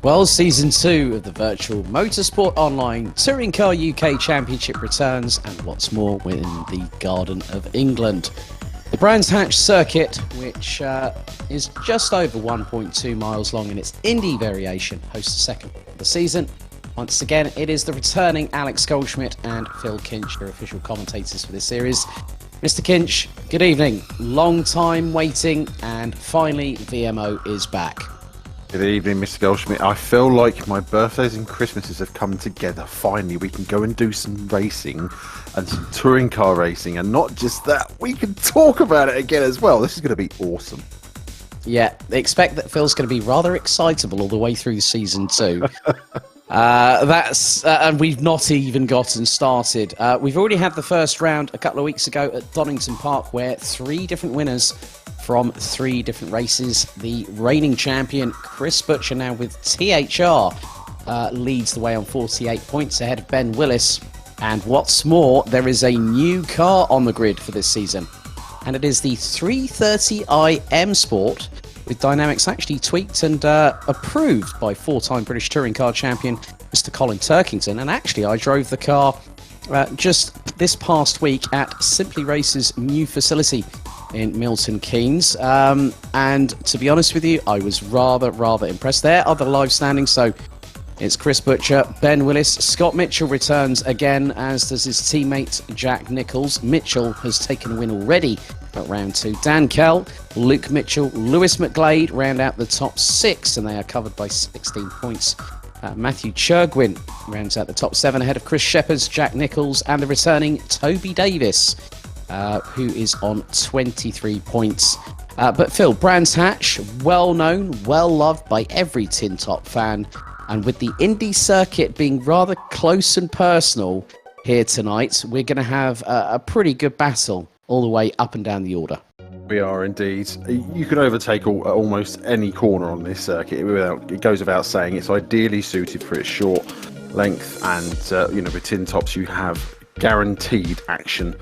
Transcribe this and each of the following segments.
Well, Season 2 of the virtual Motorsport Online Touring Car UK Championship returns, and what's more, we're in the Garden of England. The Brands Hatch circuit, which is just over 1.2 miles long in its Indy variation, hosts the second of the season. Once again, it is the returning Alex Goldschmidt and Phil Kinch, your official commentators for this series. Mr. Kinch, good evening. Long time waiting, and finally VMO is back. Good evening, Mr. Goldschmidt. I feel like my birthdays and Christmases have come together. Finally, we can go and do some racing and some touring car racing. And not just that, we can talk about it again as well. This is going to be awesome. Yeah, expect that Phil's going to be rather excitable all the way through Season 2. And we've not even gotten started. We've already had the first round a couple of weeks ago at Donington Park, where 3 different winners from 3 different races. The reigning champion, Chris Butcher, now with THR, leads the way on 48 points ahead of Ben Willis. And what's more, there is a new car on the grid for this season. And it is the 330i M Sport, with dynamics actually tweaked and approved by 4-time British Touring Car champion Mr. Colin Turkington. And actually, I drove the car just this past week at Simply Race's new facility in Milton Keynes. And to be honest with you, I was rather impressed. There are the live standings. So it's Chris Butcher, Ben Willis, Scott Mitchell returns again, as does his teammate Jack Nicholls. Mitchell has taken a win already at round 2. Dan Kell, Luke Mitchell, Lewis McGlade round out the top 6, and they are covered by 16 points. Matthew Churgwin rounds out the top 7 ahead of Chris Shepherds, Jack Nicholls, and the returning Toby Davis, who is on 23 points. But Phil, Brands Hatch, well known, well loved by every Tin Top fan, and with the Indy circuit being rather close and personal here tonight, we're going to have a pretty good battle all the way up and down the order. We are indeed. You can overtake almost any corner on this circuit. It goes without saying. It's ideally suited for its short length, and with Tin Tops you have guaranteed action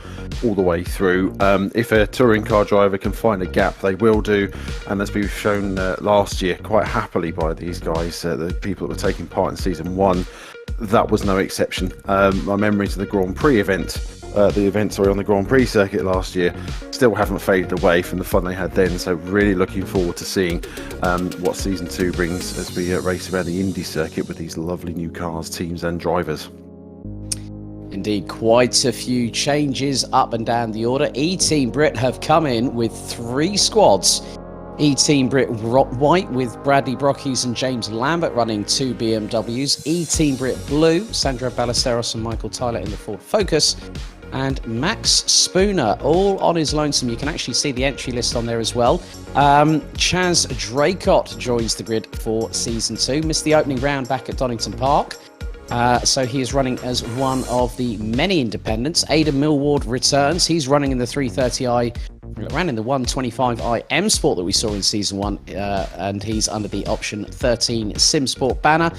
all the way through. If a touring car driver can find a gap, they will do, and as we've shown last year quite happily by these guys, the people that were taking part in Season 1, that was no exception. My memories of the Grand Prix event, on the Grand Prix circuit last year, still haven't faded away from the fun they had then. So really looking forward to seeing what Season 2 brings as we race around the Indy circuit with these lovely new cars, teams and drivers. Indeed, quite a few changes up and down the order. E-Team Brit have come in with 3 squads. E-Team Brit White with Bradley Brockes and James Lambert running 2 BMWs. E-Team Brit Blue, Sandra Ballesteros and Michael Tyler in the Ford Focus. And Max Spooner, all on his lonesome. You can actually see the entry list on there as well. Chaz Draycott joins the grid for Season 2. Missed the opening round back at Donington Park. So he is running as one of the many independents. Aidan Millward returns. He's running in the 330i, ran in the 125i M Sport that we saw in Season 1, and he's under the option 13 Sim Sport banner.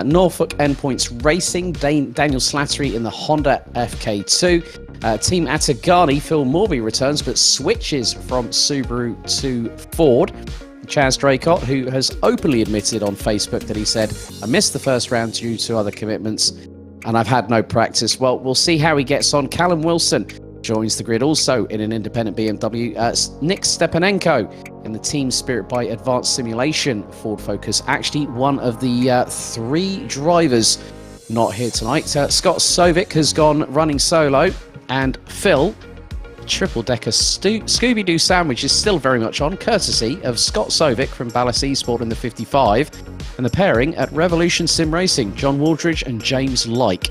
Norfolk Endpoints Racing, Daniel Slattery in the Honda FK2. Team Atagani, Phil Morby returns, but switches from Subaru to Ford. Chaz Draycott, who has openly admitted on Facebook that he said, I missed the first round due to other commitments and I've had no practice. Well, we'll see how he gets on. Callum Wilson joins the grid also in an independent BMW. Nick Stepanenko in the Team Spirit by Advanced Simulation Ford Focus. Actually, one of the 3 drivers not here tonight. Scott Sovic has gone running solo, and Phil, triple-decker Scooby-Doo sandwich is still very much on, courtesy of Scott Sovic from Ballas Esport in the 55, and the pairing at Revolution Sim Racing, John Waldridge and James Like.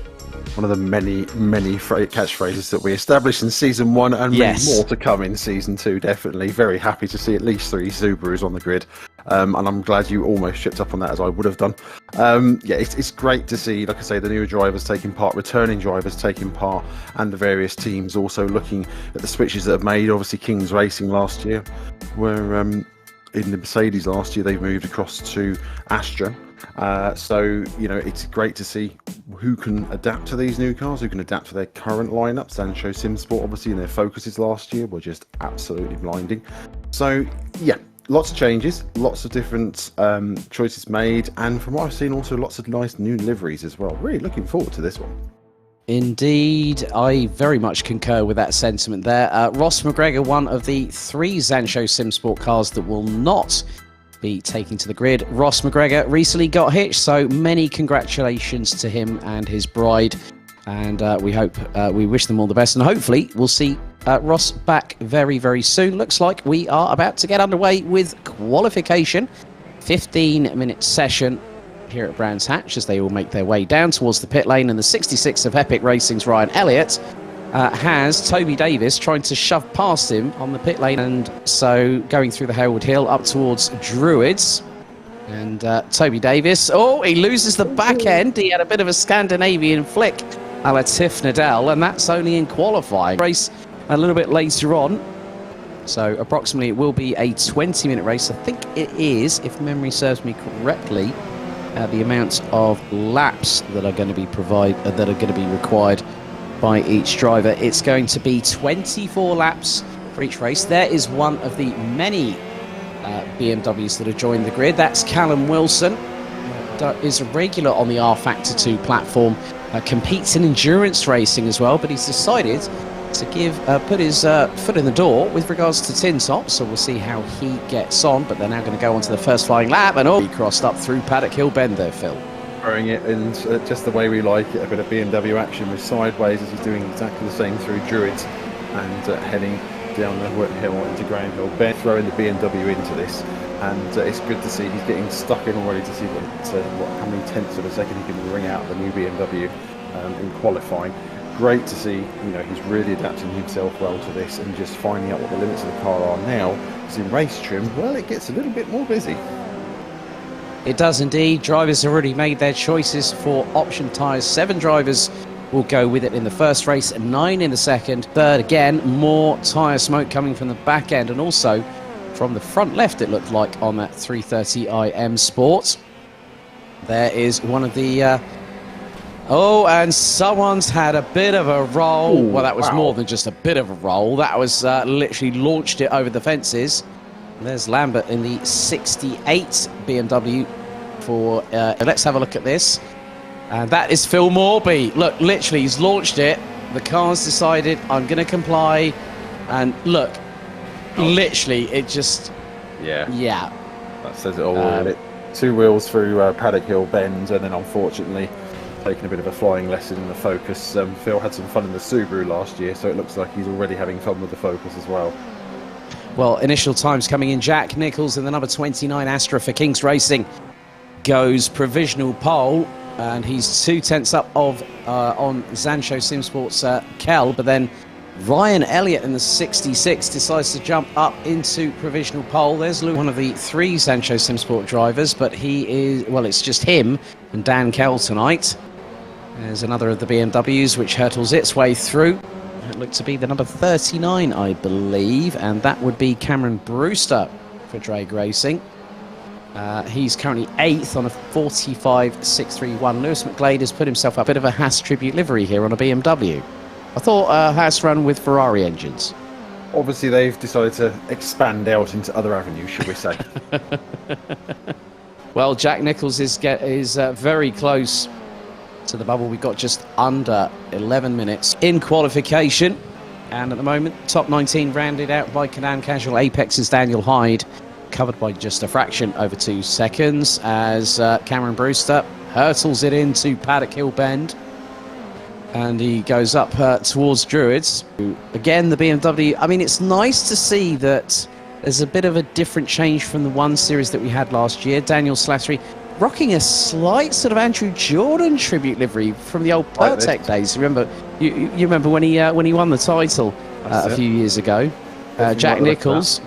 One of the many catchphrases that we established in Season 1, and many more to come in Season 2, definitely. Very happy to see at least 3 Subarus on the grid, and I'm glad you almost shipped up on that, as I would have done. It's great to see, like I say, the newer drivers taking part, returning drivers taking part, and the various teams also looking at the switches that have made. Obviously, King's Racing last year were in the Mercedes last year. They've moved across to Astra. So, it's great to see who can adapt to these new cars, who can adapt to their current lineup. Sancho Simsport, obviously, in their focuses last year were just absolutely blinding. So, yeah, Lots of changes, lots of different choices made, and from what I've seen, also lots of nice new liveries as well. Really looking forward to this one. Indeed, I very much concur with that sentiment there. Ross McGregor, one of the 3 Zancho Simsport cars that will not be taking to the grid. Ross McGregor recently got hitched, so many congratulations to him and his bride. And we wish them all the best, and hopefully we'll see Ross back very, very soon. Looks like we are about to get underway with qualification. 15-minute session here at Brands Hatch as they all make their way down towards the pit lane, and the 66 of Epic Racing's Ryan Elliott has Toby Davis trying to shove past him on the pit lane, and so going through the Harewood Hill up towards Druids. And Toby Davis, he loses the back end. He had a bit of a Scandinavian flick a la Tiff Nadal, and that's only in qualifying. Race a little bit later on, so approximately it will be a 20-minute race. I think it is, if memory serves me correctly, the amount of laps that are going to be required by each driver. It's going to be 24 laps for each race. There is one of the many BMWs that have joined the grid. That's Callum Wilson. Is a regular on the R Factor 2 platform. Competes in endurance racing as well, but he's decided to put his foot in the door with regards to tin top, so we'll see how he gets on. But they're now going to go on to the first flying lap, and he crossed up through Paddock Hill Bend there, Phil. Throwing it, and just the way we like it, a bit of BMW action with sideways, as he's doing exactly the same through Druids, and heading down the hill into Graham Hill Bend, throwing the BMW into this. And it's good to see he's getting stuck in already, to see how many tenths of a second he can wring out of the new BMW in qualifying. Great to see, he's really adapting himself well to this and just finding out what the limits of the car are now. Because in race trim, well, it gets a little bit more busy. It does indeed. Drivers have already made their choices for option tyres. 7 drivers will go with it in the first race, 9 in the second. Third, again, more tyre smoke coming from the back end, and also from the front left, it looked like, on that 330iM Sport. There is one of the... and someone's had a bit of a roll. Ooh, well, that was more than just a bit of a roll. That was literally launched it over the fences. And there's Lambert in the 68 BMW for... let's have a look at this. And that is Phil Morby. Look, literally, he's launched it. The car's decided, I'm going to comply. And look... Literally, it just... Yeah. That says it all, really. 2 wheels through Paddock Hill Bend, and then unfortunately taking a bit of a flying lesson in the Focus. Phil had some fun in the Subaru last year, so it looks like he's already having fun with the Focus as well. Well, initial times coming in. Jack Nichols in the number 29 Astra for Kings Racing goes provisional pole, and he's 2 tenths up of on Zancho Simsport's Kell, but then Ryan Elliott in the 66 decides to jump up into provisional pole. There's Lou, one of the 3 Zancho Simsport drivers, but he is, well, it's just him and Dan Kell tonight. There's another of the BMWs which hurtles its way through. It looked to be the number 39, I believe, and that would be Cameron Brewster for Drake Racing. He's currently 8th on a 45.631. Lewis McGlade has put himself up a bit of a Haas tribute livery here on a BMW. I thought Haas run with Ferrari engines. Obviously, they've decided to expand out into other avenues, should we say. Well, Jack Nichols is very close to the bubble. We've got just under 11 minutes in qualification. And at the moment, top 19 rounded out by Canan Casual. Apex's Daniel Hyde, covered by just a fraction over 2 seconds, as Cameron Brewster hurtles it into Paddock Hill Bend. And he goes up towards Druids. Again, the BMW. I mean, it's nice to see that there's a bit of a different change from the 1 Series that we had last year. Daniel Slattery rocking a slight sort of Andrew Jordan tribute livery from the old Pertec days. Remember, you remember when he won the title a few years ago. Jack Nichols,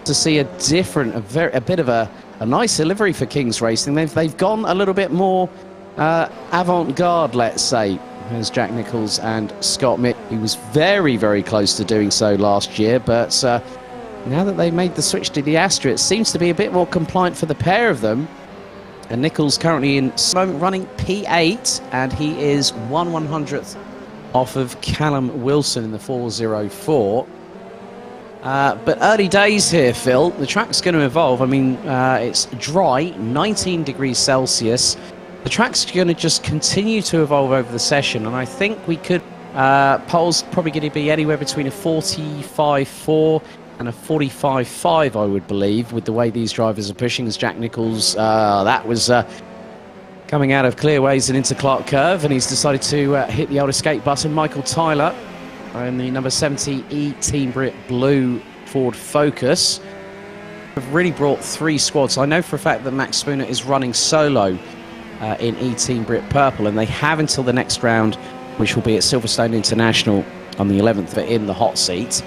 to see a different, a bit of a nicer livery for Kings Racing. They've gone a little bit more avant-garde, let's say. There's Jack Nichols and Scott Mitt. He was very, very close to doing so last year, but now that they've made the switch to the Astra, it seems to be a bit more compliant for the pair of them. And Nichols currently in running P8, and he is 1/100th off of Callum Wilson in the 404. But early days here, Phil. The track's going to evolve. I mean, it's dry, 19 degrees Celsius. The track's going to just continue to evolve over the session, and I think we could... pole's probably going to be anywhere between a 45.4 and a 45.5, I would believe, with the way these drivers are pushing. As Jack Nicholls, that was coming out of Clearways and into Clark Curve, and he's decided to hit the old escape button. Michael Tyler in the number 70 E-Team Brit Blue Ford Focus have really brought 3 squads. I know for a fact that Max Spooner is running solo in E-Team Brit Purple, and they have until the next round, which will be at Silverstone International on the 11th, in the hot seat.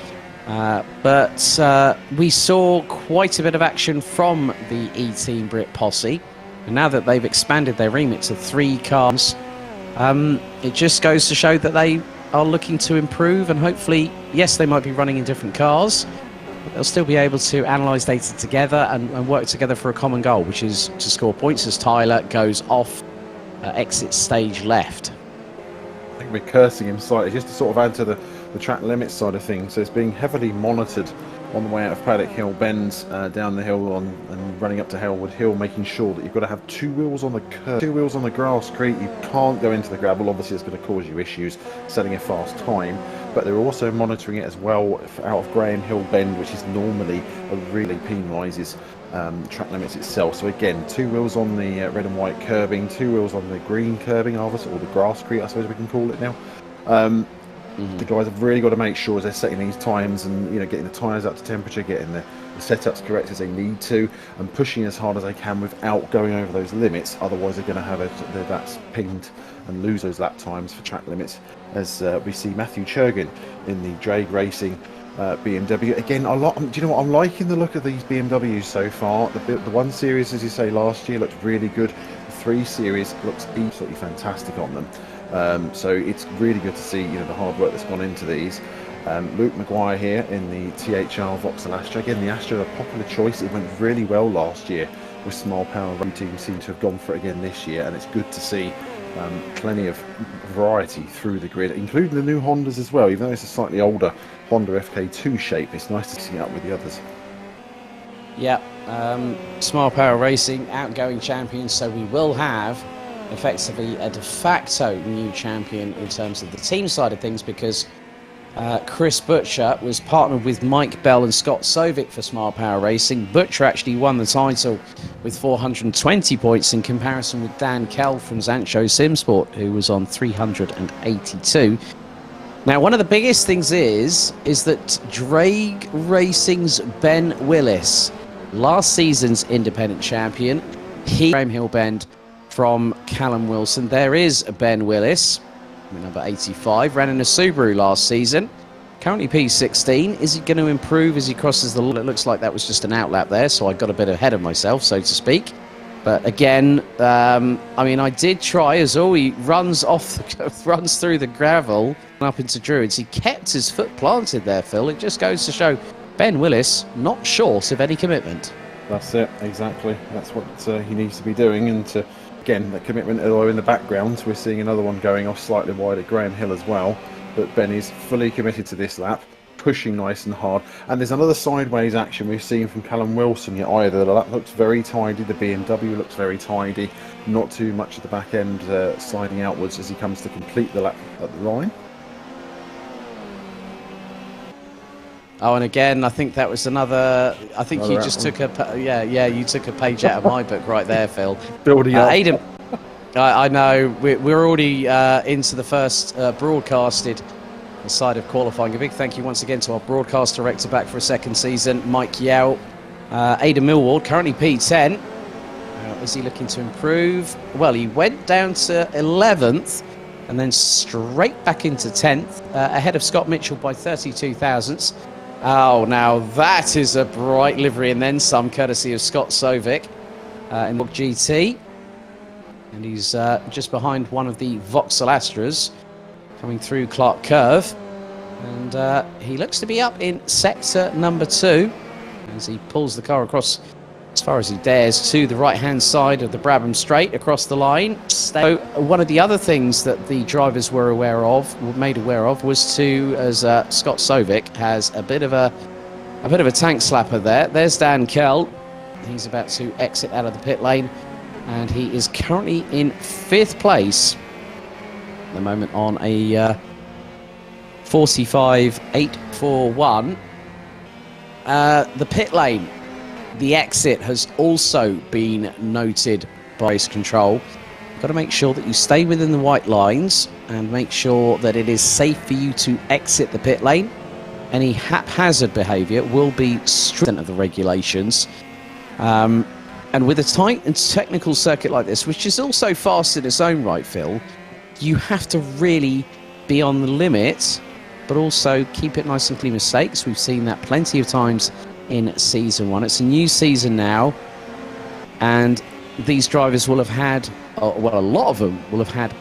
But we saw quite a bit of action from the E-Team Brit posse, and now that they've expanded their remit to 3 cars, it just goes to show that they are looking to improve, and hopefully, yes, they might be running in different cars, but they'll still be able to analyse data together and work together for a common goal, which is to score points as Tyler goes off exit stage left. I think we're cursing him slightly, just to sort of add to the track limits side of things. So it's being heavily monitored on the way out of Paddock Hill Bends, down the hill and running up to Hellwood Hill, making sure that you've got to have 2 wheels on the curb, 2 wheels on the grasscrete. You can't go into the gravel. Obviously, it's going to cause you issues setting a fast time. But they're also monitoring it as well out of Graham Hill Bend, which is normally really penalises track limits itself. So again, 2 wheels on the red and white curbing, 2 wheels on the green curbing, obviously, or the grasscrete, I suppose we can call it now. The guys have really got to make sure as they're setting these times and getting the tyres up to temperature, getting the setups correct as they need to, and pushing as hard as they can without going over those limits. Otherwise, they're going to have that's pinged and lose those lap times for track limits. As we see Matthew Churgin in the Drag Racing BMW. Again, do you know what? I'm liking the look of these BMWs so far. The 1 Series, as you say, last year looked really good. The 3 Series looks absolutely fantastic on them. So it's really good to see the hard work that's gone into these. Luke Maguire here in the THR Vauxhall Astra. Again, the Astra, a popular choice. It went really well last year with Small Power. Run teams seem to have gone for it again this year, and it's good to see plenty of variety through the grid, including the new Hondas as well. Even though it's a slightly older Honda FK2 shape, it's nice to see it up with the others. Yeah, Small Power Racing, outgoing champions, so we will have effectively a de facto new champion in terms of the team side of things, because Chris Butcher was partnered with Mike Bell and Scott Sovic for Smart Power Racing. Butcher actually won the title with 420 points in comparison with Dan Kell from Zancho Simsport, who was on 382. Now, one of the biggest things is that Drag Racing's Ben Willis, last season's independent champion, he Graham Hill Bend from Callum Wilson. There is Ben Willis, number 85, ran in a Subaru last season, currently P16. Is he going to improve as he crosses the line? It looks like that was just an outlap there, so I got a bit ahead of myself, so to speak. But again, I mean, I did try as all he runs runs through the gravel and up into Druids. He kept his foot planted there, Phil. It just goes to show Ben Willis not short of any commitment. That's it, exactly. That's what he needs to be doing, and again, the commitment, although in the background, we're seeing another one going off slightly wide at Graham Hill as well. But Ben is fully committed to this lap, pushing nice and hard. And there's another sideways action we've seen from Callum Wilson. Either the lap looks very tidy, the BMW looks very tidy, not too much at the back end sliding outwards as he comes to complete the lap at the line. Oh, and again, I think that was another. I think you just took you took a page out of my book right there, Phil. Building up. Aidan, I know we're already into the first broadcasted side of qualifying. A big thank you once again to our broadcast director back for a second season, Mike Yao. Aidan Millward, currently P10. Is he looking to improve? Well, he went down to 11th and then straight back into 10th, ahead of Scott Mitchell by 32 thousandths. Oh, now that is a bright livery and then some, courtesy of Scott Sovic in Book GT. And he's just behind one of the Vauxhall Astras coming through Clark Curve. And he looks to be up in sector number 2 as he pulls the car across as far as he dares to the right-hand side of the Brabham Straight across the line. So one of the other things that the drivers were made aware of, was as Scott Sovic has a bit of a A bit of a tank slapper there. There's Dan Kell. He's about to exit out of the pit lane, and he is currently in 5th place at the moment on a 45.841. The pit lane, the exit has also been noted by race control. You've got to make sure that you stay within the white lines and make sure that it is safe for you to exit the pit lane. Any haphazard behaviour will be strict of the regulations. And with a tight and technical circuit like this, which is also fast in its own right, Phil, you have to really be on the limit, but also keep it nice and clean mistakes. We've seen that plenty of times in Season 1. It's a new season now, and these drivers will have had, well, a lot of them will have had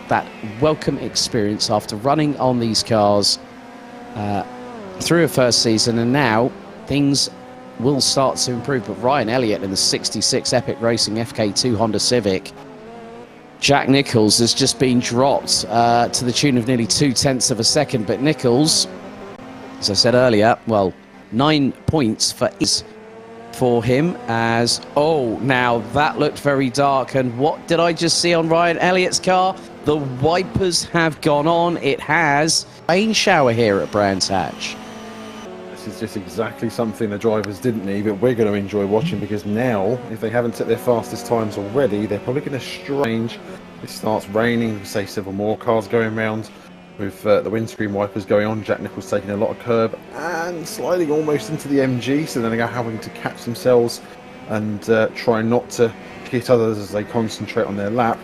that welcome experience after running on these cars through a first season, and now things will start to improve. But Ryan Elliott in the 66 Epic Racing FK2 Honda Civic, Jack Nicholls has just been dropped to the tune of nearly 0.2 of a second. But Nicholls, as I said earlier, well, 9 points for him as, oh, now that looked very dark. And what did I just see on Ryan Elliott's car? The wipers have gone on. It has rain shower here at Brands Hatch. This is just exactly something the drivers didn't need, but we're going to enjoy watching, because now, if they haven't set their fastest times already, they're probably going to strange. It starts raining, say several more cars going round with the windscreen wipers going on. Jack Nicholls taking a lot of curb and sliding almost into the MG, so then they're having to catch themselves and try not to hit others as they concentrate on their lap.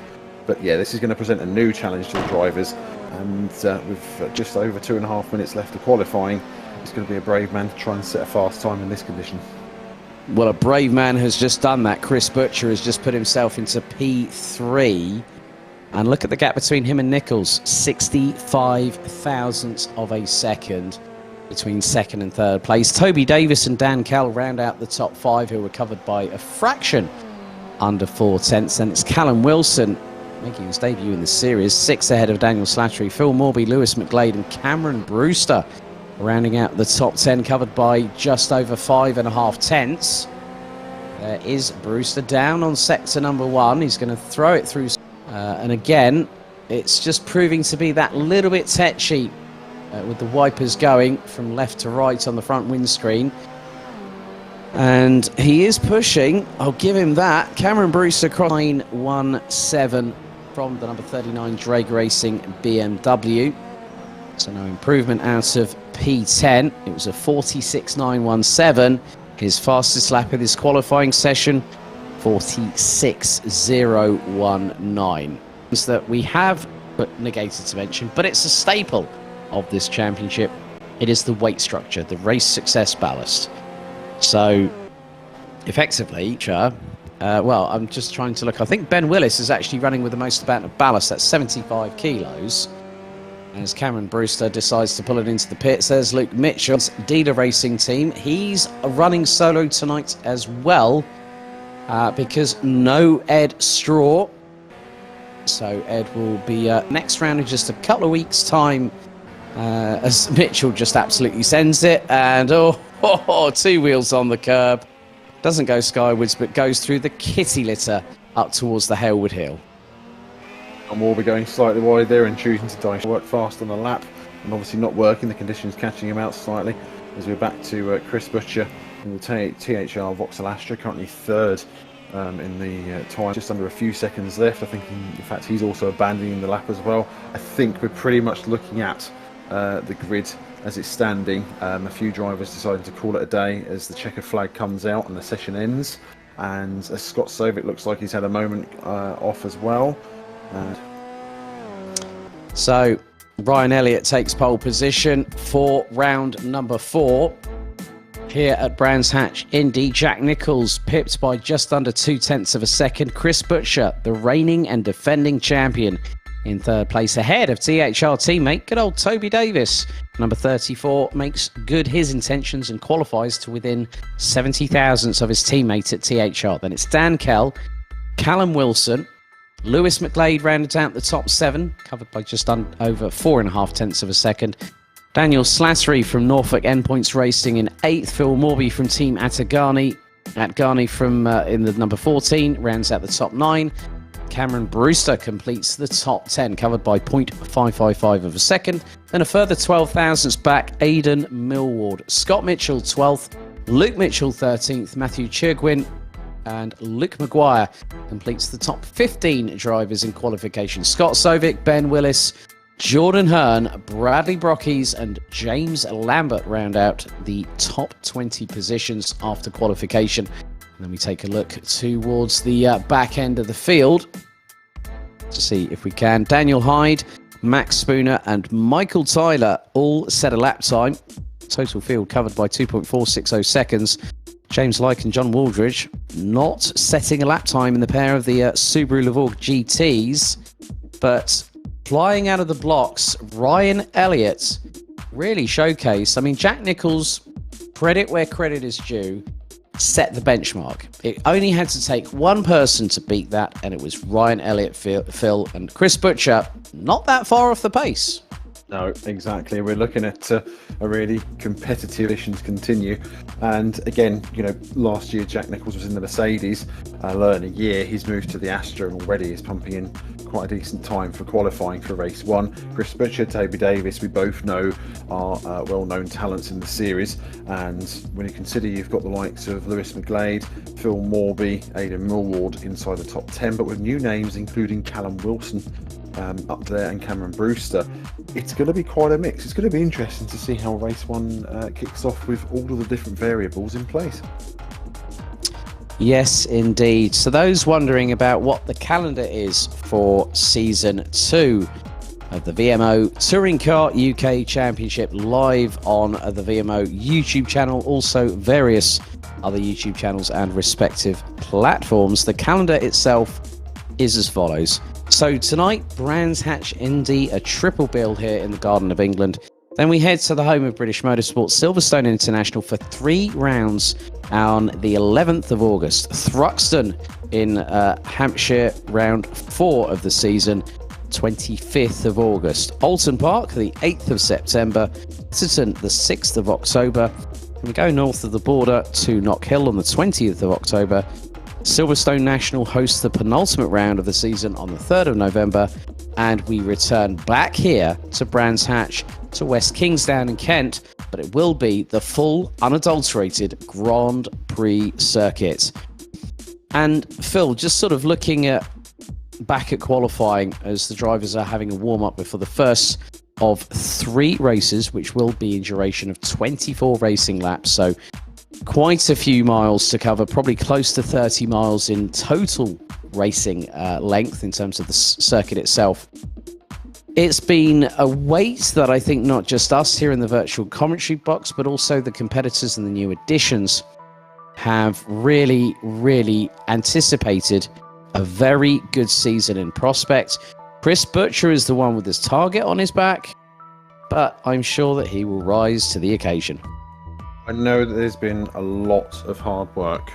But yeah, this is going to present a new challenge to the drivers, and with just over 2.5 minutes left of qualifying, it's going to be a brave man to try and set a fast time in this condition. Well, a brave man has just done that. Chris Butcher has just put himself into P3. And look at the gap between him and Nicholls. 65 thousandths of a second between 2nd and 3rd place. Toby Davis and Dan Kell round out the top 5, who were covered by a fraction under 0.4. And it's Callum Wilson making his debut in the series, 6 ahead of Daniel Slattery, Phil Morby, Lewis McGlade and Cameron Brewster rounding out the top 10, covered by just over 5.5 tenths. There is Brewster down on sector number 1. He's going to throw it through. And again, it's just proving to be that little bit tetchy with the wipers going from left to right on the front windscreen. And he is pushing. I'll give him that. Cameron Brewster crossed 917 from the number 39 Drake Racing BMW. So no improvement out of P10. It was a 46.917. His fastest lap of this qualifying session, 46.019. That we have but negated to mention, but it's a staple of this championship. It is the weight structure, the race success ballast. So effectively, well, I'm just trying to look. I think Ben Willis is actually running with the most amount of ballast. That's 75 kilos. As Cameron Brewster decides to pull it into the pits, there's Luke Mitchell's Dealer Racing team. He's running solo tonight as well, because no Ed Straw. So Ed will be next round in just a couple of weeks' time, as Mitchell just absolutely sends it. And 2 wheels on the curb. Doesn't go skywards, but goes through the kitty litter up towards the Halewood Hill. And we'll be going slightly wide there and choosing to work fast on the lap, and obviously not working, the conditions catching him out slightly, as we're back to Chris Butcher in the THR Vauxhall Astra, currently 3rd in the time, just under a few seconds left. I think in fact he's also abandoning the lap as well. I think we're pretty much looking at the grid as it's standing. A few drivers deciding to call it a day as the checkered flag comes out and the session ends, and Scott Sovic looks like he's had a moment off as well. So Ryan Elliott takes pole position for round number 4 here at Brands Hatch Indy. Jack Nicholls pipped by just under 0.2 of a second. Chris Butcher, the reigning and defending champion, in 3rd place, ahead of THR teammate good old Toby Davis. Number 34 makes good his intentions and qualifies to within 70 thousandths of his teammate at THR. Then it's Dan Kell, Callum Wilson, Lewis McGlade rounded out the top 7, covered by just over 4.5 tenths of a second. Daniel Slattery from Norfolk Endpoints Racing in 8th. Phil Morby from Team Atagani from in the number 14 rounds out the top 9. Cameron Brewster completes the top 10, covered by 0.555 of a second. Then a further 12 thousandths back, Aidan Millward. Scott Mitchell 12th, Luke Mitchell 13th, Matthew Chirgwin and Luke Maguire completes the top 15 drivers in qualification. Scott Sovic, Ben Willis, Jordan Hearn, Bradley Brockes and James Lambert round out the top 20 positions after qualification. And then we take a look towards the back end of the field to see if we can. Daniel Hyde, Max Spooner and Michael Tyler all set a lap time. Total field covered by 2.460 seconds. James Lyke and John Waldridge not setting a lap time in the pair of the Subaru Levorg GTs, but flying out of the blocks, Ryan Elliott really showcased. I mean, Jack Nicholls, credit where credit is due, set the benchmark. It only had to take one person to beat that, and it was Ryan Elliott, Phil, and Chris Butcher, not that far off the pace. No, exactly. We're looking at a really competitive mission to continue. And again, last year Jack Nicholls was in the Mercedes. Learning year, he's moved to the Astra and already is pumping in quite a decent time for qualifying for race 1. Chris Butcher, Toby Davis, we both know are well-known talents in the series. And when you consider you've got the likes of Lewis McGlade, Phil Morby, Aidan Millward inside the top 10, but with new names including Callum Wilson up there and Cameron Brewster, it's going to be quite a mix. It's going to be interesting to see how race 1 kicks off with all of the different variables in place. Yes, indeed. So those wondering about what the calendar is for season 2 of the VMO Touring Car UK Championship, live on the VMO YouTube channel, also various other YouTube channels and respective platforms. The calendar itself is as follows. So tonight, Brands Hatch Indy, a triple bill here in the Garden of England. Then we head to the home of British Motorsport, Silverstone International, for 3 rounds on the 11th of August. Thruxton in Hampshire, round 4 of the season, 25th of August. Oulton Park, the 8th of September. Snetterton, the 6th of October. And we go north of the border to Knockhill on the 20th of October. Silverstone National hosts the penultimate round of the season on the 3rd of November, and we return back here to Brands Hatch to West Kingsdown in Kent, but it will be the full, unadulterated Grand Prix circuit. And Phil, just sort of looking back at qualifying as the drivers are having a warm-up before the first of 3 races, which will be in duration of 24 racing laps, so quite a few miles to cover, probably close to 30 miles in total racing length in terms of the circuit itself. It's been a wait that I think not just us here in the virtual commentary box, but also the competitors and the new additions have really, really anticipated a very good season in prospect. Chris Butcher is the one with his target on his back, but I'm sure that he will rise to the occasion. I know that there's been a lot of hard work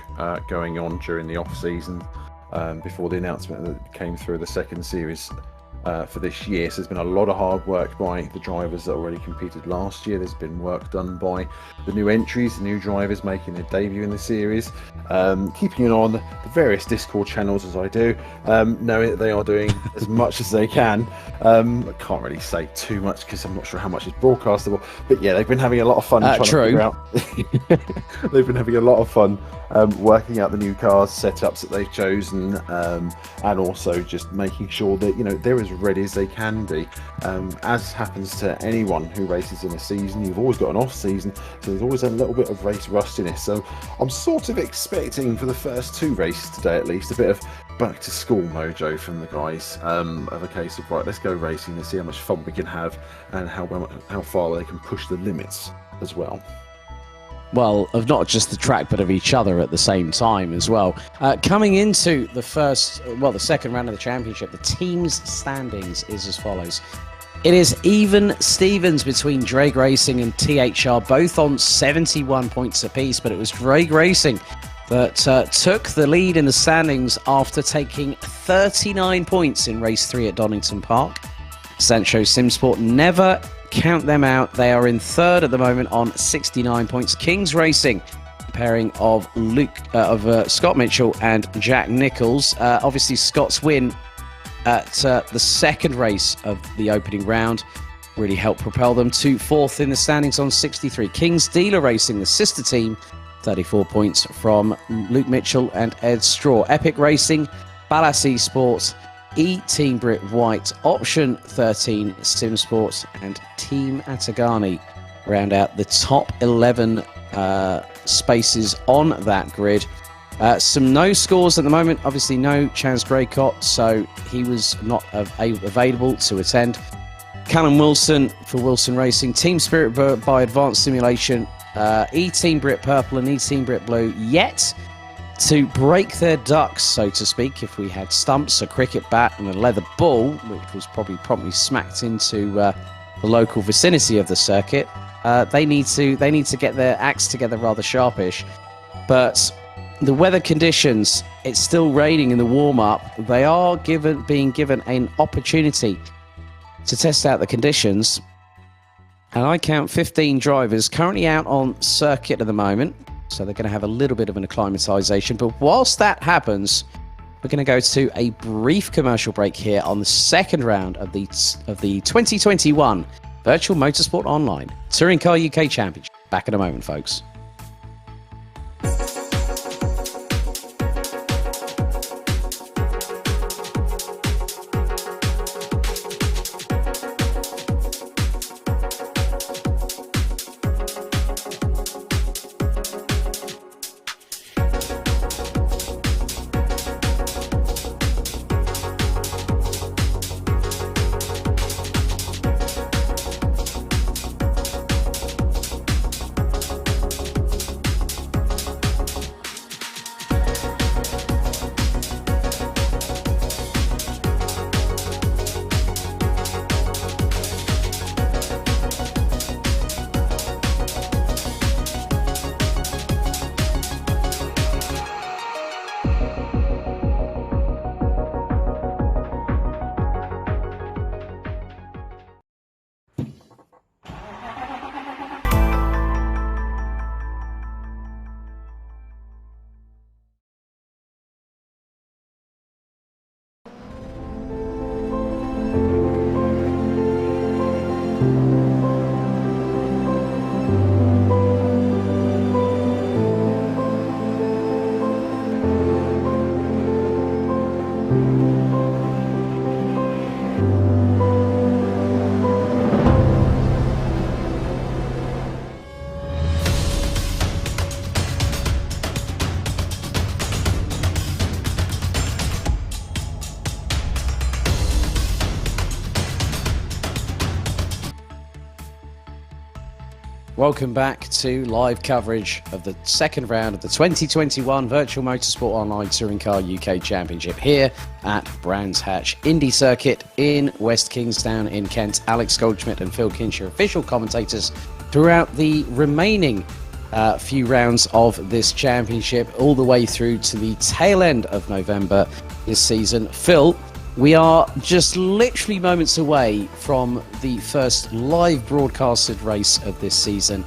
going on during the off-season before the announcement that came through the second series for this year. So there's been a lot of hard work by the drivers that already competed last year. There's been work done by the new entries, the new drivers making their debut in the series, keeping an eye on the various Discord channels as I do, knowing that they are doing as much as they can. I can't really say too much because I'm not sure how much is broadcastable, but yeah, they've been having a lot of fun trying to figure out. They've been having a lot of fun working out the new cars, setups that they've chosen, and also just making sure that they're as ready as they can be. As happens to anyone who races in a season, you've always got an off season, so there's always a little bit of race rustiness. So I'm sort of expecting for the first 2 races today at least a bit of back to school mojo from the guys, of a case of right, let's go racing and see how much fun we can have and how far they can push the limits as well. Well, of not just the track, but of each other at the same time as well. Coming into the second round of the championship, the team's standings is as follows. It is even Stevens between Drake Racing and THR, both on 71 points apiece, but it was Drake Racing that took the lead in the standings after taking 39 points in race 3 at Donington Park. Sancho Simsport never count them out. They are in third at the moment on 69 points. Kings Racing, pairing of Scott Mitchell and Jack Nichols. Obviously, Scott's win at the second race of the opening round really helped propel them to fourth in the standings on 63. Kings Dealer Racing, the sister team, 34 points from Luke Mitchell and Ed Straw. Epic Racing, Ballas Esports, E-Team Brit White, Option 13 Sim Sports, and Team Atagani round out the top 11 spaces on that grid. Some no scores at the moment. Obviously, no Chance Greycott, so he was not available to attend. Callum Wilson for Wilson Racing, Team Spirit by Advanced Simulation, E-Team Brit Purple and E-Team Brit Blue yet to break their ducks, so to speak. If we had stumps, a cricket bat and a leather ball, which was probably promptly smacked into the local vicinity of the circuit, they need to get their acts together rather sharpish. But the weather conditions, it's still raining in the warm-up. They are being given an opportunity to test out the conditions. And I count 15 drivers currently out on circuit at the moment. So they're going to have a little bit of an acclimatization. But whilst that happens, we're going to go to a brief commercial break here on the second round of the 2021 Virtual Motorsport Online Touring Car UK Championship. Back in a moment, folks. Welcome back to live coverage of the second round of the 2021 Virtual Motorsport Online Touring Car UK Championship here at Brands Hatch Indy Circuit in West Kingstown in Kent. Alex Goldschmidt and Phil Kincher, official commentators throughout the remaining few rounds of this championship, all the way through to the tail end of November this season. Phil, we are just literally moments away from the first live broadcasted race of this season,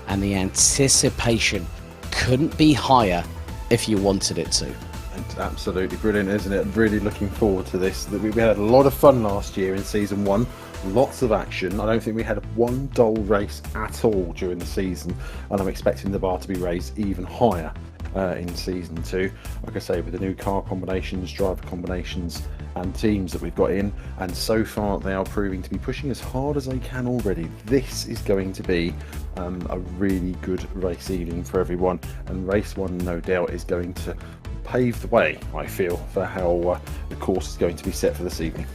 and the anticipation couldn't be higher if you wanted it to. It's absolutely brilliant, isn't it? Really looking forward to this. We had a lot of fun last year in season one, lots of action. I don't think we had one dull race at all during the season, and I'm expecting the bar to be raised even higher in season two. Like I say, with the new car combinations, driver combinations and teams that we've got in, and so far they are proving to be pushing as hard as they can already. This is going to be a really good race evening for everyone, and race one no doubt is going to pave the way, I feel, for how the course is going to be set for this evening.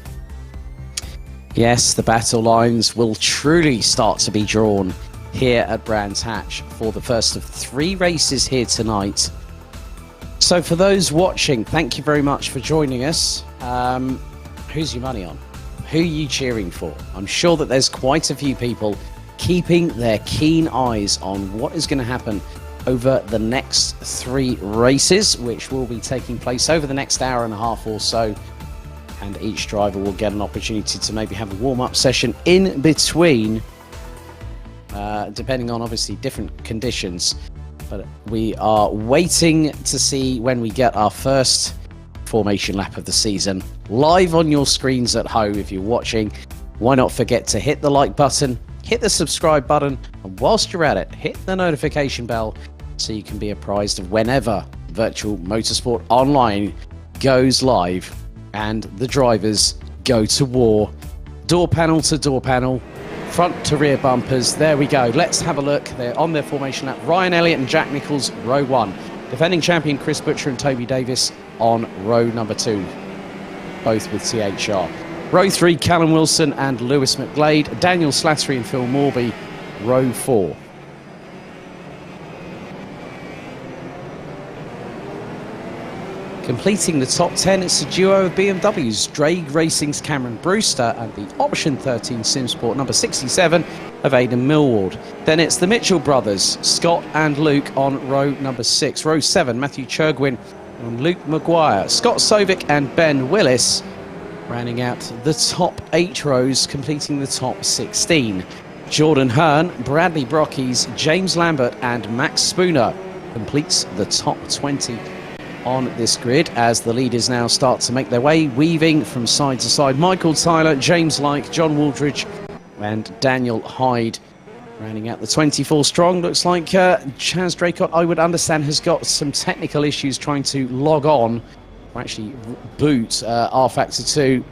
Yes, the battle lines will truly start to be drawn here at Brands Hatch for the first of three races here tonight. So for those watching, thank you very much for joining us. Who's your money on? Who are you cheering for? I'm sure that there's quite a few people keeping their keen eyes on what is going to happen over the next three races, which will be taking place over the next hour and a half or so. and each driver will get an opportunity to maybe have a warm-up session in between, depending on obviously different conditions. But we are waiting to see when we get our first formation lap of the season live on your screens at home. If you're watching, why not forget to hit the like button, hit the subscribe button, and whilst you're at it, hit the notification bell so you can be apprised of whenever Virtual Motorsport Online goes live and the drivers go to war. Door panel to door panel, front to rear bumpers. There we go. Let's have a look. They're on their formation lap. Ryan Elliott and Jack Nicholls, row 1. Defending champion Chris Butcher and Toby Davis on row number 2, both with THR. Row 3, Callum Wilson and Lewis McGlade. Daniel Slattery and Phil Morby, row 4. Completing the top 10, it's a duo of BMWs, Drake Racing's Cameron Brewster and the Option 13 SimSport number 67 of Aidan Millward. Then it's the Mitchell brothers, Scott and Luke on row number 6. Row 7, Matthew Churgwin and Luke Maguire. Scott Sovic and Ben Willis rounding out the top 8 rows, completing the top 16. Jordan Hearn, Bradley Brockies, James Lambert and Max Spooner completes the top 20 on this grid as the leaders now start to make their way, weaving from side to side. Michael Tyler, James Lyke, John Waldridge and Daniel Hyde rounding out the 24 strong. Looks like Chaz Draycott, I would understand, has got some technical issues trying to log on, or actually boot R Factor 2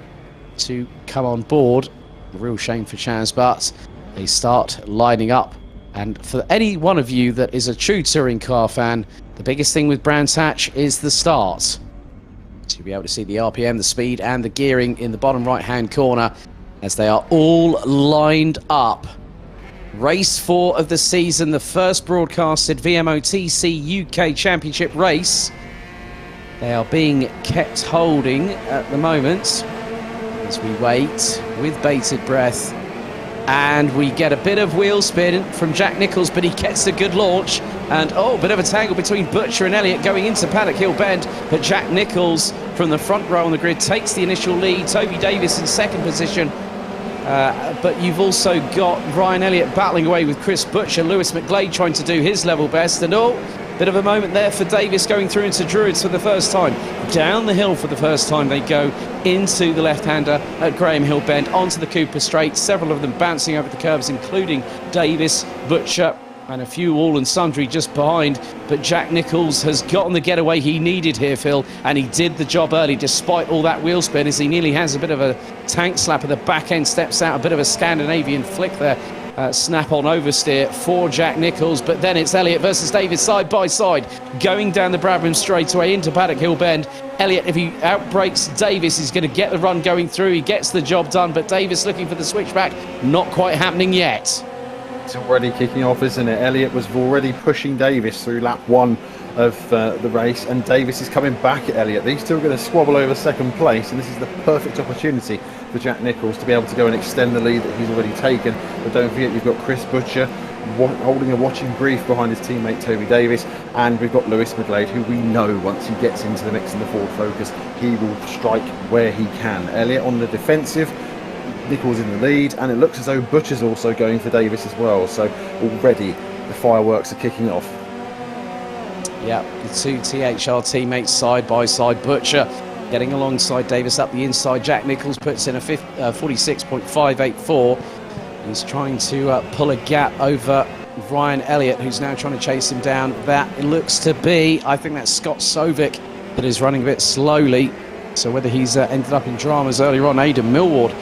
to come on board. A real shame for Chaz, but they start lining up. And for any one of you that is a true touring car fan, the biggest thing with Brands Hatch is the start. So you'll be able to see the RPM, the speed and the gearing in the bottom right hand corner as they are all lined up. Race 4 of the season, the first broadcasted VMO TCUK Championship race. They are being kept holding at the moment as we wait with bated breath. And we get a bit of wheel spin from Jack Nicholls, but he gets a good launch. And a bit of a tangle between Butcher and Elliott going into Paddock Hill Bend. But Jack Nicholls from the front row on the grid takes the initial lead. Toby Davis in second position. But you've also got Ryan Elliott battling away with Chris Butcher. Lewis McGlade trying to do his level best. And bit of a moment there for Davis going through into Druids for the first time. Down the hill for the first time they go into the left-hander at Graham Hill Bend, onto the Cooper Straight. Several of them bouncing over the curbs, including Davis, Butcher, and a few all and sundry just behind. But Jack Nicholls has gotten the getaway he needed here, Phil, and he did the job early despite all that wheel spin, as he nearly has a bit of a tank slap at the back end, steps out, a bit of a Scandinavian flick there. Snap-on oversteer for Jack Nicholls, but then it's Elliott versus Davis side by side, going down the Brabham straightaway into Paddock Hill Bend. Elliott, if he outbrakes Davis, he's going to get the run going through. He gets the job done, but Davis looking for the switchback, not quite happening yet. It's already kicking off, isn't it? Elliott was already pushing Davis through lap 1 of the race, and Davis is coming back at Elliott. He's still going to squabble over second place, and this is the perfect opportunity for Jack Nicholls to be able to go and extend the lead that he's already taken. But don't forget, you've got Chris Butcher holding a watching brief behind his teammate Toby Davis, and we've got Lewis McGlade, who we know once he gets into the mix in the Ford Focus, he will strike where he can. Elliott on the defensive, Nicholls in the lead, and it looks as though Butcher's also going for Davis as well. So already the fireworks are kicking off. Yeah, the two THR teammates side by side. Butcher getting alongside Davis up the inside. Jack Nicholls puts in a 46.584. He's trying to pull a gap over Ryan Elliott, who's now trying to chase him down. That it looks to be, I think that's Scott Sovic that is running a bit slowly. So whether he's ended up in dramas earlier on, Aidan Millward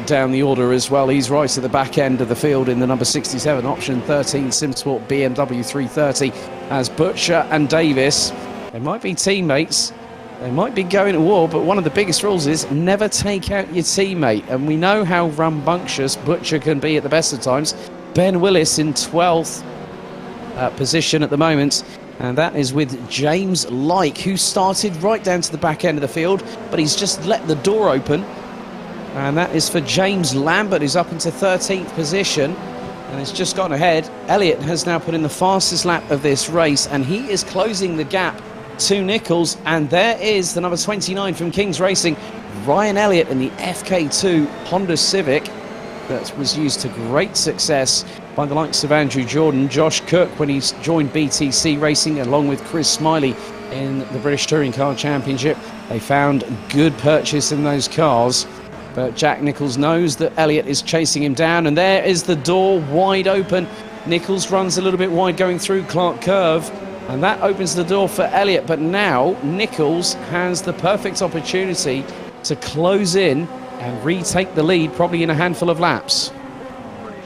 down the order as well. He's right at the back end of the field in the number 67, option 13 SimSport BMW 330, as Butcher and Davis, they might be teammates, they might be going to war, but one of the biggest rules is never take out your teammate, and we know how rambunctious Butcher can be at the best of times. Ben Willis in 12th position at the moment, and that is with James Lyke, who started right down to the back end of the field, but he's just let the door open. And that is for James Lambert, who's up into 13th position and has just gone ahead. Elliott has now put in the fastest lap of this race, and he is closing the gap to Nichols, and there is the number 29 from Kings Racing, Ryan Elliott, in the FK2 Honda Civic that was used to great success by the likes of Andrew Jordan, Josh Cook when he's joined BTC Racing, along with Chris Smiley in the British Touring Car Championship. They found good purchase in those cars, but Jack Nichols knows that Elliott is chasing him down, and there is the door wide open. Nichols runs a little bit wide going through Clark Curve, and that opens the door for Elliott, but now Nichols has the perfect opportunity to close in and retake the lead, probably in a handful of laps.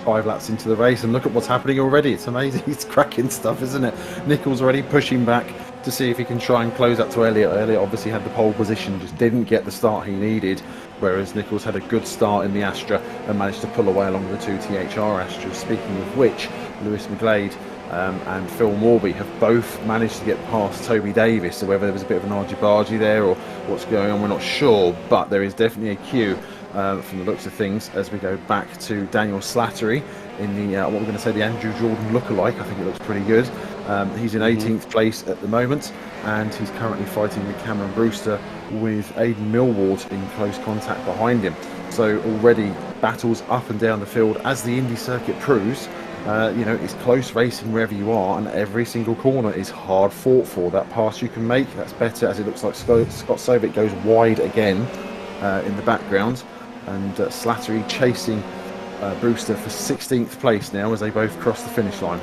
5 laps into the race, and look at what's happening already. It's amazing. It's cracking stuff, isn't it? Nichols already pushing back to see if he can try and close up to Elliott. Elliott obviously had the pole position, just didn't get the start he needed, whereas Nichols had a good start in the Astra and managed to pull away along the 2 THR Astras. Speaking of which, Lewis McGlade and Phil Morby have both managed to get past Toby Davis, so whether there was a bit of an argy-bargy there or what's going on, we're not sure, but there is definitely a queue from the looks of things as we go back to Daniel Slattery in the what we're going to say the Andrew Jordan lookalike. I think it looks pretty good. He's in 18th place at the moment, and he's currently fighting with Cameron Brewster with Aidan Millward in close contact behind him. So already battles up and down the field, as the Indy circuit proves. It's close racing wherever you are, and every single corner is hard fought for. That pass you can make, that's better, as it looks like Scott Sovic goes wide again in the background, and Slattery chasing Brewster for 16th place now as they both cross the finish line.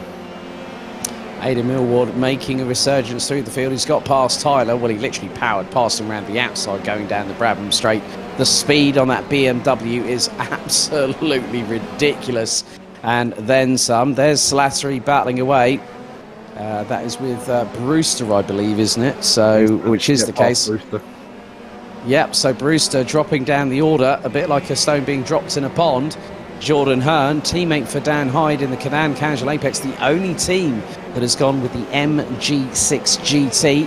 Aidan Millward making a resurgence through the field. He's got past Tyler. Well, he literally powered past him around the outside going down the Brabham Straight. The speed on that BMW is absolutely ridiculous. And then some. There's Slattery battling away. That is with Brewster, I believe, isn't it? So, which is the case. Brewster. Yep, so Brewster dropping down the order, a bit like a stone being dropped in a pond. Jordan Hearn, teammate for Dan Hyde in the Cadan Casual Apex, the only team that has gone with the MG6 GT.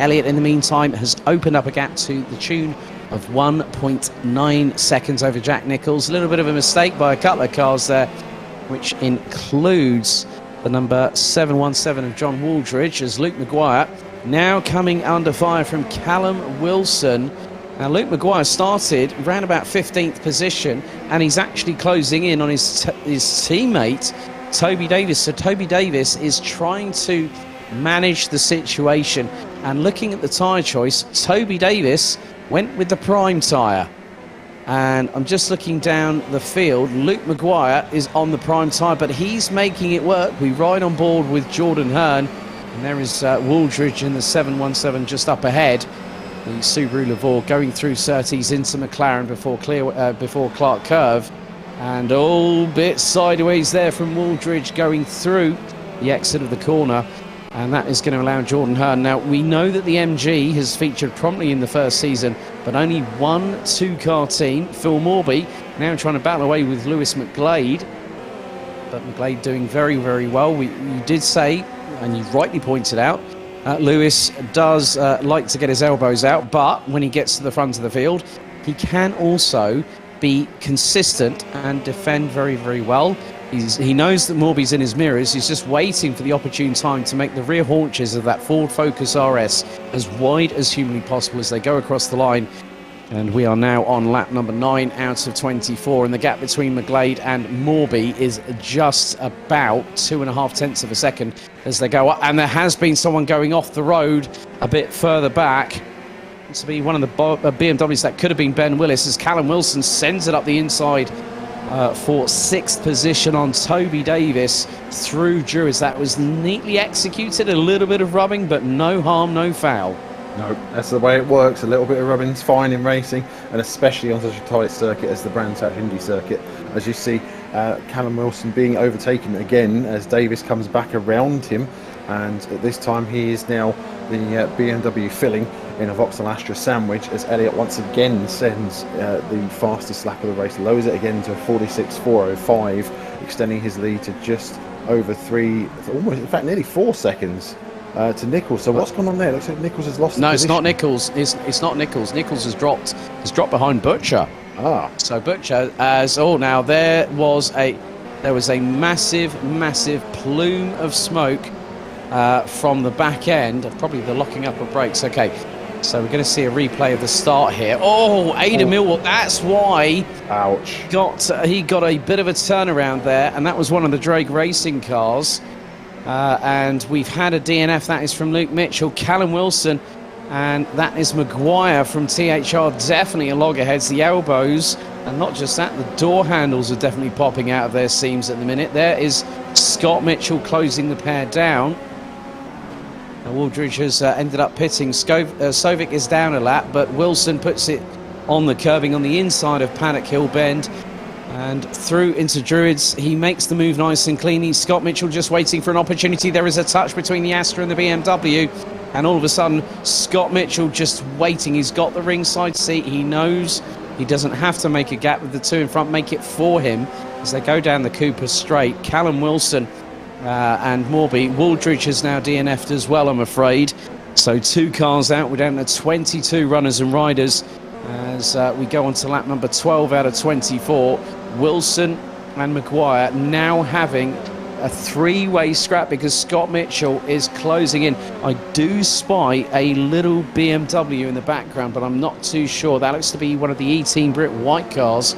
Elliott, in the meantime, has opened up a gap to the tune of 1.9 seconds over Jack Nichols. A little bit of a mistake by a couple of cars there, which includes the number 717 of John Waldridge, as Luke Maguire now coming under fire from Callum Wilson. Now, Luke Maguire started around about 15th position, and he's actually closing in on his teammate, Toby Davis. So Toby Davis is trying to manage the situation, and looking at the tyre choice, Toby Davis went with the prime tyre. And I'm just looking down the field. Luke Maguire is on the prime tyre, but he's making it work. We ride on board with Jordan Hearn, and there is Waldridge in the 717 just up ahead. The Subaru Lavore going through Surtees into McLaren before Clark Curve, and all bit sideways there from Waldridge going through the exit of the corner, and that is going to allow Jordan Hearn. Now, we know that the MG has featured prominently in the first season, but only one two-car team. Phil Morby now trying to battle away with Lewis McGlade, but McGlade doing very, very well. You did say, and you rightly pointed out, Lewis does like to get his elbows out, but when he gets to the front of the field, he can also be consistent and defend very, very well. He knows that Morby's in his mirrors. He's just waiting for the opportune time to make the rear haunches of that Ford Focus RS as wide as humanly possible as they go across the line. And we are now on lap number 9 out of 24, and the gap between McGlade and Morby is just about 2.5 tenths of a second as they go up. And there has been someone going off the road a bit further back. To be one of the BMWs that could have been Ben Willis, as Callum Wilson sends it up the inside for 6th position on Toby Davis through Druids. That was neatly executed, a little bit of rubbing, but no harm, no foul. No, that's the way it works. A little bit of rubbing's fine in racing, and especially on such a tight circuit as the Brands Hatch Indy circuit. As you see, Callum Wilson being overtaken again as Davis comes back around him, and at this time he is now the BMW filling in a Vauxhall Astra sandwich, as Elliott once again sends the fastest lap of the race, lowers it again to 46.405, extending his lead to just over 3, almost, in fact nearly 4 seconds. To Nichols. So what's gone on there? It looks like Nichols has lost. No, it's not Nichols. It's not Nichols. Nichols has dropped behind Butcher. So Butcher now there was a massive plume of smoke from the back end, probably the locking up of brakes. Okay, so we're going to see a replay of the start here. Oh, Aidan Millward, that's why. Ouch. He got a bit of a turnaround there, and that was one of the Drake Racing cars. And we've had a DNF, that is from Luke Mitchell, Callum Wilson, and that is Maguire from THR, definitely a loggerheads, the elbows, and not just that, the door handles are definitely popping out of their seams at the minute. There is Scott Mitchell closing the pair down. Waldridge has ended up pitting. Sovic is down a lap, but Wilson puts it on the curbing on the inside of Paddock Hill Bend and through into Druids. He makes the move nice and clean. Scott Mitchell just waiting for an opportunity. There is a touch between the Astra and the BMW, and all of a sudden Scott Mitchell just waiting. He's got the ringside seat. He knows he doesn't have to make a gap with the two in front, make it for him as they go down the Cooper straight. Callum Wilson and Morby. Waldridge has now DNF'd as well, I'm afraid. So 2 cars out. We're down to 22 runners and riders as we go on to lap number 12 out of 24. Wilson and Maguire now having a 3-way scrap because Scott Mitchell is closing in. I do spy a little BMW in the background, but I'm not too sure. That looks to be one of the E-Team Brit white cars.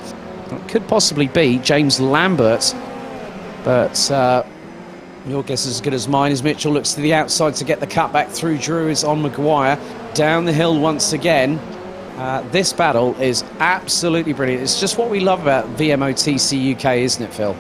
It could possibly be James Lambert, but your guess is as good as mine as Mitchell looks to the outside to get the cut back through Druids on Maguire. Down the hill once again. This battle is absolutely brilliant. It's just what we love about VMO TCUK, isn't it, Phil?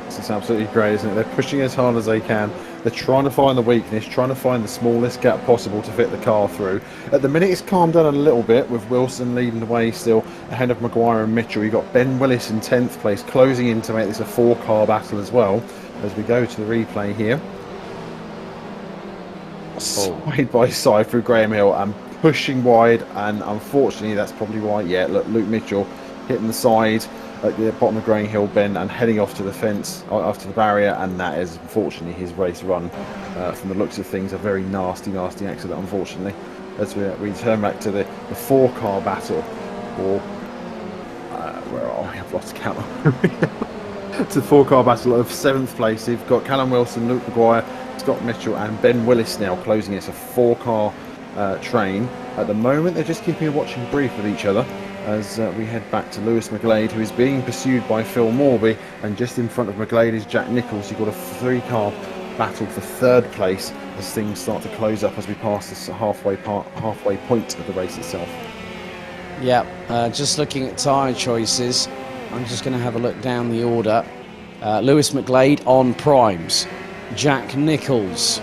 It's absolutely great, isn't it? They're pushing as hard as they can. They're trying to find the weakness, trying to find the smallest gap possible to fit the car through. At the minute, it's calmed down a little bit with Wilson leading the way still ahead of Maguire and Mitchell. You've got Ben Willis in 10th place, closing in to make this a 4-car battle as well. As we go to the replay here. Side by side through Graham Hill and pushing wide, and unfortunately that's probably why. Yeah, look, Luke Mitchell hitting the side at the bottom of Graham Hill Bend and heading off to the fence, after the barrier, and that is unfortunately his race run. From the looks of things, a very nasty accident, unfortunately. As we turn back to the 4-car battle, or where are we? I've lost count. To the 4-car battle of 7th place. You've got Callum Wilson, Luke Maguire, Scott Mitchell and Ben Willis now closing. It's a 4-car train. At the moment they're just keeping a watching brief with each other as we head back to Lewis McGlade, who is being pursued by Phil Morby, and just in front of McGlade is Jack Nichols. You've got a 3-car battle for 3rd place as things start to close up as we pass this halfway point of the race itself. Yeah, just looking at tyre choices, I'm just going to have a look down the order. Lewis McGlade on primes. Jack Nichols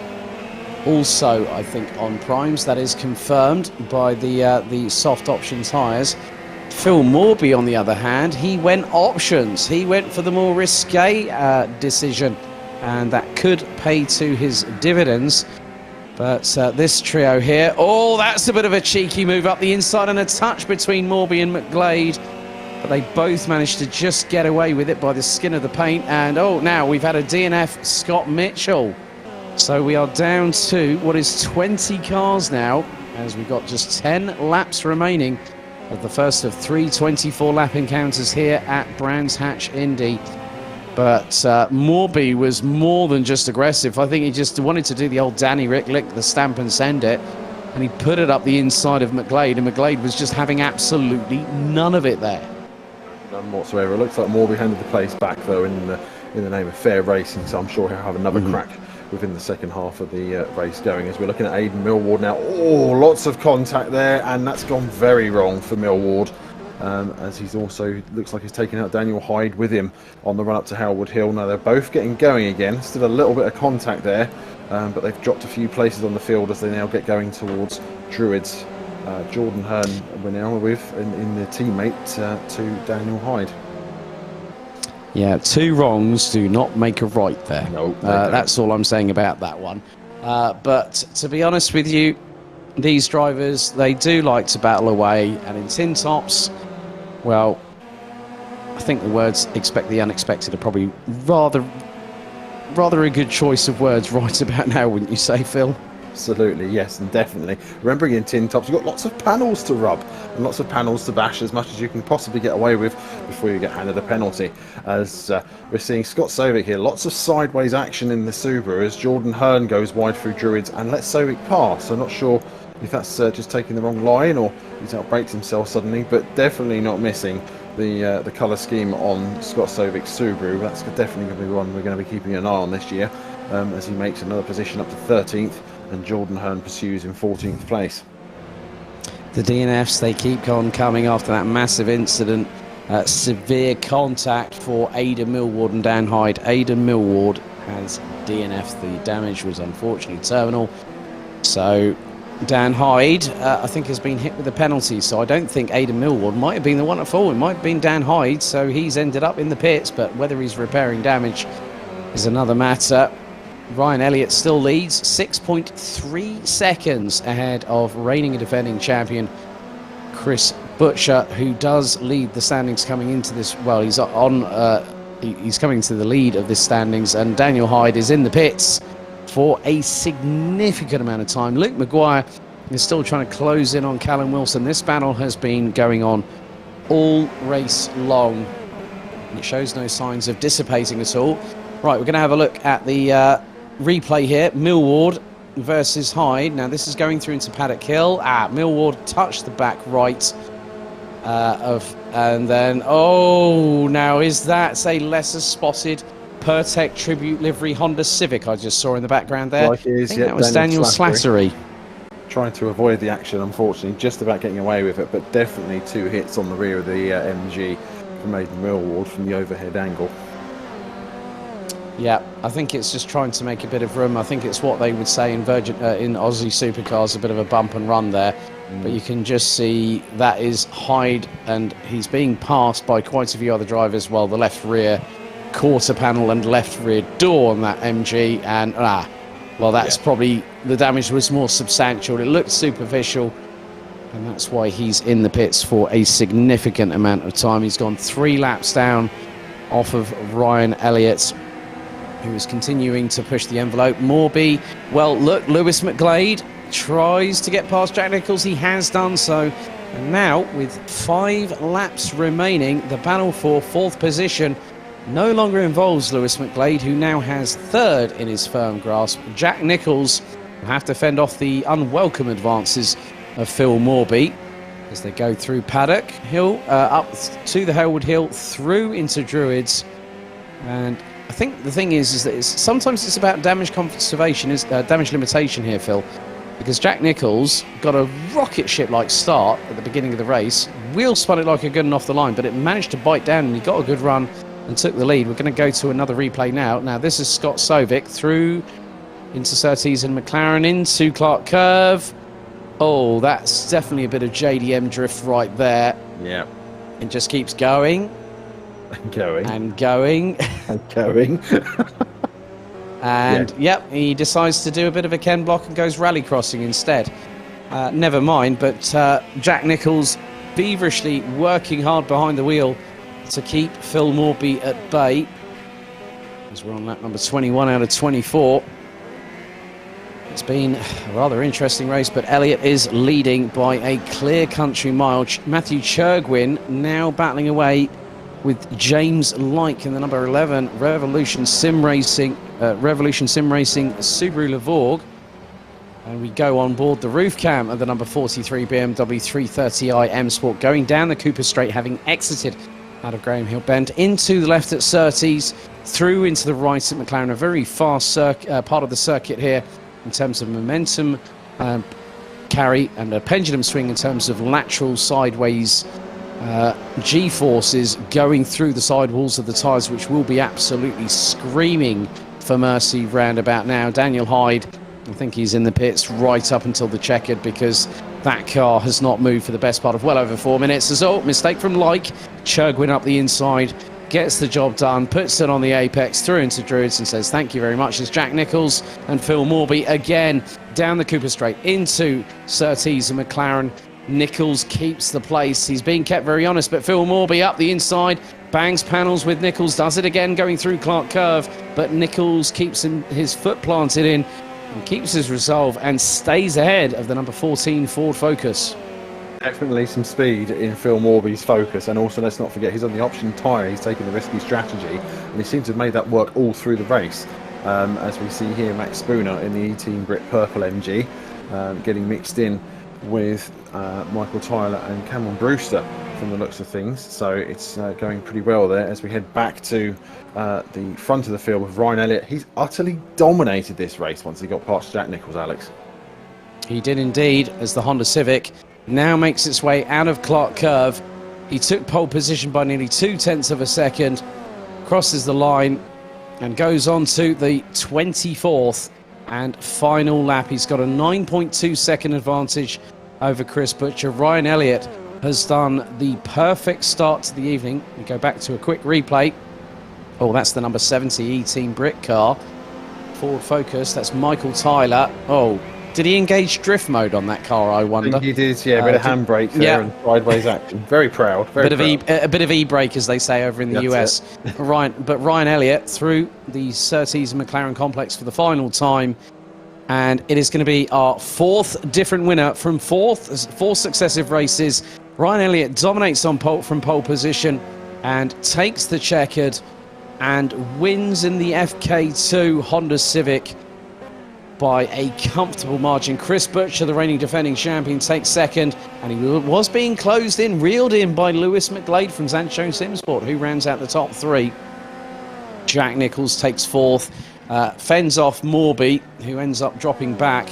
also, I think, on primes. That is confirmed by the soft option tyres. Phil Morby, on the other hand, he went options. He went for the more risque decision, and that could pay to his dividends. But this trio here, oh, that's a bit of a cheeky move up the inside and a touch between Morby and McGlade. But they both managed to just get away with it by the skin of the paint. And, oh, now we've had a DNF, Scott Mitchell. So we are down to what is 20 cars now, as we've got just 10 laps remaining of the first of 3 24-lap encounters here at Brands Hatch Indy. But Morby was more than just aggressive. I think he just wanted to do the old Danny Rick, lick the stamp and send it. And he put it up the inside of McGlade, and McGlade was just having absolutely none of it there. None whatsoever. It looks like Morby handed the place back, though, in the name of fair racing, so I'm sure he'll have another crack within the second half of the race going. As we're looking at Aidan Millward now. Oh, lots of contact there, and that's gone very wrong for Millward. As he's also, looks like he's taking out Daniel Hyde with him on the run up to Howard Hill. Now they're both getting going again. Still a little bit of contact there, but they've dropped a few places on the field as they now get going towards Druids. Jordan Hearn we're now with in the teammate to Daniel Hyde. Yeah, 2 wrongs do not make a right there. No, that's all I'm saying about that one. But to be honest with you, these drivers, they do like to battle away, and in tin tops, well, I think the words expect the unexpected are probably rather a good choice of words right about now, wouldn't you say, Phil? Absolutely, yes, and definitely. Remembering in tin tops, you've got lots of panels to rub and lots of panels to bash as much as you can possibly get away with before you get handed a penalty. As we're seeing Scott Sovic here, lots of sideways action in the Subaru as Jordan Hearn goes wide through Druids and lets Sovic pass. I'm not sure if that's just taking the wrong line or he's outbraked himself suddenly, but definitely not missing the colour scheme on Scott Sovic's Subaru. That's definitely going to be one we're going to be keeping an eye on this year as he makes another position up to 13th. And Jordan Hearn pursues in 14th place. The DNFs, they keep on coming after that massive incident. Severe contact for Aidan Millward and Dan Hyde. Aidan Millward has DNF'd. The damage was unfortunately terminal. So Dan Hyde, I think, has been hit with a penalty. So I don't think Aidan Millward might have been the one at fault. It might have been Dan Hyde. So he's ended up in the pits. But whether he's repairing damage is another matter. Ryan Elliott still leads 6.3 seconds ahead of reigning and defending champion Chris Butcher, who does lead the standings coming into this. Well, he's he's coming to the lead of this standings, and Daniel Hyde is in the pits for a significant amount of time. Luke Maguire is still trying to close in on Callum Wilson. This battle has been going on all race long, and it shows no signs of dissipating at all. Right, we're going to have a look at the replay here. Millward versus Hyde. Now this is going through into Paddock Hill. Millward touched the back right and then now is that a lesser spotted Pertec Tribute livery Honda Civic I just saw in the background there? Like is, I think that was Daniel Slattery. Trying to avoid the action, unfortunately, just about getting away with it, but definitely 2 hits on the rear of the MG from Aidan Millward from the overhead angle. Yeah, I think it's just trying to make a bit of room. I think it's what they would say in in Aussie supercars, a bit of a bump and run there. But you can just see that is Hyde, and he's being passed by quite a few other drivers. Well, the left rear quarter panel and left rear door on that MG, and well, that's probably the damage was more substantial. It looked superficial, and that's why he's in the pits for a significant amount of time. He's gone 3 laps down off of Ryan Elliott, who is continuing to push the envelope. Morby, well, look, Lewis McGlade tries to get past Jack Nicholls. He has done so. And now, with 5 laps remaining, the battle for 4th position no longer involves Lewis McGlade, who now has 3rd in his firm grasp. Jack Nicholls will have to fend off the unwelcome advances of Phil Morby as they go through Paddock Hill, up to the Hellwood Hill, through into Druids. And I think the thing is that sometimes it's about damage conservation, damage limitation here, Phil, because Jack Nicholls got a rocket ship-like start at the beginning of the race, wheel spun it like a good one off the line, but it managed to bite down and he got a good run and took the lead. We're going to go to another replay now. Now this is Scott Sovic through into Surtees and McLaren into Clark Curve. Oh, that's definitely a bit of JDM drift right there. Yeah. It just keeps going. And going. And going. And going. And yep, he decides to do a bit of a Ken block and goes rally crossing instead. Never mind, but Jack Nicholls feverishly working hard behind the wheel to keep Phil Morby at bay, as we're on lap number 21 out of 24. It's been a rather interesting race, but Elliott is leading by a clear country mile. Matthew Churgwin now battling away with James Lyke in the number 11 Revolution Sim Racing Subaru Levorg. And we go on board the roof cam of the number 43 BMW 330i M Sport, going down the Cooper Straight, having exited out of Graham Hill Bend, into the left at Surtees, through into the right at McLaren. A very fast part of the circuit here in terms of momentum carry, and a pendulum swing in terms of lateral sideways G-forces going through the sidewalls of the tyres, which will be absolutely screaming for mercy round about now. Daniel Hyde, I think he's in the pits right up until the checkered, because that car has not moved for the best part of well over 4 minutes. As all, mistake from Lyke. Churgwin up the inside, gets the job done, puts it on the apex, through into Druids and says thank you very much. As Jack Nicholls and Phil Morby again down the Cooper Straight into Surtees and McLaren. Nicholls keeps the place. He's being kept very honest, but Phil Morby up the inside, bangs panels with Nicholls, does it again going through Clark Curve, but Nicholls keeps his foot planted in and keeps his resolve and stays ahead of the number 14 Ford Focus. Definitely some speed in Phil Morby's Focus, and also let's not forget he's on the option tyre. He's taking the risky strategy, and he seems to have made that work all through the race. As we see here, Max Spooner in the E-Team Brit Purple MG getting mixed in with Michael Tyler and Cameron Brewster from the looks of things. So it's going pretty well there as we head back to the front of the field with Ryan Elliott. He's utterly dominated this race once he got past Jack Nicholls, Alex. He did indeed, as the Honda Civic now makes its way out of Clark Curve. He took pole position by nearly 0.2 of a second, crosses the line and goes on to the 24th and final lap. He's got a 9.2 second advantage over Chris Butcher. Ryan Elliott has done the perfect start to the evening. We go back to a quick replay. Oh, that's the number 70 E-Team Brit car. Ford Focus, that's Michael Tyler. Oh, did he engage drift mode on that car, I wonder? I think he did, yeah, a bit of handbrake there and sideways action. Very proud, very proud. A bit of e-brake, as they say over in the US. Ryan Elliott through the Surtees McLaren complex for the final time. And it is going to be our fourth different winner from four successive races. Ryan Elliott dominates from pole position and takes the checkered and wins in the FK2 Honda Civic by a comfortable margin. Chris Butcher, the reigning defending champion, takes second, and he was being reeled in by Lewis McGlade from Zancho Simsport, who rounds out the top three. Jack Nicholls takes fourth, fends off Morby, who ends up dropping back.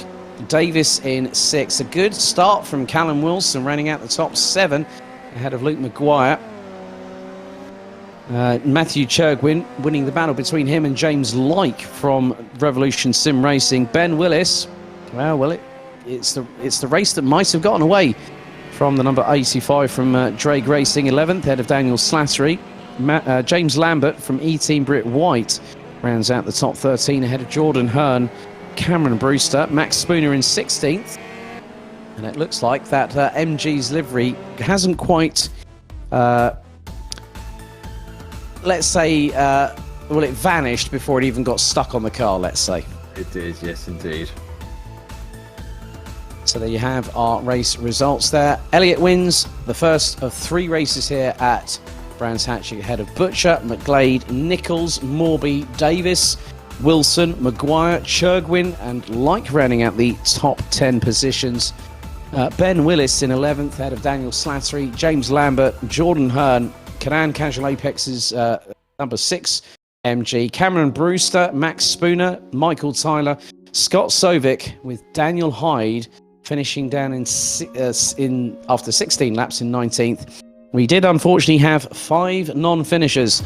Davis in sixth. A good start from Callum Wilson, rounding out the top seven, ahead of Luke Maguire. Matthew Churgwin winning the battle between him and James Like from Revolution Sim Racing. Ben Willis, it's the race that might have gotten away from the number 85 from Drake Racing, 11th, ahead of Daniel Slattery. James Lambert from E-Team Brit White rounds out the top 13, ahead of Jordan Hearn, Cameron Brewster. Max Spooner in 16th, and it looks like that MG's livery hasn't quite let's say, it vanished before it even got stuck on the car, let's say. It did, yes, indeed. So there you have our race results there. Elliott wins the first of three races here at Brands Hatch, ahead of Butcher, McGlade, Nicholls, Morby, Davis, Wilson, Maguire, Churgwin, and Like rounding out the top 10 positions. Ben Willis in 11th, ahead of Daniel Slattery, James Lambert, Jordan Hearn, Canan Casual Apex's number 6 MG, Cameron Brewster, Max Spooner, Michael Tyler, Scott Sovic, with Daniel Hyde finishing down in after 16 laps in 19th. We did unfortunately have 5 non-finishers.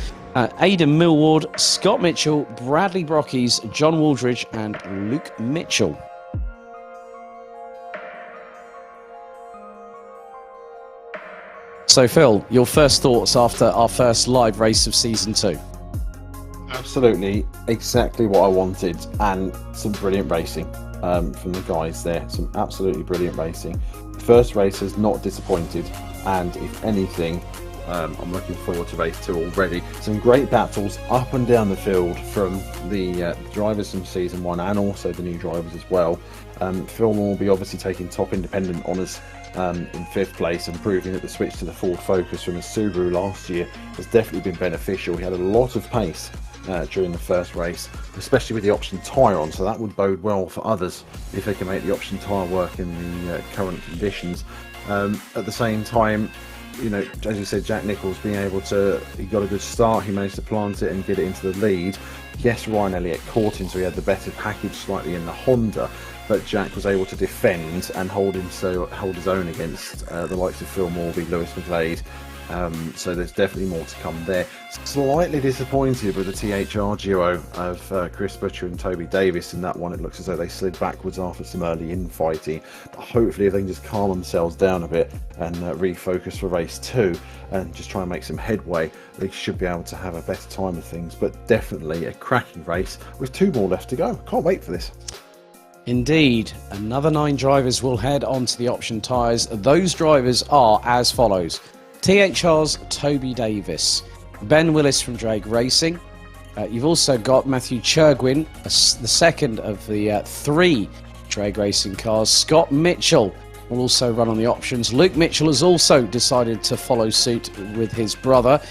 Aidan Millward, Scott Mitchell, Bradley Brockies, John Waldridge and Luke Mitchell. So Phil, your first thoughts after our first live race of season 2? Absolutely, exactly what I wanted, and some brilliant racing from the guys there. Some absolutely brilliant racing. The first race has not disappointed, and if anything, I'm looking forward to race 2 already. Some great battles up and down the field from the drivers from season 1 and also the new drivers as well. Phil will be obviously taking top independent honours in 5th place, and proving that the switch to the Ford Focus from the Subaru last year has definitely been beneficial. He had a lot of pace during the first race, especially with the option tyre on, so that would bode well for others if they can make the option tyre work in the current conditions. At the same time, you know, as you said, Jack Nicholls he got a good start, he managed to plant it and get it into the lead. Yes, Ryan Elliott caught him, so he had the better package slightly in the Honda, but Jack was able to defend and hold his own against the likes of Phil Morby, Lewis McGlade. So there's definitely more to come there. Slightly disappointed with the THR duo of Chris Butcher and Toby Davis in that one. It looks as though they slid backwards after some early infighting. But hopefully if they can just calm themselves down a bit and refocus for race 2 and just try and make some headway, they should be able to have a better time of things. But definitely a cracking race with 2 more left to go. Can't wait for this. Indeed, another 9 drivers will head onto the option tyres. Those drivers are as follows. THR's Toby Davis, Ben Willis from Drake Racing, You've also got Matthew Churgwin, the second of the 3 drag racing cars. Scott Mitchell will also run on the options. Luke Mitchell has also decided to follow suit with his brother.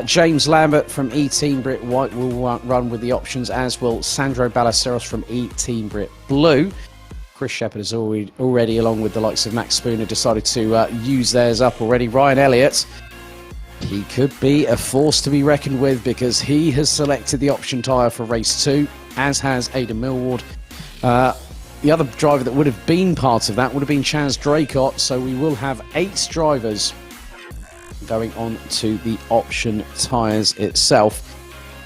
James Lambert from E-Team Brit White will run with the options, as will Sandro Ballesteros from E-Team Brit Blue. Chris Shepherd has already, along with the likes of Max Spooner, decided to use theirs up already. Ryan Elliott, he could be a force to be reckoned with, because he has selected the option tyre for race 2, as has Aidan Millward. The other driver that would have been part of that would have been Chaz Draycott, so we will have 8 drivers going on to the option tyres itself.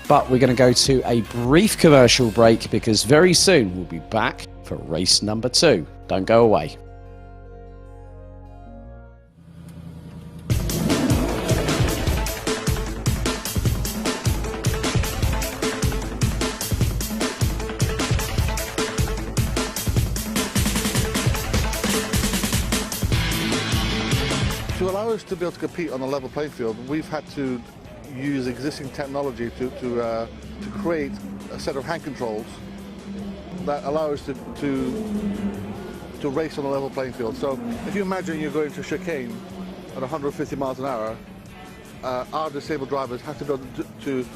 But we're going to go to a brief commercial break, because very soon we'll be back for race number 2. Don't go away. To allow us to be able to compete on a level playing field, we've had to use existing technology to create a set of hand controls that allow us to race on a level playing field. So if you imagine you're going to chicane at 150 miles an hour, our disabled drivers have to be able to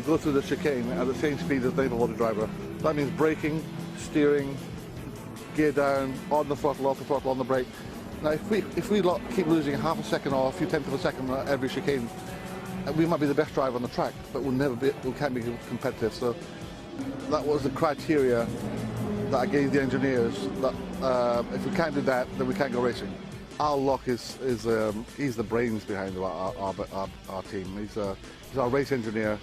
go through the chicane at the same speed as the able-bodied driver. That means braking, steering, gear down, on the throttle, off the throttle, on the brake. Now, if we keep losing half a second or a few tenths of a second at every chicane, we might be the best driver on the track, but we can't be competitive. So that was the criteria that I gave the engineers, that if we can't do that, then we can't go racing. Al Locke he's the brains behind our team. He's our race engineer.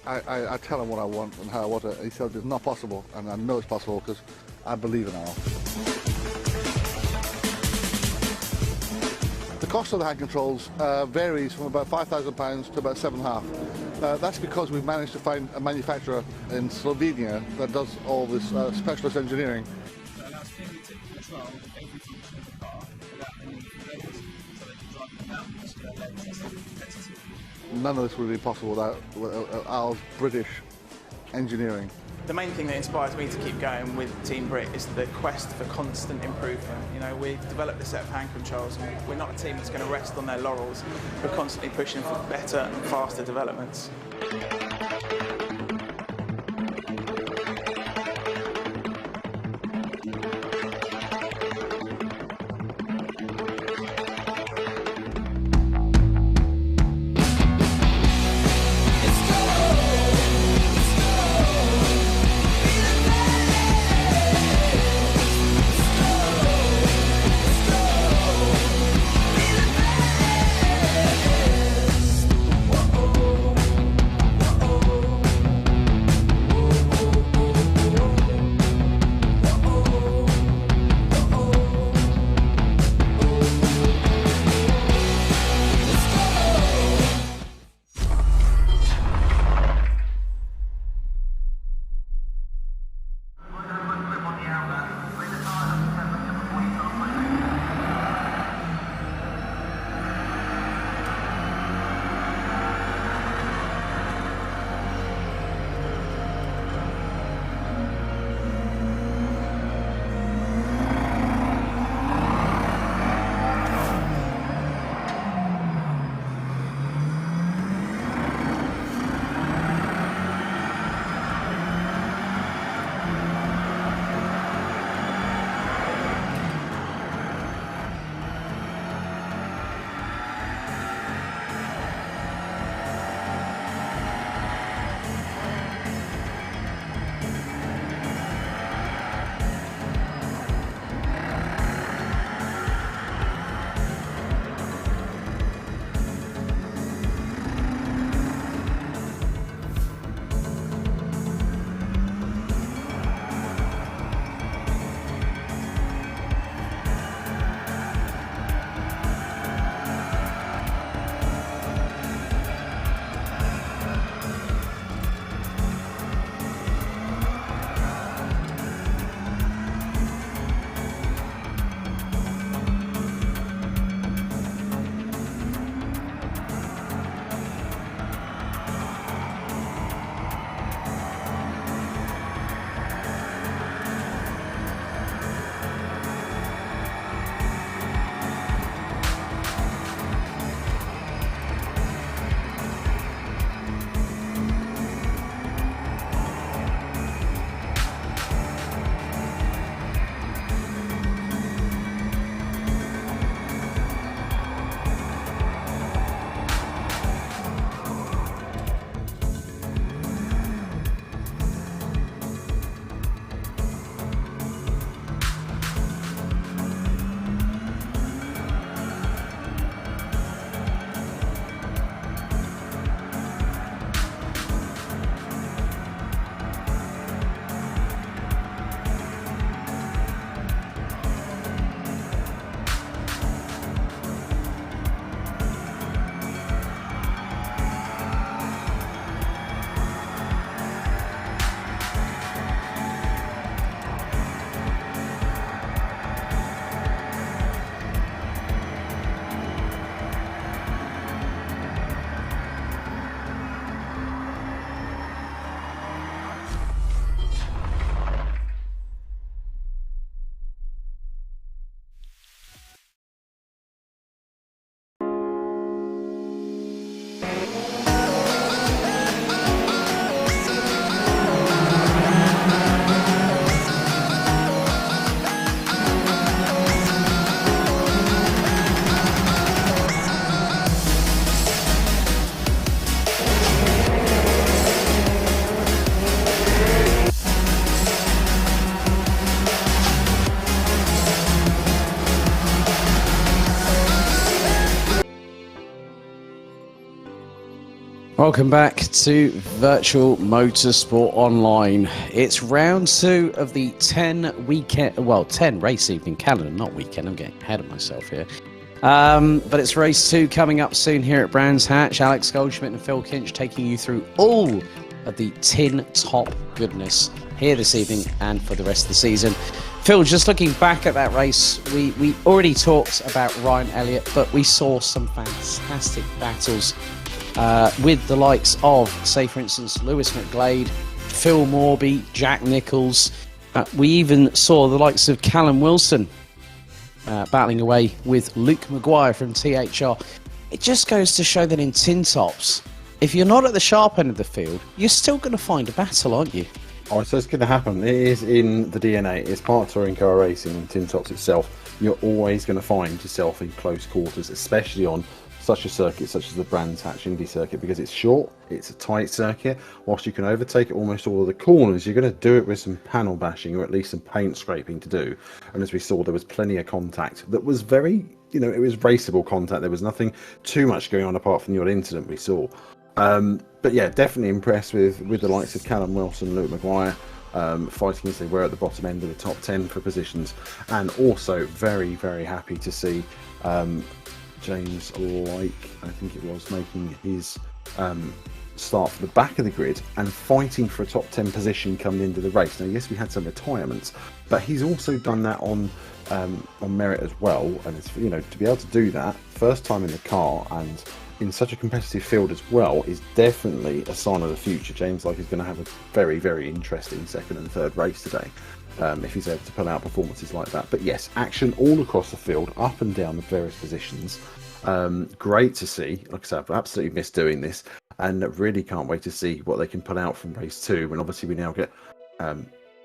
I tell him what I want and how I want it. He said it's not possible, and I know it's possible because I believe in Al. The cost of the hand controls varies from about £5,000 to about £7,500. That's because we've managed to find a manufacturer in Slovenia that does all this specialist engineering. None of this would be possible without Al's British engineering. The main thing that inspires me to keep going with Team Brit is the quest for constant improvement. You know, we've developed a set of hand controls, and we're not a team that's going to rest on their laurels. We're constantly pushing for better and faster developments. Welcome back to Virtual Motorsport Online. It's round 2 of the 10 race evening calendar, not weekend. I'm getting ahead of myself here. But it's race 2 coming up soon here at Brands Hatch. Alex Goldschmidt and Phil Kinch taking you through all of the tin top goodness here this evening and for the rest of the season. Phil, just looking back at that race, we already talked about Ryan Elliott, but we saw some fantastic battles with the likes of, say for instance, Lewis McGlade, Phil Morby, Jack Nichols. We even saw the likes of Callum Wilson battling away with Luke Maguire from THR. It just goes to show that in tin tops, if you're not at the sharp end of the field, you're still going to find a battle, aren't you? Oh, so it's going to happen. It is in the DNA. It's part of touring car racing and tin tops itself. You're always going to find yourself in close quarters, especially on such a circuit such as the Brands Hatch Indy circuit, because it's short, it's a tight circuit. Whilst you can overtake almost all of the corners, you're going to do it with some panel bashing or at least some paint scraping to do. And as we saw, there was plenty of contact that was very, it was raceable contact. There was nothing too much going on apart from the odd incident we saw. But yeah, definitely impressed with the likes of Callum Wilson, Luke Maguire, fighting as they were at the bottom end of the top 10 for positions. And also very, very happy to see James I think it was, making his start for the back of the grid and fighting for a top 10 position coming into the race. Now, yes, we had some retirements, but he's also done that on merit as well. And it's, to be able to do that first time in the car and in such a competitive field as well is definitely a sign of the future. James Lyke is going to have a very, very interesting second and third race today. If he's able to pull out performances like that. But yes, action all across the field, up and down the various positions. Great to see. Like I said, I've absolutely missed doing this, and really can't wait to see what they can pull out from race 2. And obviously we now get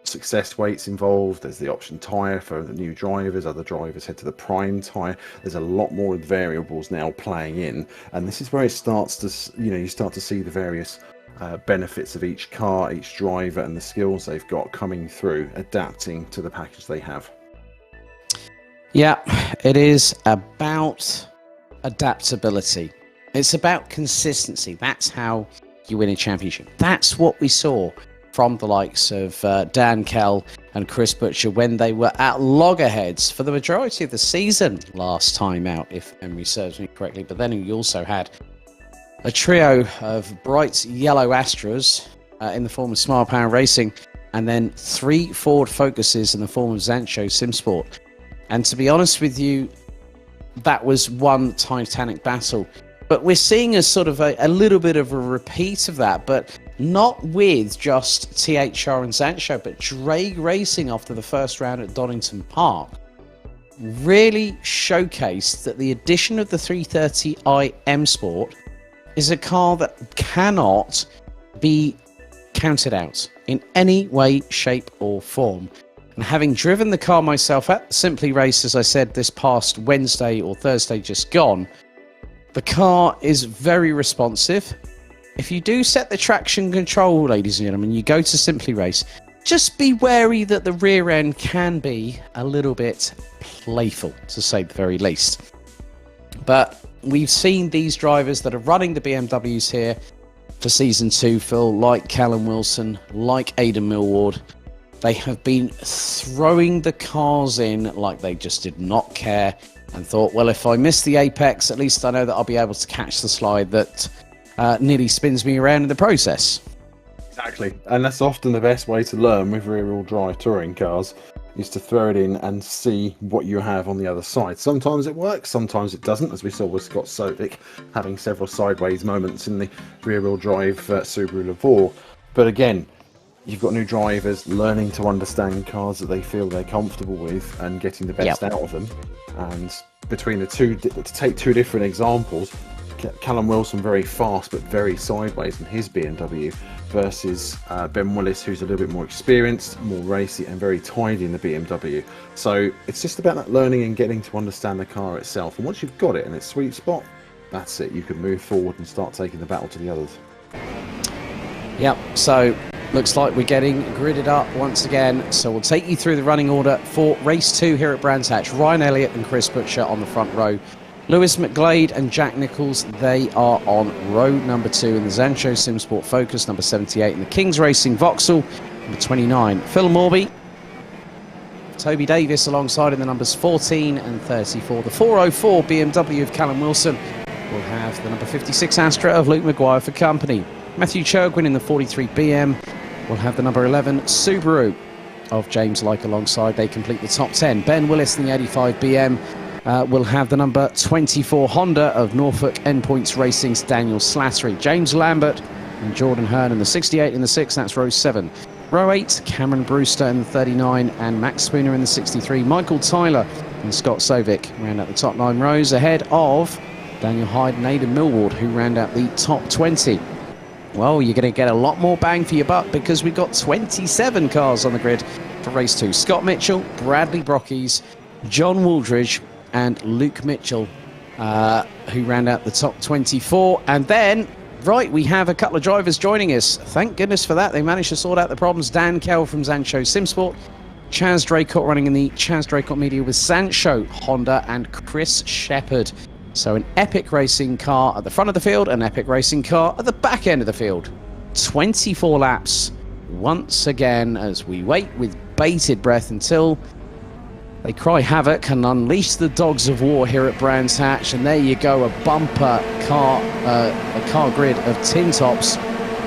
success weights involved. There's the option tyre for the new drivers. Other drivers head to the prime tyre. There's a lot more variables now playing in, and this is where it starts to, you start to see the various benefits of each car, each driver, and the skills they've got coming through, adapting to the package they have. Yeah, it is about adaptability. It's about consistency. That's how you win a championship. That's what we saw from the likes of Dan Kell and Chris Butcher when they were at loggerheads for the majority of the season last time out, if memory serves me correctly. But then we also had a trio of bright yellow Astras in the form of Smile Power Racing, and then 3 Ford Focuses in the form of Zancho Simsport. And to be honest with you, that was one titanic battle. But we're seeing a sort of a little bit of a repeat of that, but not with just THR and Zancho, but Drake Racing after the first round at Donington Park really showcased that the addition of the 330i M Sport is a car that cannot be counted out in any way, shape or form. And having driven the car myself at Simply Race, as I said, this past Wednesday or Thursday just gone, the car is very responsive. If you do set the traction control, ladies and gentlemen, you go to Simply Race, just be wary that the rear end can be a little bit playful, to say the very least. But we've seen these drivers that are running the BMWs here for Season 2, Phil, like Callum Wilson, like Aidan Millward. They have been throwing the cars in like they just did not care and thought, well, if I miss the apex, at least I know that I'll be able to catch the slide that nearly spins me around in the process. Exactly, and that's often the best way to learn with rear-wheel drive touring cars, is to throw it in and see what you have on the other side. Sometimes it works, sometimes it doesn't, as we saw with Scott Sovic having several sideways moments in the rear-wheel drive Subaru Lavore. But again, you've got new drivers learning to understand cars that they feel they're comfortable with and getting the best out of them. And between the two, to take 2 different examples, Callum Wilson very fast but very sideways in his BMW versus Ben Willis, who's a little bit more experienced, more racy and very tidy in the BMW. So it's just about that learning and getting to understand the car itself. And once you've got it in its sweet spot, that's it. You can move forward and start taking the battle to the others. Yep, so looks like we're getting gridded up once again. So we'll take you through the running order for race 2 here at Brands Hatch. Ryan Elliott and Chris Butcher on the front row Lewis McGlade and Jack Nicholls, they are on row number 2 in the Zancho Simsport Focus, number 78 in the Kings Racing Vauxhall, number 29 Phil Morby. Toby Davis alongside in the numbers 14 and 34. The 404 BMW of Callum Wilson will have the number 56 Astra of Luke Maguire for company. Matthew Churgwin in the 43 BM will have the number 11 Subaru of James Lyke alongside. They complete the top 10. Ben Willis in the 85 BM will have the number 24 Honda of Norfolk Endpoints Racing's Daniel Slattery. James Lambert and Jordan Hearn in the 68 in the 6, that's row 7. Row 8, Cameron Brewster in the 39 and Max Spooner in the 63. Michael Tyler and Scott Sovic round out the top 9 rows ahead of Daniel Hyde and Aidan Millward, who round out the top 20. Well, you're going to get a lot more bang for your buck because we've got 27 cars on the grid for race 2. Scott Mitchell, Bradley Brockies, John Wooldridge and Luke Mitchell, who round out the top 24. And then, right, we have a couple of drivers joining us. Thank goodness for that. They managed to sort out the problems. Dan Kell from Zancho Simsport, Chaz Draycott running in the Chaz Draycott Media with Sancho Honda, and Chris Shepherd. So an epic racing car at the front of the field, an epic racing car at the back end of the field. 24 laps once again as we wait with bated breath until they cry havoc and unleash the dogs of war here at Brands Hatch. And there you go, a bumper car, a car grid of tin tops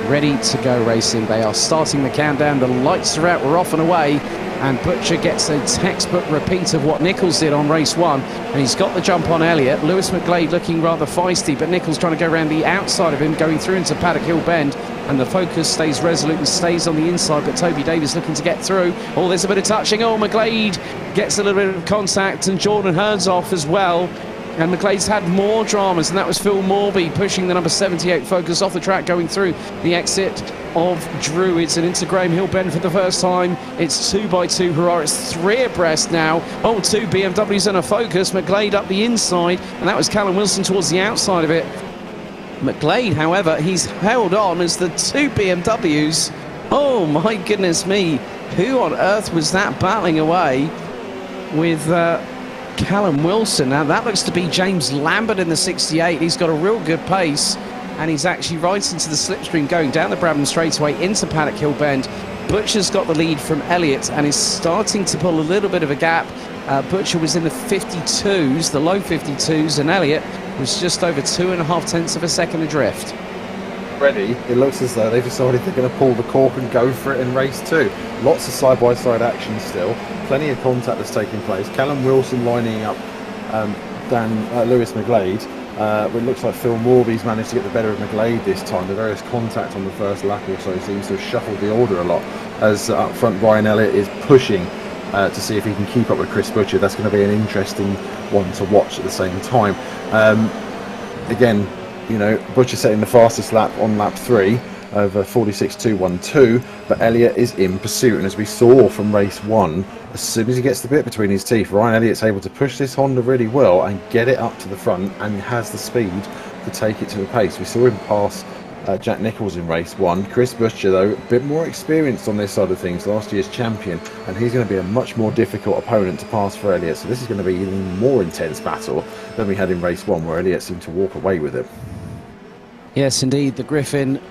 ready to go racing. They are starting the countdown. The lights are out, we're off and away. And Butcher gets a textbook repeat of what Nicholls did on race 1. And he's got the jump on Elliott. Lewis McGlade looking rather feisty, but Nicholls trying to go around the outside of him, going through into Paddock Hill Bend. And the Focus stays resolute and stays on the inside, but Toby Davis looking to get through. Oh, there's a bit of touching. Oh, McGlade gets a little bit of contact, and Jordan Hearn's off as well. And McGlade's had more dramas, and that was Phil Morby pushing the number 78 Focus off the track, going through the exit of Druids and into Graham Hill Bend for the first time. It's 2x2 hurrah. It's 3 abreast now. Oh, 2 BMWs and a Focus. McGlade up the inside, and that was Callum Wilson towards the outside of it. McGlade, however, he's held on as the 2 BMWs. Oh my goodness me, who on earth was that battling away with Callum Wilson? Now that looks to be James Lambert in the 68. He's got a real good pace, and he's actually right into the slipstream going down the Brabham straightaway into Paddock Hill Bend. Butcher's got the lead from Elliott and is starting to pull a little bit of a gap. Butcher was in the 52s, the low 52s, and Elliott was just over 2.5 tenths of a second adrift. Already, it looks as though they've decided they're going to pull the cork and go for it in race 2. Lots of side-by-side action still. Plenty of contact that's taking place. Callum Wilson lining up Lewis McGlade. It looks like Phil Morby's managed to get the better of McGlade this time. The various contact on the first lap or so seems to have shuffled the order a lot, as up front Ryan Elliott is pushing to see if he can keep up with Chris Butcher. That's going to be an interesting one to watch at the same time. Again, you know, Butcher setting the fastest lap on lap 3 over 46.212, but Elliott is in pursuit, and as we saw from race 1, as soon as he gets the bit between his teeth, Ryan Elliott's able to push this Honda really well and get it up to the front, and has the speed to take it to the pace. We saw him pass Jack Nicholls in race 1. Chris Butcher, though, a bit more experienced on this side of things, last year's champion, and he's going to be a much more difficult opponent to pass for Elliott. So this is going to be an even more intense battle than we had in race 1, where Elliott seemed to walk away with it. Yes, indeed, the Griffin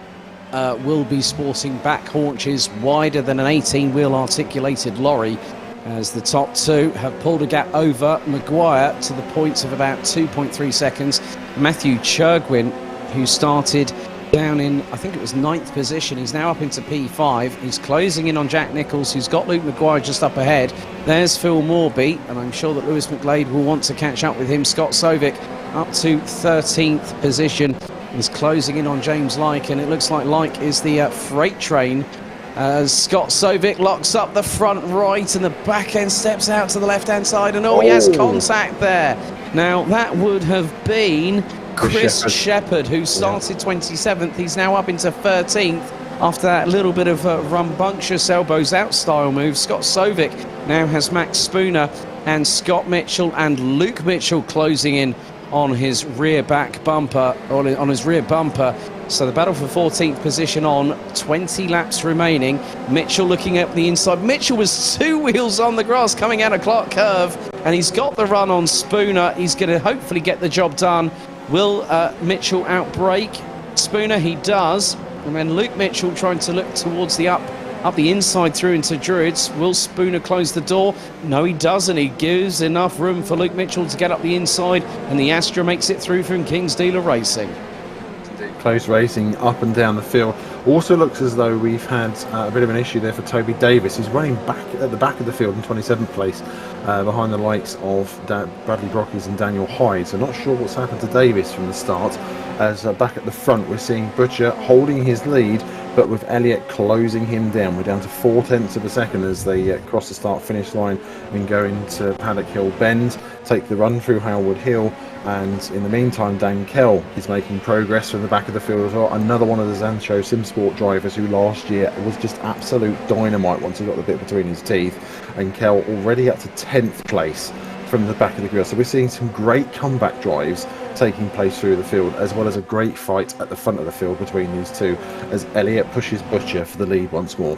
will be sporting back haunches wider than an 18-wheel articulated lorry, as the top 2 have pulled a gap over Maguire to the points of about 2.3 seconds. Matthew Churgwin, who started down in, I think it was 9th position, he's now up into P5. He's closing in on Jack Nicholls, who's got Luke Maguire just up ahead. There's Phil Morby, and I'm sure that Lewis McGlade will want to catch up with him. Scott Sovic up to 13th position. Is closing in on James Lyke, and it looks like Lyke is the freight train as Scott Sovic locks up the front right, and the back end steps out to the left hand side, and he has contact there. Now that would have been Chris Shepherd, who started 27th. He's now up into 13th after that little bit of rambunctious elbows out style move. Scott Sovic now has Max Spooner and Scott Mitchell and Luke Mitchell closing in on his rear back bumper, on his rear bumper. So the battle for 14th position on, 20 laps remaining. Mitchell looking up the inside. Mitchell was 2 wheels on the grass coming out of Clark Curve, and he's got the run on Spooner. He's going to hopefully get the job done. Will Mitchell outbrake Spooner? He does. And then Luke Mitchell trying to look towards the up the inside through into Druids. Will Spooner close the door? No, he doesn't. He gives enough room for Luke Mitchell to get up the inside, and the Astra makes it through from King's Dealer Racing. Close racing up and down the field. Also looks as though we've had a bit of an issue there for Toby Davis. He's running back at the back of the field in 27th place, behind the likes of Bradley Brockies and Daniel Hyde. So not sure what's happened to Davis from the start. As back at the front we're seeing Butcher holding his lead, but with Elliott closing him down. We're down to 0.4 of a second as they cross the start-finish line and go into Paddock Hill Bend, take the run through Howard Hill. And in the meantime, Dan Kell is making progress from the back of the field as well. Another one of the Zancho Simsport drivers who last year was just absolute dynamite once he got the bit between his teeth. And Kell already up to 10th place from the back of the grid. So we're seeing some great comeback drives taking place through the field, as well as a great fight at the front of the field between these two, as Elliott pushes Butcher for the lead once more.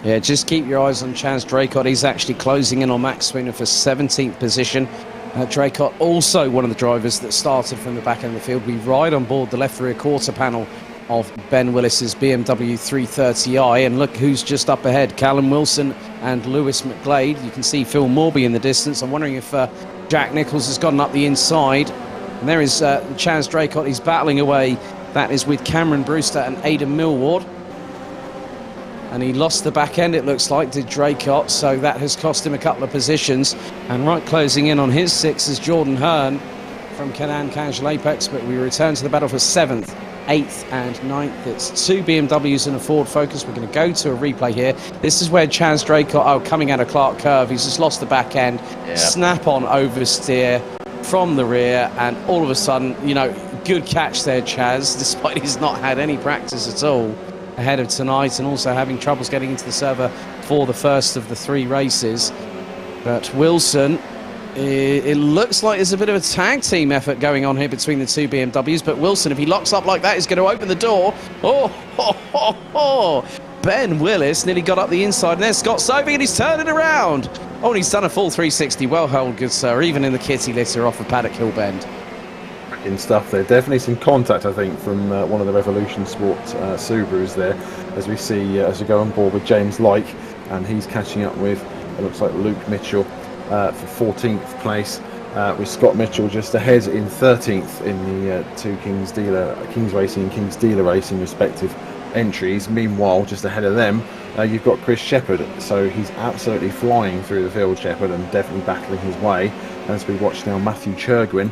Yeah, just keep your eyes on Chaz Draycott. He's actually closing in on Max Spooner for 17th position. Draycott also one of the drivers that started from the back end of the field. We ride on board the left rear quarter panel of Ben Willis's BMW 330i, and look who's just up ahead. Callum Wilson and Lewis McGlade. You can see Phil Morby in the distance. I'm wondering if Jack Nichols has gotten up the inside. And there is Chaz Draycott. He's battling away. That is with Cameron Brewster and Aidan Millward. And he lost the back end, it looks like, did Draycott, so that has cost him a couple of positions. And right closing in on his 6 is Jordan Hearn from Canaan Casual Apex, but we return to the battle for 7th, 8th and 9th. It's 2 BMWs and a Ford Focus. We're going to go to a replay here. This is where Chaz Draycott, coming out of Clark Curve, he's just lost the back end, snap-on oversteer from the rear, and all of a sudden, you know, good catch there, Chaz, despite he's not had any practice at all ahead of tonight, and also having troubles getting into the server for the first of the 3 races. But Wilson, it looks like there's a bit of a tag team effort going on here between the 2 BMWs, but Wilson, if he locks up like that, is going to open the door. Ben Willis nearly got up the inside, and there's Scott Sobey, and he's turning around. Oh, and he's done a full 360. Well held, good sir, even in the kitty litter off of Paddock Hill Bend. In stuff there, definitely some contact I think from one of the Revolution Sport Subarus there, as we see as we go on board with James Like, and he's catching up with, it looks like, Luke Mitchell for 14th place, with Scott Mitchell just ahead in 13th in the 2 Kings Racing and Kings Dealer Racing respective entries. Meanwhile, just ahead of them you've got Chris Shepherd, so he's absolutely flying through the field, Shepherd, and definitely battling his way. As we watch now Matthew Churgwin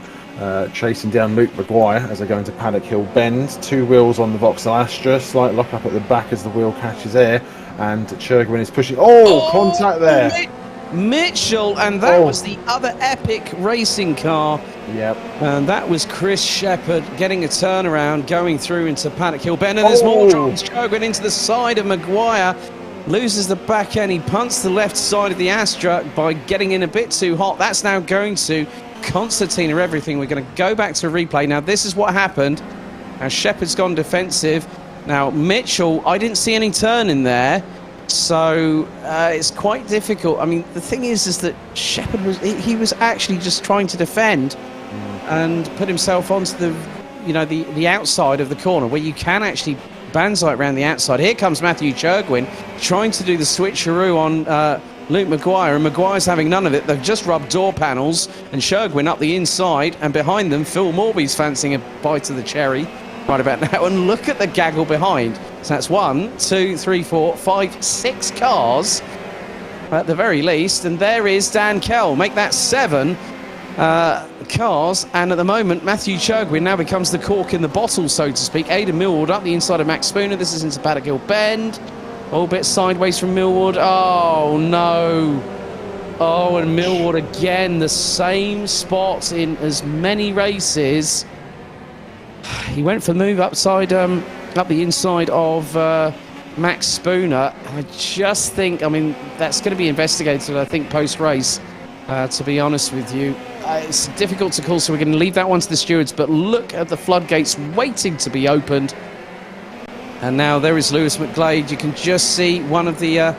chasing down Luke Maguire as they go into Paddock Hill Bend. 2 wheels on the Vauxhall Astra, slight lock up at the back as the wheel catches air, and Churgwin is pushing. Contact there. Mitchell, and that was the other epic racing car. Yep. And that was Chris Shepherd getting a turnaround, going through into Paddock Hill Bend, and there's more drops. Churgwin into the side of Maguire, loses the back end. He punts the left side of the Astra by getting in a bit too hot. That's now going to Concertina everything. We're going to go back to replay. Now this is what happened. Now Shepherd's gone defensive. Now Mitchell, I didn't see any turn in there, so it's quite difficult. I mean, the thing is that Shepherd was actually just trying to defend and put himself onto the outside of the corner where you can actually banzai around the outside. Here comes Matthew Churgwin trying to do the switcheroo on Luke Maguire, and Maguire's having none of it. They've just rubbed door panels, and Churgwin up the inside, and behind them Phil Morby's fancying a bite of the cherry right about now. And look at the gaggle behind. So that's 1, 2, 3, 4, 5, 6 cars at the very least, and there is Dan Kell. Make that 7 cars, and at the moment Matthew Churgwin now becomes the cork in the bottle, so to speak. Aidan Millward up the inside of Max Spooner. This is into Paddock Hill Bend. A bit sideways from Millward. Oh no. Oh, and Millward again, the same spot in as many races. He went for the move up the inside of Max Spooner. I just think, I mean, that's going to be investigated, I think, post-race, to be honest with you. It's difficult to call, so we're going to leave that one to the stewards, but look at the floodgates waiting to be opened. And now there is Lewis McGlade. You can just see one of the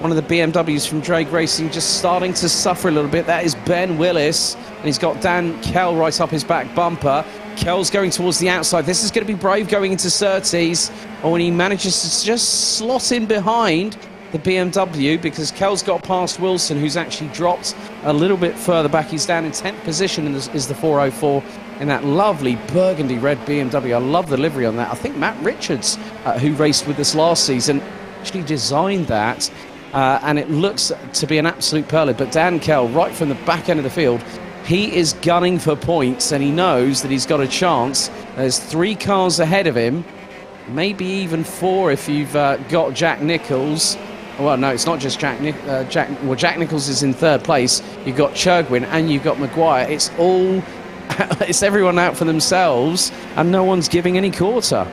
BMWs from Drake Racing just starting to suffer a little bit. That is Ben Willis, and he's got Dan Kell right up his back bumper. Kell's going towards the outside. This is going to be brave going into Surtees. Oh, and he manages to just slot in behind the BMW because Kell's got past Wilson, who's actually dropped a little bit further back. He's down in 10th position and is the 404 in that lovely burgundy red BMW. I love the livery on that. I think Matt Richards, who raced with us last season, actually designed that. And it looks to be an absolute pearler. But Dan Kell, right from the back end of the field, he is gunning for points, and he knows that he's got a chance. There's 3 cars ahead of him, maybe even 4 if you've got Jack Nicholls. Well, no, it's not just Jack Nicholls is in 3rd place. You've got Churgwin and you've got Maguire. It's all, it's everyone out for themselves, and no one's giving any quarter.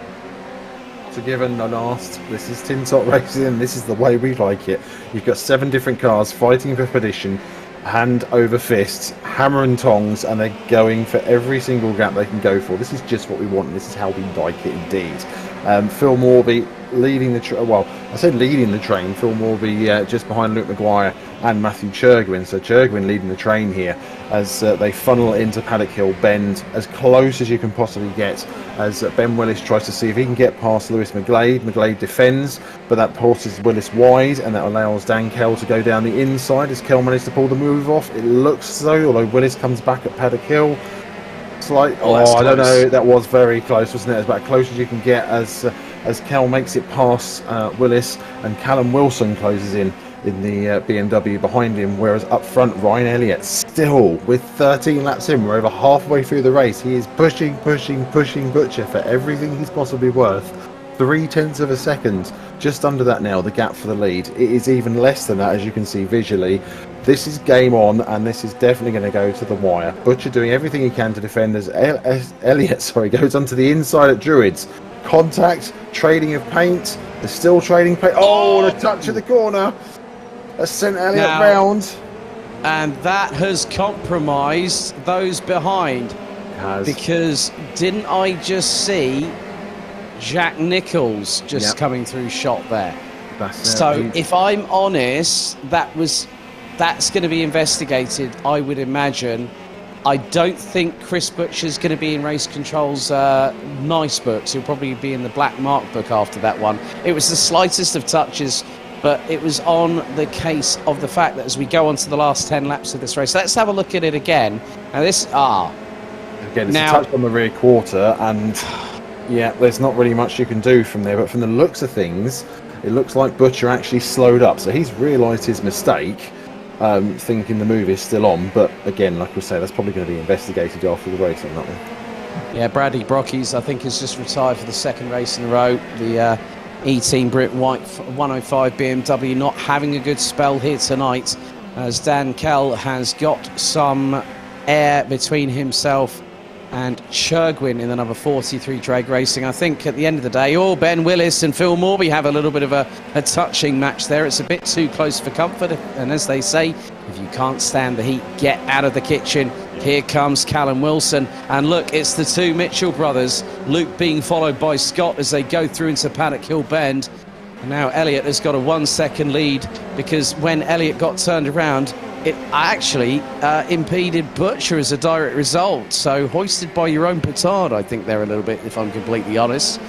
To given and asked, this is Tin Top Racing, and this is the way we like it. You've got 7 different cars fighting for position, hand over fist, hammer and tongs, and they're going for every single gap they can go for. This is just what we want. This is how we like it indeed. Phil Morby leading the leading the train. Phil Morby just behind Luke Maguire and Matthew Churgwin. So Churgwin leading the train here as they funnel into Paddock Hill Bend as close as you can possibly get, as Ben Willis tries to see if he can get past Lewis McGlade. McGlade defends, but that pushes Willis wide, and that allows Dan Kell to go down the inside as Kell managed to pull the move off. It looks so, although Willis comes back at Paddock Hill. It's like, I don't know, that was very close, wasn't it? It's about as close as you can get as Kell makes it past Willis, and Callum Wilson closes in the BMW behind him, whereas up front Ryan Elliott still with 13 laps in, we're over halfway through the race. He is pushing Butcher for everything he's possibly worth. 0.3 of a second, just under that now, the gap for the lead. It is even less than that, as you can see visually. This is game on, and this is definitely going to go to the wire. Butcher doing everything he can to defend as Elliott goes onto the inside at Druids. Contact, trading of paint. They're still trading paint. Oh, the touch of the corner has sent Elliott round. And that has compromised those behind. Because didn't I just see Jack Nicholls just coming through shot there? So if I'm honest, that's going to be investigated, I would imagine. I don't think Chris Butcher's going to be in race control's nice books. He'll probably be in the black mark book after that one. It was the slightest of touches, but it was on the case of the fact that as we go on to the last 10 laps of this race, let's have a look at it again. Now this, again, it's a touch on the rear quarter, and yeah, there's not really much you can do from there, but from the looks of things, it looks like Butcher actually slowed up, so he's realised his mistake, thinking the move is still on, but again, like we say, that's probably going to be investigated after the race on that one. Yeah, Bradley Brockies, I think, has just retired for the 2nd race in a row. The E-Team Brit White 105 BMW not having a good spell here tonight, as Dan Kell has got some air between himself and Churgwin in the number 43 Drag Racing. I think at the end of the day, Ben Willis and Phil Morby have a little bit of a touching match there. It's a bit too close for comfort, and as they say, if you can't stand the heat, get out of the kitchen. Here comes Callum Wilson, and look, it's the 2 Mitchell brothers, Luke being followed by Scott as they go through into Paddock Hill Bend. And now Elliott has got a 1-second lead, because when Elliott got turned around, it actually impeded Butcher as a direct result. So hoisted by your own petard, I think they're a little bit, if I'm completely honest.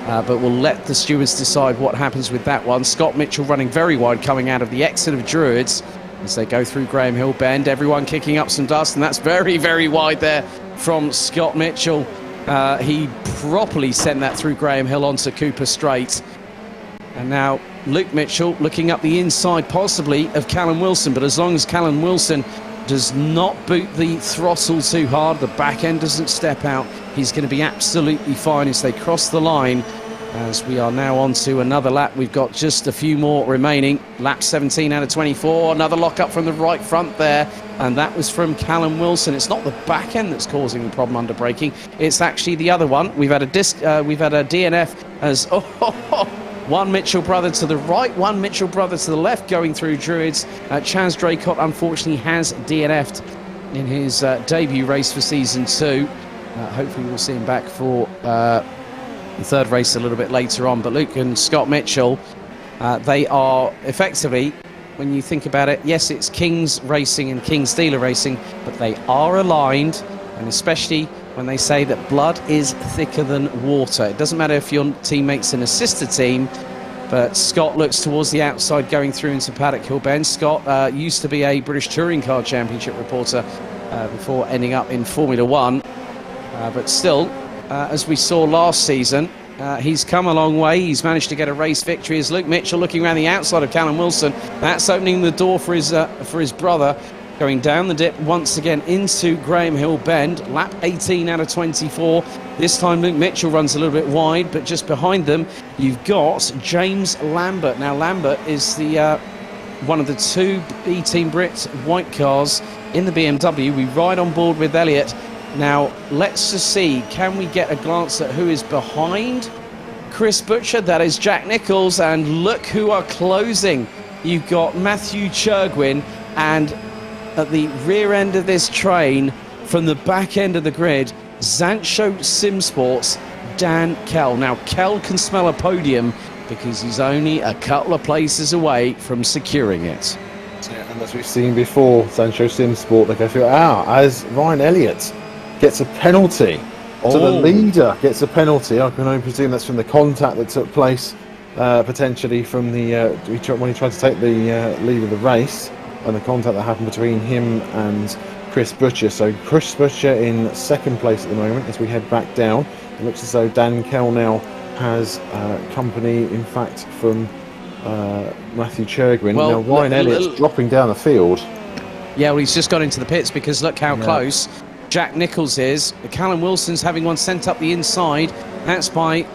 But we'll let the stewards decide what happens with that one. Scott Mitchell running very wide coming out of the exit of Druids as they go through Graham Hill Bend. Everyone kicking up some dust, and that's very, very wide there from Scott Mitchell. He properly sent that through Graham Hill onto Cooper Straight. And now Luke Mitchell looking up the inside possibly of Callum Wilson, but as long as Callum Wilson does not boot the throttle too hard, the back end doesn't step out, he's going to be absolutely fine as they cross the line. As we are now on to another lap, we've got just a few more remaining. Lap 17 out of 24, another lock up from the right front there, and that was from Callum Wilson. It's not the back end that's causing the problem under braking, it's actually the other one. We've had a DNF as one Mitchell brother to the right, one Mitchell brother to the left going through Druids. Chaz Draycott unfortunately has DNF'd in his debut race for season 2. Hopefully we'll see him back for the third race a little bit later on. But Luke and Scott Mitchell, they are effectively, when you think about it, yes, it's King's Racing and King's Dealer Racing, but they are aligned, and especially when they say that blood is thicker than water. It doesn't matter if your teammate's an assisted team, but Scott looks towards the outside going through into Paddock Hill Bend. Scott used to be a British Touring Car Championship reporter before ending up in Formula One. But still, as we saw last season, he's come a long way. He's managed to get a race victory. As Luke Mitchell looking around the outside of Callum Wilson, that's opening the door for his brother. Going down the dip once again into Graham Hill Bend, lap 18 out of 24. This time Luke Mitchell runs a little bit wide, but just behind them you've got James Lambert. Now Lambert is the one of the two E-Team Brit white cars in the BMW. We ride on board with Elliott. Now let's just see, can we get a glance at who is behind Chris Butcher? That is Jack Nicholls, and look who are closing. You've got Matthew Churgwin, and at the rear end of this train, from the back end of the grid, Zancho Sim Sports, Dan Kell. Now, Kell can smell a podium because he's only a couple of places away from securing it. Yeah, and as we've seen before, Zancho Sim Sport, they go through as Ryan Elliott gets a penalty. So the leader gets a penalty. I can only presume that's from the contact that took place, potentially from the when he tried to take the lead of the race, and the contact that happened between him and Chris Butcher. So Chris Butcher in second place at the moment as we head back down. It looks as though Dan Kell now has company, in fact, from Matthew Churgwin. Now Ryan Elliott's dropping down the field. Yeah, well, he's just got into the pits because look how close Jack Nicholls is. Callum Wilson's having one sent up the inside. That's by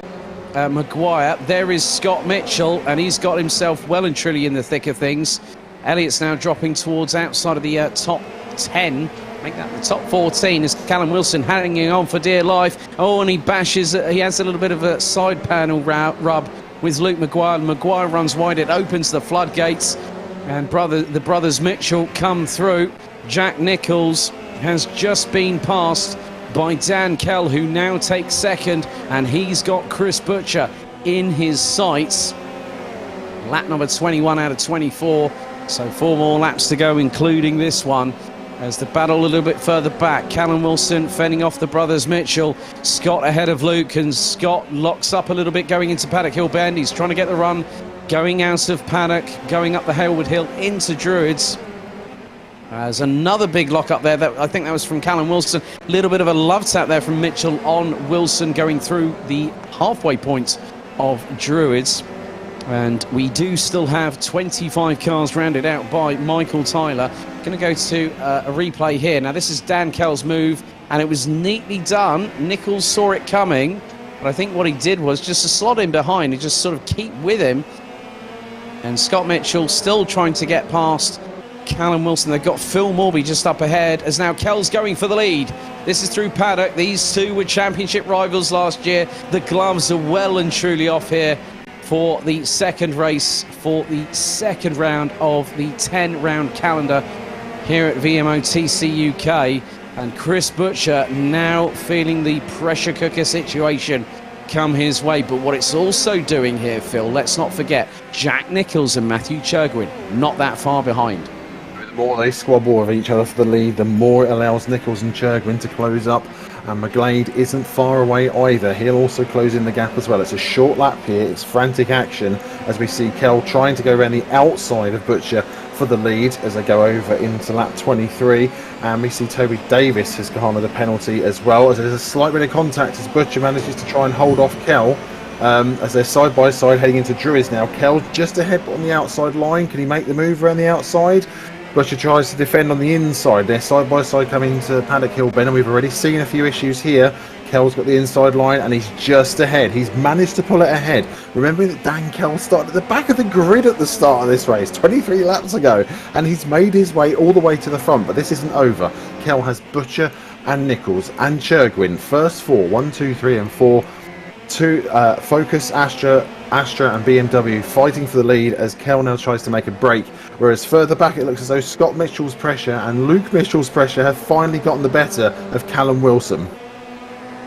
Maguire. There is Scott Mitchell, and he's got himself well and truly in the thick of things. Elliott's now dropping towards outside of the top 10. Make that the top 14 as Callum Wilson hanging on for dear life. Oh, and he bashes, he has a little bit of a side panel rub with Luke Maguire. Maguire runs wide, it opens the floodgates, and the brothers Mitchell come through. Jack Nicholls has just been passed by Dan Kell, who now takes second, and he's got Chris Butcher in his sights. Lap number 21 out of 24. So 4 more laps to go, including this one, as the battle a little bit further back. Callum Wilson fending off the brothers Mitchell. Scott ahead of Luke, and Scott locks up a little bit going into Paddock Hill Bend. He's trying to get the run going out of Paddock, going up the Hailwood Hill into Druids. There's another big lock up there. I think that was from Callum Wilson. A little bit of a love tap there from Mitchell on Wilson going through the halfway point of Druids. And we do still have 25 cars rounded out by Michael Tyler. Going to go to a replay here. Now, this is Dan Kell's move, and it was neatly done. Nicholls saw it coming, but I think what he did was just to slot in behind and just sort of keep with him. And Scott Mitchell still trying to get past Callum Wilson. They've got Phil Morby just up ahead, as now Kell's going for the lead. This is through Paddock. These two were championship rivals last year. The gloves are well and truly off here for the second race, for the second round of the 10-round calendar here at VMO TCUK. And Chris Butcher now feeling the pressure cooker situation come his way. But what it's also doing here, Phil, let's not forget, Jack Nicholls and Matthew Churgwin not that far behind. The more they squabble with each other for the lead, the more it allows Nicholls and Churgwin to close up. And McGlade isn't far away either. He'll also close in the gap as well. It's a short lap here. It's frantic action as we see Kell trying to go around the outside of Butcher for the lead as they go over into lap 23. And we see Toby Davis has garnered a penalty as well, as there's a slight bit of contact as Butcher manages to try and hold off Kell. As they're side by side heading into Druids now. Kell just ahead on the outside line. Can he make the move around the outside? Butcher tries to defend on the inside. They're side by side coming to Paddock Hill Bend, and we've already seen a few issues here. Kell's got the inside line, and he's just ahead. He's managed to pull it ahead. Remembering that Dan Kell started at the back of the grid at the start of this race, 23 laps ago, and he's made his way all the way to the front, but this isn't over. Kell has Butcher and Nicholls and Churgwin. First 4, 1, 2, 3 and 4. Focus, Astra and BMW fighting for the lead as Kell now tries to make a break, whereas further back it looks as though Scott Mitchell's pressure and Luke Mitchell's pressure have finally gotten the better of Callum Wilson.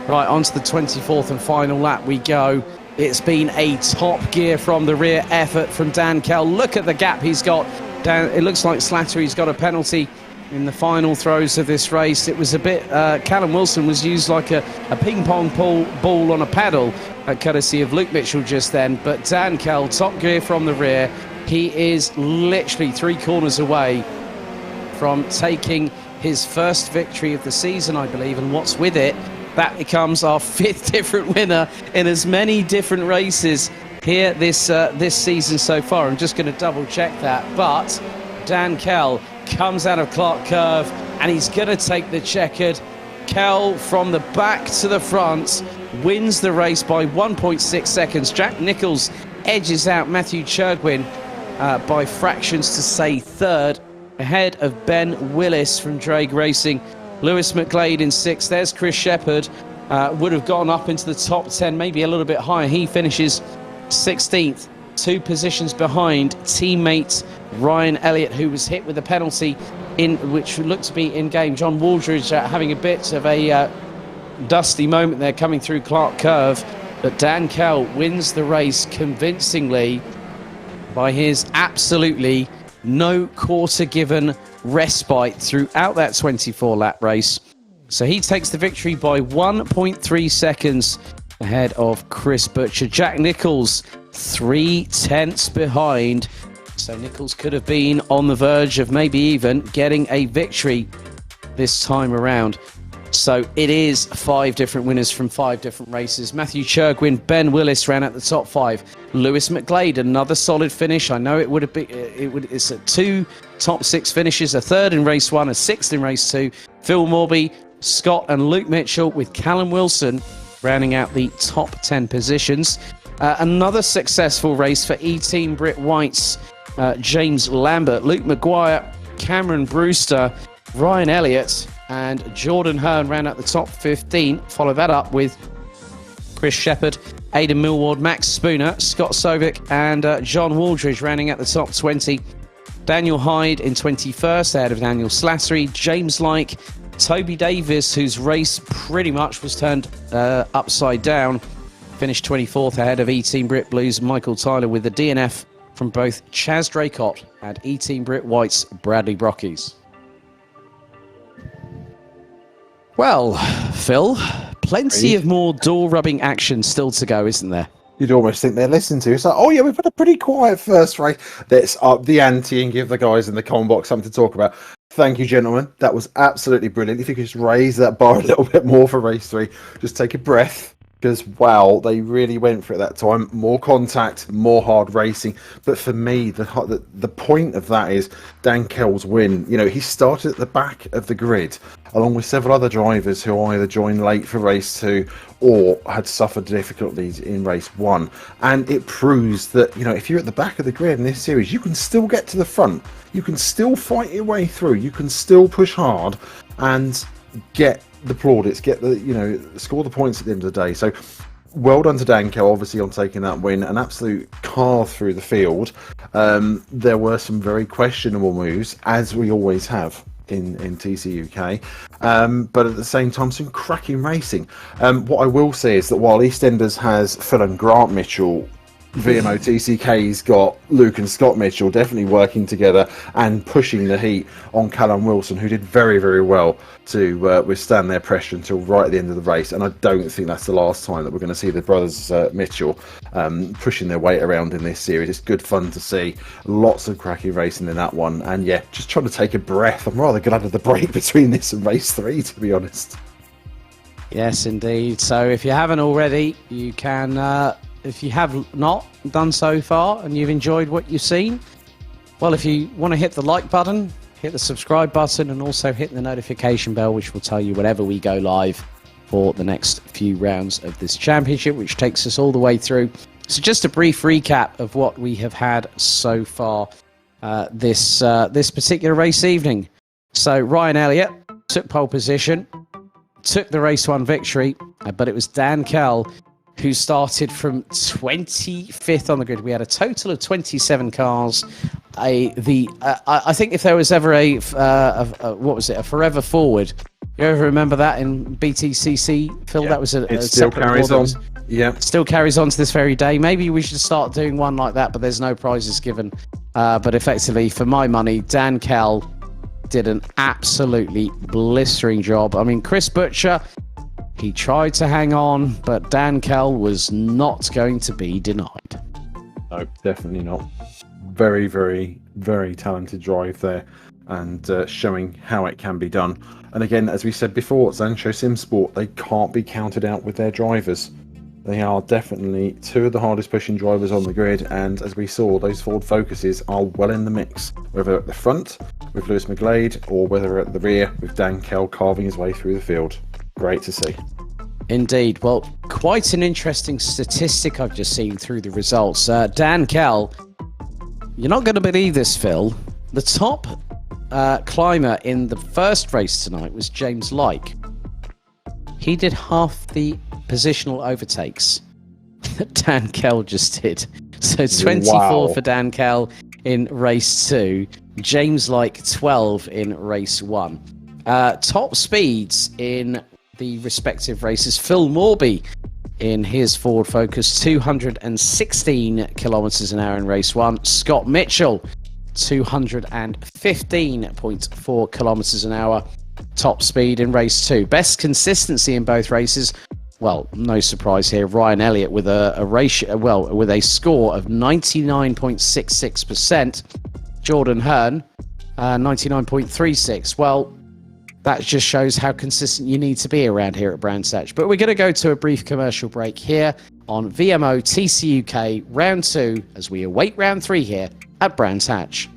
Right, on to the 24th and final lap we go. It's been a top gear from the rear effort from Dan Kell. Look at the gap he's got. It looks like Slattery's got a penalty in the final throws of this race. It was a bit, Callum Wilson was used like a ping pong ball on a paddle, courtesy of Luke Mitchell just then. But Dan Kell, top gear from the rear. He is literally 3 corners away from taking his first victory of the season, I believe. And what's with it? That becomes our 5th different winner in as many different races here this season so far. I'm just going to double check that. But Dan Kell comes out of Clark Curve and he's going to take the checkered. Kell from the back to the front wins the race by 1.6 seconds. Jack Nicholls edges out Matthew Churgwin by fractions to say 3rd, ahead of Ben Willis from Drake Racing. Lewis McGlade in 6th. There's Chris Shepherd. Would have gone up into the top 10, maybe a little bit higher. He finishes 16th, 2 positions behind teammate Ryan Elliott, who was hit with a penalty which looked to be in game. John Waldridge having a bit of a dusty moment there coming through Clark Curve. But Dan Kell wins the race convincingly by his absolutely no quarter given respite throughout that 24-lap race. So he takes the victory by 1.3 seconds ahead of Chris Butcher. Jack Nicholls 3/10 behind. So Nicholls could have been on the verge of maybe even getting a victory this time around. So it is 5 different winners from 5 different races. Matthew Churgwin, Ben Willis ran at the top 5. Lewis McGlade, another solid finish. I know it would have been. It's 2 top 6 finishes, a 3rd in race 1, a 6th in race 2. Phil Morby, Scott and Luke Mitchell with Callum Wilson rounding out the top 10 positions. Another successful race for E-Team Brit White's James Lambert, Luke Maguire, Cameron Brewster, Ryan Elliott and Jordan Hearn ran at the top 15. Follow that up with Chris Shepherd, Aidan Millward, Max Spooner, Scott Sovic and John Waldridge rounding at the top 20. Daniel Hyde in 21st ahead of Daniel Slattery, James Like, Toby Davis, whose race pretty much was turned upside down, finished 24th ahead of E-Team Brit Blues, Michael Tyler with the DNF from both Chaz Draycott and E-Team Brit White's Bradley Brockies. Well, Phil, plenty of more door-rubbing action still to go, isn't there? You'd almost think they're listening to. It's like, oh yeah, we've had a pretty quiet first race. Let's up the ante and give the guys in the comment box something to talk about. Thank you, gentlemen. That was absolutely brilliant. If you could just raise that bar a little bit more for race 3, just take a breath. Because, wow, they really went for it that time. More contact, more hard racing. But for me, the point of that is Dan Kell's win. You know, he started at the back of the grid, along with several other drivers who either joined late for race 2 or had suffered difficulties in race 1. And it proves that, you know, if you're at the back of the grid in this series, you can still get to the front. You can still fight your way through. You can still push hard and get the plaudits, get the, you know, score the points at the end of the day. So well done to Dan Kell, obviously, on taking that win. An absolute car through the field. There were some very questionable moves, as we always have in TCUK, but at the same time some cracking racing. What I will say is that while EastEnders has Phil and Grant Mitchell, VMO TCK's got Luke and Scott Mitchell definitely working together and pushing the heat on Callum Wilson, who did very, very well to withstand their pressure until right at the end of the race. And I don't think that's the last time that we're going to see the brothers Mitchell pushing their weight around in this series. It's good fun to see. Lots of cracking racing in that one. And yeah, just trying to take a breath. I'm rather glad of the break between this and race 3, to be honest. Yes, indeed. So if you haven't already, you can... if you have not done so far and you've enjoyed what you've seen, well, if you want to hit the like button, hit the subscribe button and also hit the notification bell, which will tell you whenever we go live for the next few rounds of this championship, which takes us all the way through. So just a brief recap of what we have had so far this particular race evening. So Ryan Elliott took pole position, took the race 1 victory, but it was Dan Kell who started from 25th on the grid. We had a total of 27 cars. I think if there was ever a forever forward You ever remember that in BTCC, Phil? Yeah. That was It still carries on. Yeah. Still carries on to this very day. Maybe we should start doing one like that, but there's no prizes given. But effectively, for my money, Dan Kell did an absolutely blistering job. I mean, Chris Butcher, he tried to hang on, but Dan Kell was not going to be denied. No, definitely not. Very, very, very talented drive there, and showing how it can be done. And again, as we said before, Zancho Simsport, they can't be counted out with their drivers. They are definitely two of the hardest pushing drivers on the grid, and as we saw, those Ford Focuses are well in the mix, whether at the front with Lewis McGlade or whether at the rear with Dan Kell carving his way through the field. Great to see. Indeed. Well, quite an interesting statistic I've just seen through the results. Dan Kell, you're not going to believe this, Phil. The top climber in the first race tonight was James Lyke. He did half the positional overtakes that Dan Kell just did. So 24 for Dan Kell in race 2, James Lyke 12 in race 1. Top speeds in the respective races. Phil Morby in his Ford Focus, 216 kilometers an hour in race 1. Scott Mitchell, 215.4 kilometers an hour top speed in race 2. Best consistency in both races. Well, no surprise here. Ryan Elliott with a ratio, with a score of 99.66%. Jordan Hearn, 99.36. Well, that just shows how consistent you need to be around here at Brands Hatch. But we're going to go to a brief commercial break here on VMO TCUK round 2 as we await round 3 here at Brands Hatch.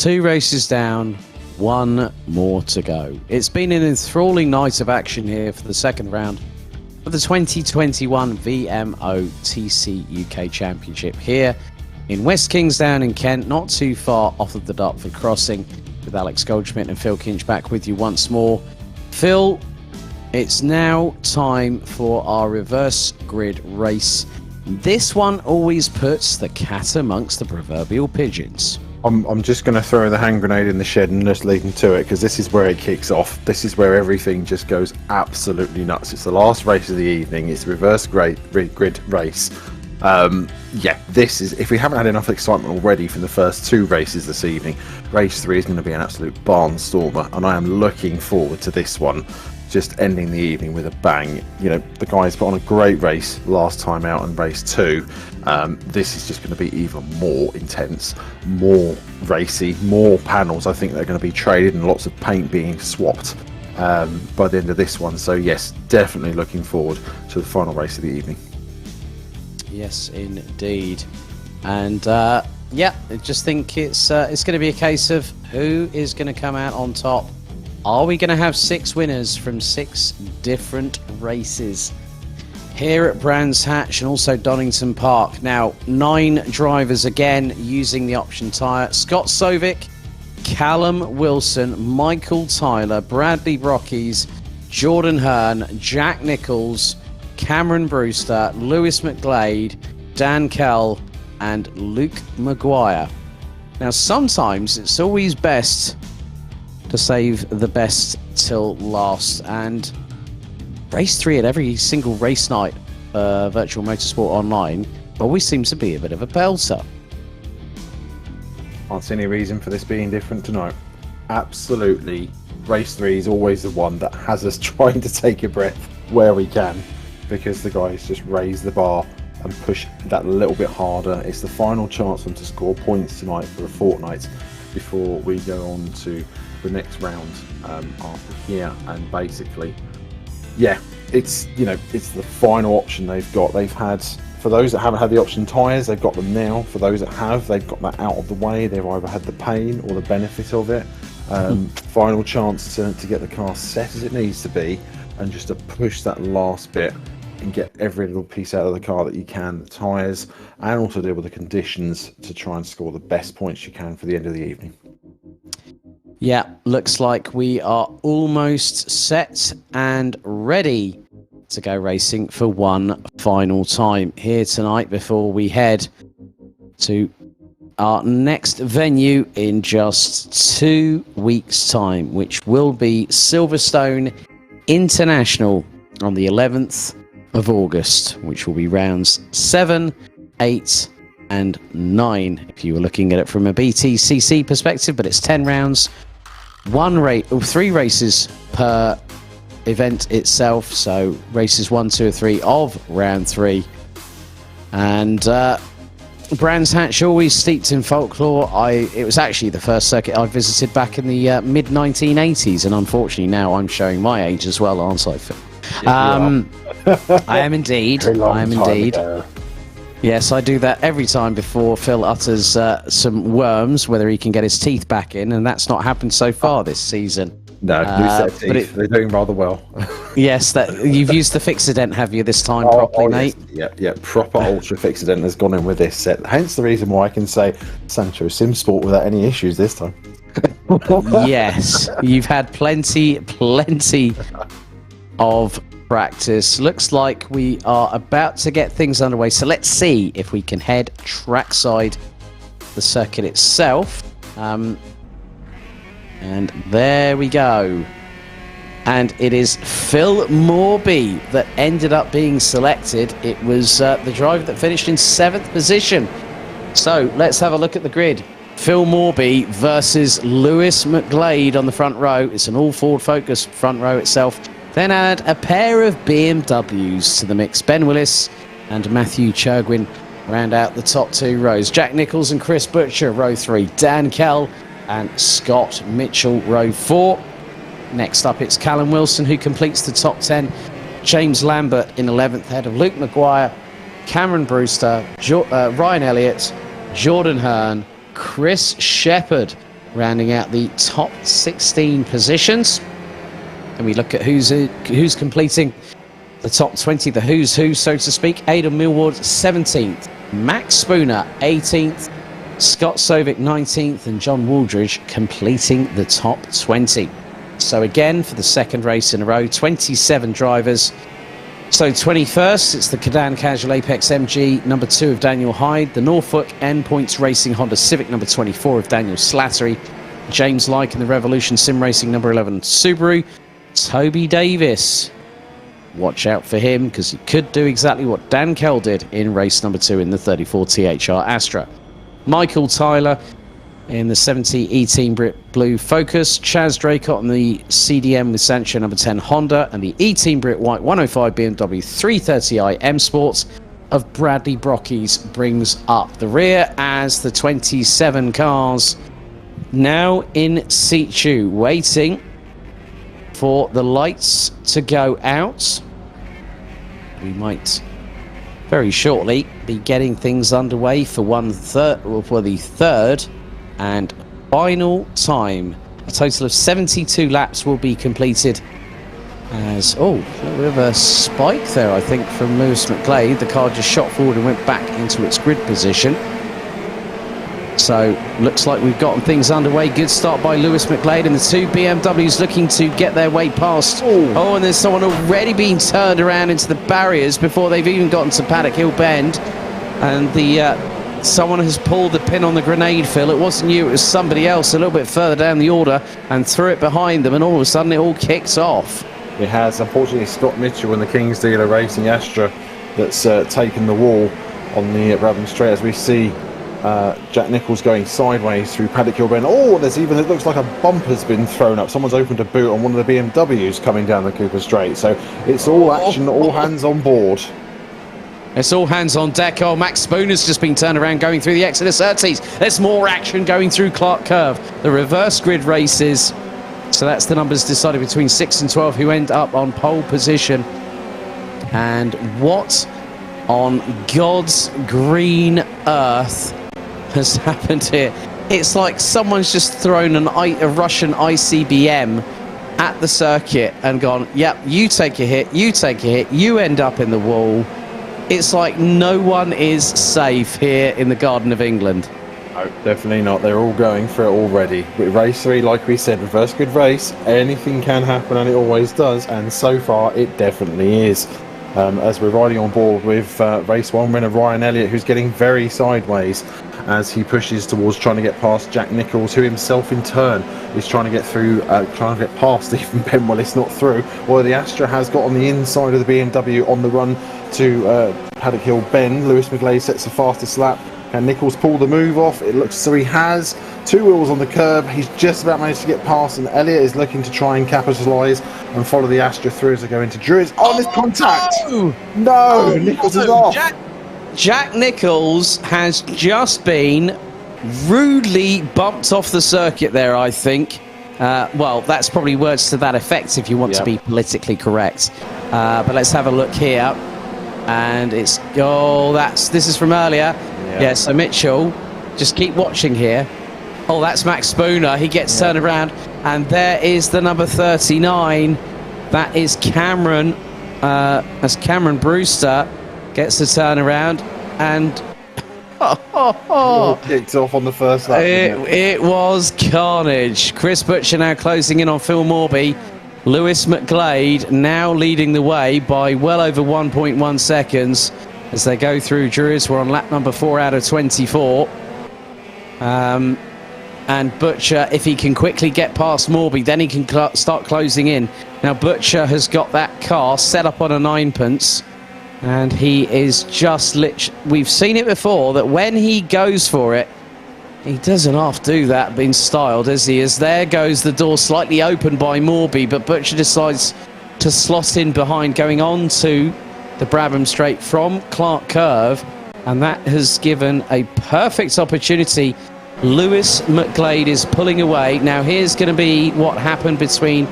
2 races down, 1 more to go. It's been an enthralling night of action here for the second round of the 2021 VMO TCUK Championship here in West Kingsdown in Kent, not too far off of the Dartford crossing, with Alex Goldschmidt and Phil Kinch back with you once more. Phil, it's now time for our reverse grid race. This one always puts the cat amongst the proverbial pigeons. I'm just going to throw the hand grenade in the shed and just lead them to it, because this is where it kicks off. This is where everything just goes absolutely nuts. It's the last race of the evening. It's the reverse grid race. This is, if we haven't had enough excitement already from the first 2 races this evening, race 3 is going to be an absolute barnstormer, and I am looking forward to this one just ending the evening with a bang. You know, the guys put on a great race last time out in race 2. This is just going to be even more intense, more racy, more panels. I think they're going to be traded and lots of paint being swapped by the end of this one. So yes, definitely looking forward to the final race of the evening. Yes, indeed. And I just think it's going to be a case of who is going to come out on top. Are we going to have 6 winners from 6 different races here at Brands Hatch and also Donington Park? Now, 9 drivers again using the option tyre. Scott Sovic, Callum Wilson, Michael Tyler, Bradley Brockies, Jordan Hearn, Jack Nichols, Cameron Brewster, Lewis McGlade, Dan Kell and Luke Maguire. Now, sometimes it's always best to save the best till last, and race 3 at every single race night Virtual Motorsport Online always seems to be a bit of a belter. Can't see any reason for this being different tonight. Absolutely, race 3 is always the one that has us trying to take a breath where we can, because the guys just raise the bar and push that little bit harder. It's the final chance for them to score points tonight for a fortnight before we go on to the next round after here. And basically, it's the final option they've got. They've had, for those that haven't had the option tyres, they've got them now. For those that have, they've got that out of the way. They've either had the pain or the benefit of it. Final chance to get the car set as it needs to be, and just to push that last bit and get every little piece out of the car that you can, the tyres, and also deal with the conditions to try and score the best points you can for the end of the evening. Yeah, looks like we are almost set and ready to go racing for one final time here tonight before we head to our next venue in just 2 weeks' time, which will be Silverstone International on the 11th of August, which will be rounds 7, 8 and 9 if you were looking at it from a BTCC perspective, but it's 10 rounds, 3 races per event itself, so races 1, 2 or 3 of round 3. And Brands Hatch, always steeped in folklore. It was actually the first circuit I visited back in the mid-1980s, and unfortunately now I'm showing my age as well, aren't I, Phil? I am indeed. Yes, I do that every time before Phil utters some worms, whether he can get his teeth back in, and that's not happened so far this season. No, new set of teeth. They're doing rather well. Yes, you've used the Fixodent, have you, this time properly, mate? Yes. Yeah, proper Ultra Fixodent has gone in with this set. Hence the reason why I can say Sancho Sim Sport without any issues this time. Yes, you've had plenty of practice. Looks like we are about to get things underway, so let's see if we can head trackside the circuit itself. And there we go. And it is Phil Morby that ended up being selected. It was the driver that finished in 7th position. So let's have a look at the grid. Phil Morby versus Lewis McGlade on the front row. It's an all Ford Focus front row itself. Then add a pair of BMWs to the mix. Ben Willis and Matthew Churgwin round out the top 2 rows. Jack Nichols and Chris Butcher, row 3. Dan Kell and Scott Mitchell, row 4. Next up, it's Callum Wilson who completes the top 10. James Lambert in 11th, ahead of Luke Maguire, Cameron Brewster, Ryan Elliott, Jordan Hearn, Chris Shepherd rounding out the top 16 positions. And we look at who's completing the top 20, the who's who, so to speak. Aidan Millward, 17th. Max Spooner, 18th. Scott Sovic, 19th. And John Waldridge completing the top 20. So again, for the second race in a row, 27 drivers. So 21st, it's the Cadan Casual Apex MG, number 2 of Daniel Hyde. The Norfolk Endpoints Racing Honda Civic, number 24 of Daniel Slattery. James Like in the Revolution Sim Racing, number 11 Subaru. Toby Davis. Watch out for him, because he could do exactly what Dan Kell did in race number 2 in the 34 THR Astra. Michael Tyler in the 70 E-Team Brit Blue Focus. Chaz Draycott on the CDM with Sancho number 10 Honda. And the E-Team Brit White 105 BMW 330i M Sports of Bradley Brockies brings up the rear, as the 27 cars now in situ, waiting for the lights to go out. We might very shortly be getting things underway for the third and final time. A total of 72 laps will be completed. As a little bit of a spike there, I think, from Lewis McGlade. The car just shot forward and went back into its grid position. So looks like we've gotten things underway. Good start by Lewis McGlade, and the two BMWs looking to get their way past. Oh, and there's someone already being turned around into the barriers before they've even gotten to Paddock Hill Bend. And someone has pulled the pin on the grenade, Phil. It wasn't you, it was somebody else a little bit further down the order and threw it behind them, and all of a sudden it all kicks off. It has. Unfortunately, Scott Mitchell and the King's Dealer Racing Astra that's taken the wall on the Brabham Straight, as we see Jack Nicholls going sideways through Paddock Hill Bend. Oh, there's even, it looks like a bumper's been thrown up. Someone's opened a boot on one of the BMWs coming down the Cooper Straight. So it's all action, all hands on board. It's all hands on deck. Oh, Max Spooner's just been turned around going through the Exeter Surtees. There's more action going through Clark Curve. The reverse grid races. So that's the numbers decided between 6 and 12 who end up on pole position. And what on God's green earth has happened here? It's like someone's just thrown a Russian ICBM at the circuit and gone, yep, you take a hit, you take a hit, you end up in the wall. It's like no one is safe here in the Garden of England. No, definitely not. They're all going for it already. With race 3, like we said, reverse grid race, anything can happen, and it always does, and so far it definitely is. As we're riding on board with race 1 winner Ryan Elliott, who's getting very sideways as he pushes towards trying to get past Jack Nicholls, who himself in turn is trying to get through, trying to get past Stephen Benwell. It's not through. Well, the Astra has got on the inside of the BMW on the run to Paddock Hill Bend. Lewis McGlade sets the fastest lap. Can Nicholls pull the move off? It looks so he has. 2 wheels on the curb. He's just about managed to get past, and Elliott is looking to try and capitalise and follow the Astra through as they go into Druids. Oh, there's contact! No! Nicholls is off. Jack Nicholls has just been rudely bumped off the circuit there, I think. Well, that's probably words to that effect if you want to be politically correct. But let's have a look here. And it's, this is from earlier. Yeah, so Mitchell, just keep watching here. Oh, that's Max Spooner. He gets turned around. And there is the number 39. That is Cameron. As Cameron Brewster gets the turn around. And kicked off on the first lap. It was carnage. Chris Butcher now closing in on Phil Morby. Lewis McGlade now leading the way by well over 1.1 seconds as they go through Druids. We're on lap number 4 out of 24. And Butcher, if he can quickly get past Morby, then he can start closing in. Now Butcher has got that car set up on a 9pence, and he is just we've seen it before that when he goes for it, he doesn't half do that in style, does he? As there goes the door slightly open by Morby, but Butcher decides to slot in behind, going on to the Brabham Straight from Clark Curve, and that has given a perfect opportunity. Lewis McGlade is pulling away. Now here's going to be what happened between...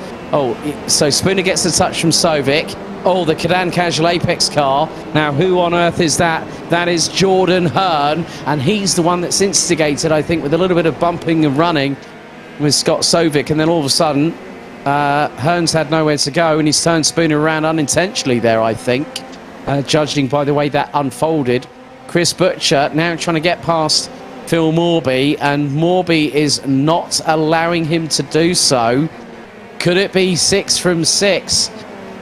so Spooner gets a touch from Sovic. Oh, the Cadan Casual Apex car. Now, who on earth is that? That is Jordan Hearn, and he's the one that's instigated, I think, with a little bit of bumping and running. with Scott Sovic, and then all of a sudden, Hearns had nowhere to go, and he's turned Spooner around unintentionally there, I think, judging by the way that unfolded. Chris Butcher now trying to get past Phil Morby, and Morby is not allowing him to do so. Could it be 6 from 6?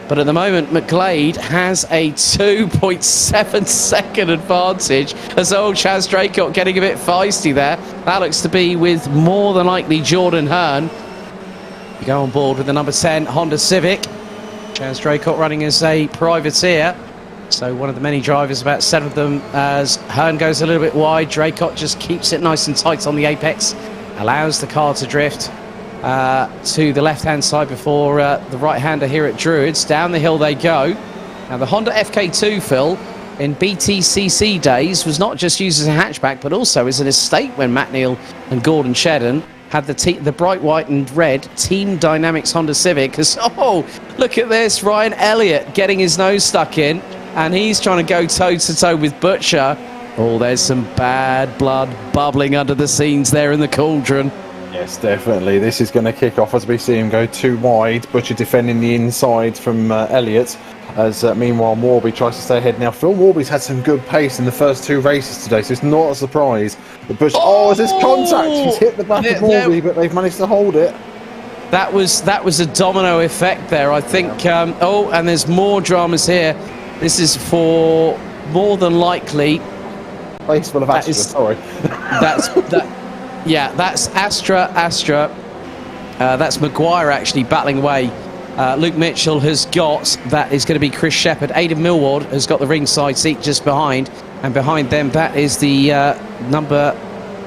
But at the moment, McGlade has a 2.7 second advantage as old Chaz Draycott getting a bit feisty there. That looks to be with more than likely Jordan Hearn. You go on board with the number 10 Honda Civic. Chaz Draycott running as a privateer. So one of the many drivers, about 7 of them, as Hearn goes a little bit wide. Draycott just keeps it nice and tight on the apex, allows the car to drift to the left-hand side before the right-hander here at Druids. Down the hill they go. Now the Honda FK2, Phil, in BTCC days was not just used as a hatchback but also as an estate when Matt Neal and Gordon Shedden had the bright white and red Team Dynamics Honda Civic. Because, oh, look at this, Ryan Elliott getting his nose stuck in, and he's trying to go toe-to-toe with Butcher. Oh, there's some bad blood bubbling under the scenes there in the cauldron. Yes, definitely. This is going to kick off as we see him go too wide. Butcher defending the inside from Elliott, as meanwhile Morby tries to stay ahead. Now, Phil Morby's had some good pace in the first 2 races today, so it's not a surprise that Butcher... Oh, is this contact? He's hit the back of Morby, but they've managed to hold it. That was a domino effect there, I think. Oh, and there's more dramas here. This is for more than likely... Face full of Astra, sorry. Yeah, that's Astra. That's Maguire actually battling away. Luke Mitchell has got, that is going to be Chris Shepherd. Aidan Millward has got the ringside seat just behind. And behind them, that is the number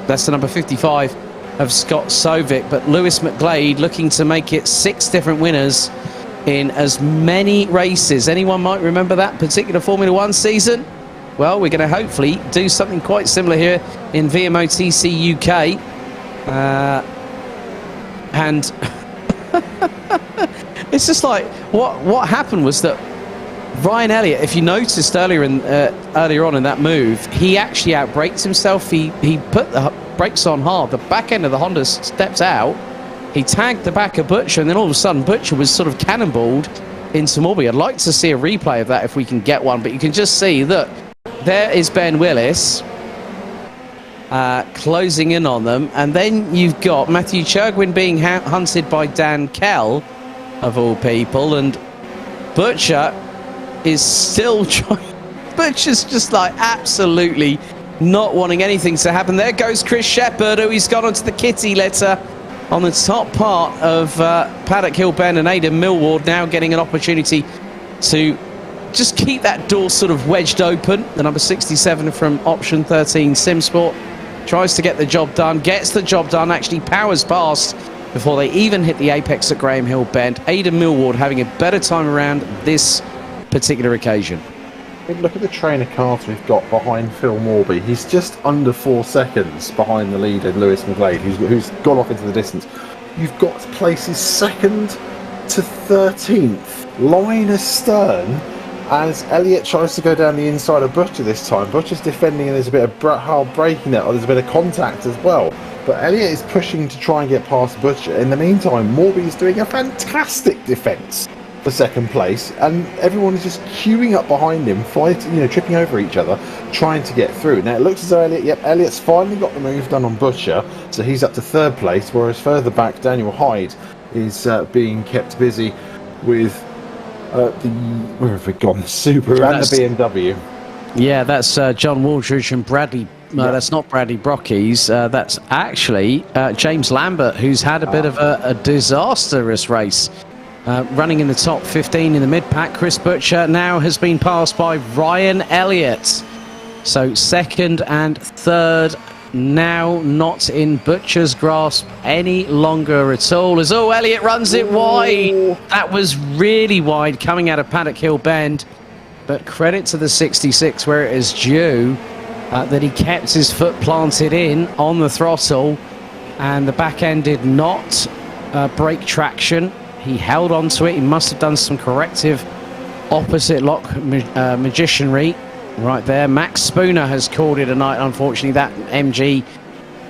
55 of Scott Sovic. But Lewis McGlade looking to make it 6 different winners in as many races. Anyone might remember that particular Formula 1 season? Well, we're going to hopefully do something quite similar here in VMO TCUK. And it's just like, what happened was that Ryan Elliott, if you noticed earlier on in that move, he actually outbraked himself. He put the brakes on hard. The back end of the Honda stepped out. He tagged the back of Butcher, and then all of a sudden Butcher was sort of cannonballed into Morby. I'd like to see a replay of that if we can get one, but you can just see that there is Ben Willis closing in on them, and then you've got Matthew Churgwin being hunted by Dan Kell, of all people, and Butcher is still trying. Butcher's just like absolutely not wanting anything to happen. There goes Chris Shepherd, who he's got onto the kitty litter on the top part of Paddock Hill Bend, and Aidan Millward now getting an opportunity to just keep that door sort of wedged open. The number 67 from option 13 Simsport tries to get the job done, gets the job done, actually powers past before they even hit the apex at Graham Hill Bend. Aidan Millward having a better time around this particular occasion. Look at the trainer cars we've got behind Phil Morby. He's just under 4 seconds behind the leader, Lewis McGlade, who's gone off into the distance. You've got places 2nd to 13th, line astern, as Elliott tries to go down the inside of Butcher this time. Butcher's defending, and there's a bit of hard braking there, or there's a bit of contact as well. But Elliott is pushing to try and get past Butcher. In the meantime, Morby is doing a fantastic defence for 2nd place, and everyone is just queuing up behind him, fighting, tripping over each other, trying to get through. Now it looks as though Elliott's finally got the move done on Butcher, so he's up to 3rd place, whereas further back Daniel Hyde is being kept busy with where have we gone? Subaru and the BMW. Yeah, that's John Waldridge and Bradley. No, that's not Bradley Brockies. That's actually James Lambert, who's had a bit of a disastrous race. Running in the top 15 in the mid-pack. Chris Butcher now has been passed by Ryan Elliott. So 2nd and 3rd now not in Butcher's grasp any longer at all. As Elliott runs it wide. That was really wide coming out of Paddock Hill Bend. But credit to the 66 where it is due that he kept his foot planted in on the throttle, and the back end did not break traction. He held on to it. He must have done some corrective opposite lock magicianry right there. Max Spooner has called it a night, unfortunately. That MG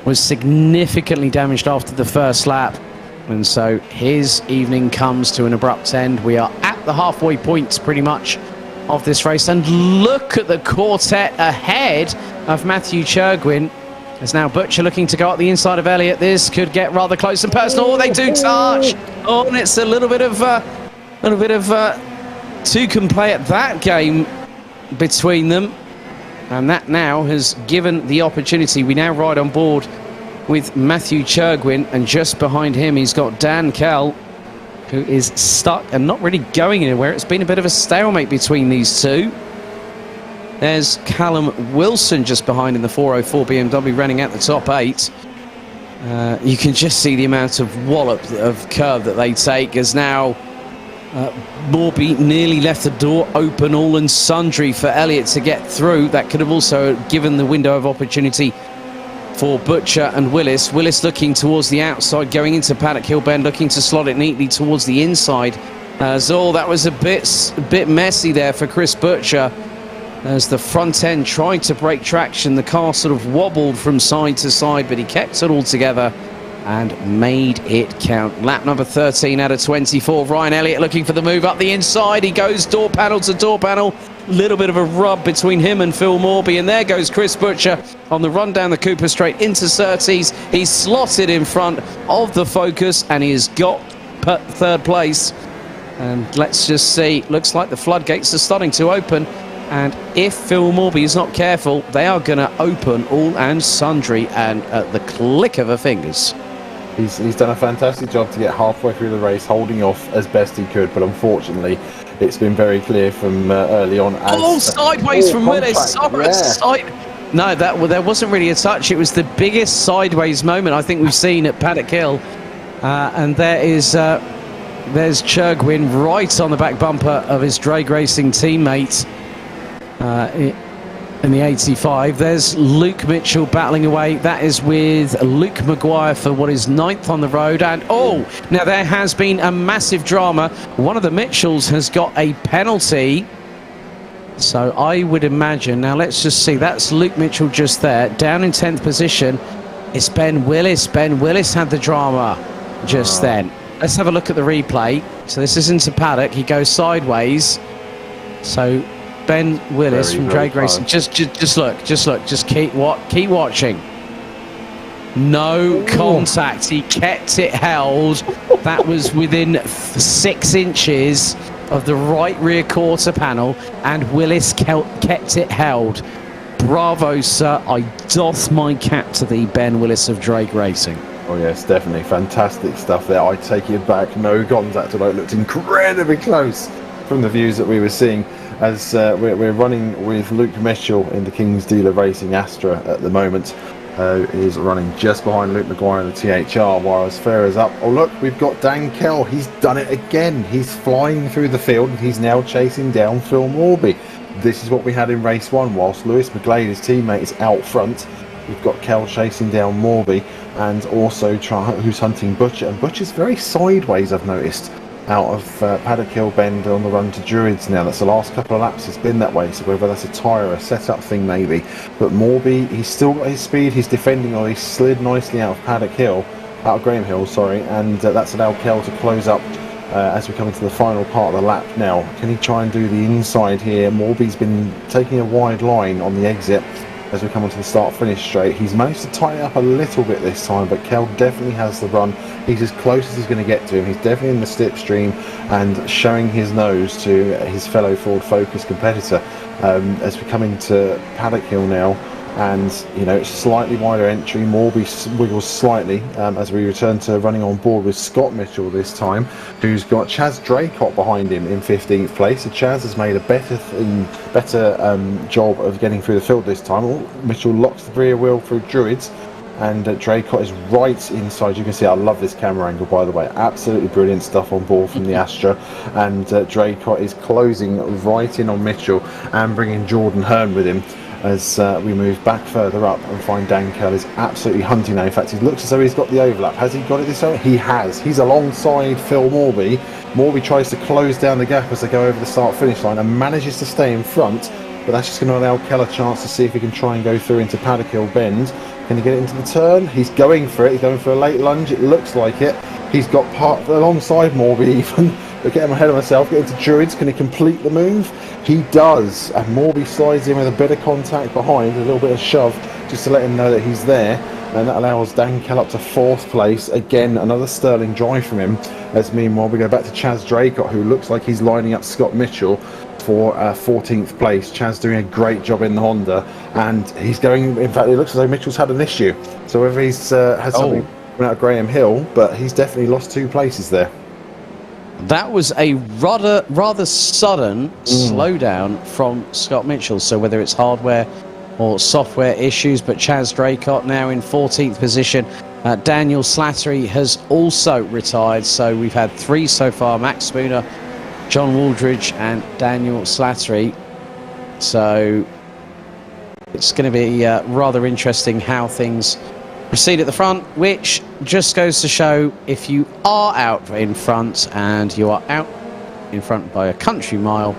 was significantly damaged after the first lap. And so his evening comes to an abrupt end. We are at the halfway point pretty much of this race. And look at the quartet ahead of Matthew Churgwin. There's now Butcher looking to go up the inside of Elliott. This could get rather close and personal. Oh, they do touch. Oh, and it's a little bit of two can play at that game between them. And that now has given the opportunity. We now ride on board with Matthew Churgwin, and just behind him he's got Dan Kell, who is stuck and not really going anywhere. It's been a bit of a stalemate between these two. There's Callum Wilson just behind in the 404 BMW, running at the top 8. You can just see the amount of wallop of curve that they take, as now Morby nearly left the door open all and sundry for Elliott to get through. That could have also given the window of opportunity for Butcher and Willis. Willis looking towards the outside, going into Paddock Hill Bend, looking to slot it neatly towards the inside. So that was a bit messy there for Chris Butcher, as the front end tried to break traction. The car sort of wobbled from side to side, but he kept it all together and made it count. Lap number 13 out of 24. Ryan Elliott looking for the move up the inside. He goes door panel to door panel. Little bit of a rub between him and Phil Morby, and there goes Chris Butcher on the run down the Cooper Straight into Surtees. He's slotted in front of the Focus, and he has got third place. And let's just see, looks like the floodgates are starting to open, and if Phil Morby is not careful, they are going to open all and sundry, and at the click of her fingers. He's done a fantastic job to get halfway through the race, holding off as best he could, but unfortunately it's been very clear from early on. Sideways from Willis. No, there wasn't really a touch. It was the biggest sideways moment I think we've seen at Paddock Hill. And there's Churgwin right on the back bumper of his drag racing teammate in the 85. There's Luke Mitchell battling away. That is with Luke Maguire for what is 9th on the road. And now there has been a massive drama. One of the Mitchells has got a penalty. So I would imagine, now let's just see, that's Luke Mitchell just there. Down in 10th position, it's Ben Willis. Ben Willis had the drama just then. Let's have a look at the replay. So this is into Paddock. He goes sideways. So Ben Willis from Drag Racing. Just look. Just keep watching. No contact. He kept it held. That was within 6 inches of the right rear quarter panel, and Willis kept it held. Bravo, sir. I doff my cap to thee, Ben Willis of Drag Racing. Oh yes, definitely fantastic stuff there. I take it back. No contact, although it looked incredibly close from the views that we were seeing. As we're running with Luke Mitchell in the King's Dealer Racing Astra at the moment, is running just behind Luke Maguire in the THR, while Farah's up. Oh look, we've got Dan Kell. He's done it again. He's flying through the field, and he's now chasing down Phil Morby. This is what we had in race 1, whilst Lewis McGlade, his teammate, is out front. We've got Kell chasing down Morby, and also who's hunting Butcher. And Butcher's very sideways, I've noticed, out of Paddock Hill Bend on the run to Druids now. That's the last couple of laps it's been that way, so whether that's a tyre or a setup thing maybe. But Morby, he's still got his speed, he's defending, or he slid nicely out of Paddock Hill, out of Graham Hill, sorry, and that's allowed Kell to close up as we come into the final part of the lap now. Can he try and do the inside here? Morby's been taking a wide line on the exit as we come onto the start-finish straight. He's managed to tighten up a little bit this time, but Kell definitely has the run. He's as close as he's going to get to him. He's definitely in the slipstream and showing his nose to his fellow Ford Focus competitor as we come into Paddock Hill now. And it's slightly wider entry. Morby wiggles slightly as we return to running on board with Scott Mitchell this time, who's got Chaz Draycott behind him in 15th place. So Chaz has made a better job of getting through the field this time. Mitchell locks the rear wheel through Druids, and Draycott is right inside. You can see, I love this camera angle, by the way. Absolutely brilliant stuff on board from the Astra. And Draycott is closing right in on Mitchell and bringing Jordan Hearn with him, as we move back further up and find Dan Kell is absolutely hunting now. In fact, it looks as though he's got the overlap. Has he got it this time? He has. He's alongside Phil Morby. Morby tries to close down the gap as they go over the start-finish line and manages to stay in front, but that's just going to allow Kell a chance to see if he can try and go through into Paddock Hill Bend. Can he get it into the turn? He's going for it. He's going for a late lunge. It looks like it. He's got part alongside Morby even. But getting ahead of myself, get into Druids. Can he complete the move? He does. And Morby slides in with a bit of contact behind, a little bit of shove, just to let him know that he's there. And that allows Dan Kell up to 4th place. Again, another sterling drive from him. As meanwhile, we go back to Chaz Draycott, who looks like he's lining up Scott Mitchell for 14th place. Chaz doing a great job in the Honda. And he's going, in fact, it looks as though Mitchell's had an issue. So whether he's had something out of Graham Hill, but he's definitely lost 2 places there. That was a rather sudden slowdown from Scott Mitchell. So whether it's hardware or software issues, but Chaz Draycott now in 14th position. Daniel Slattery has also retired, so we've had 3 so far: Max Spooner, John Waldridge and Daniel Slattery. So it's going to be rather interesting how things proceed at the front, which just goes to show, if you are out in front and you are out in front by a country mile,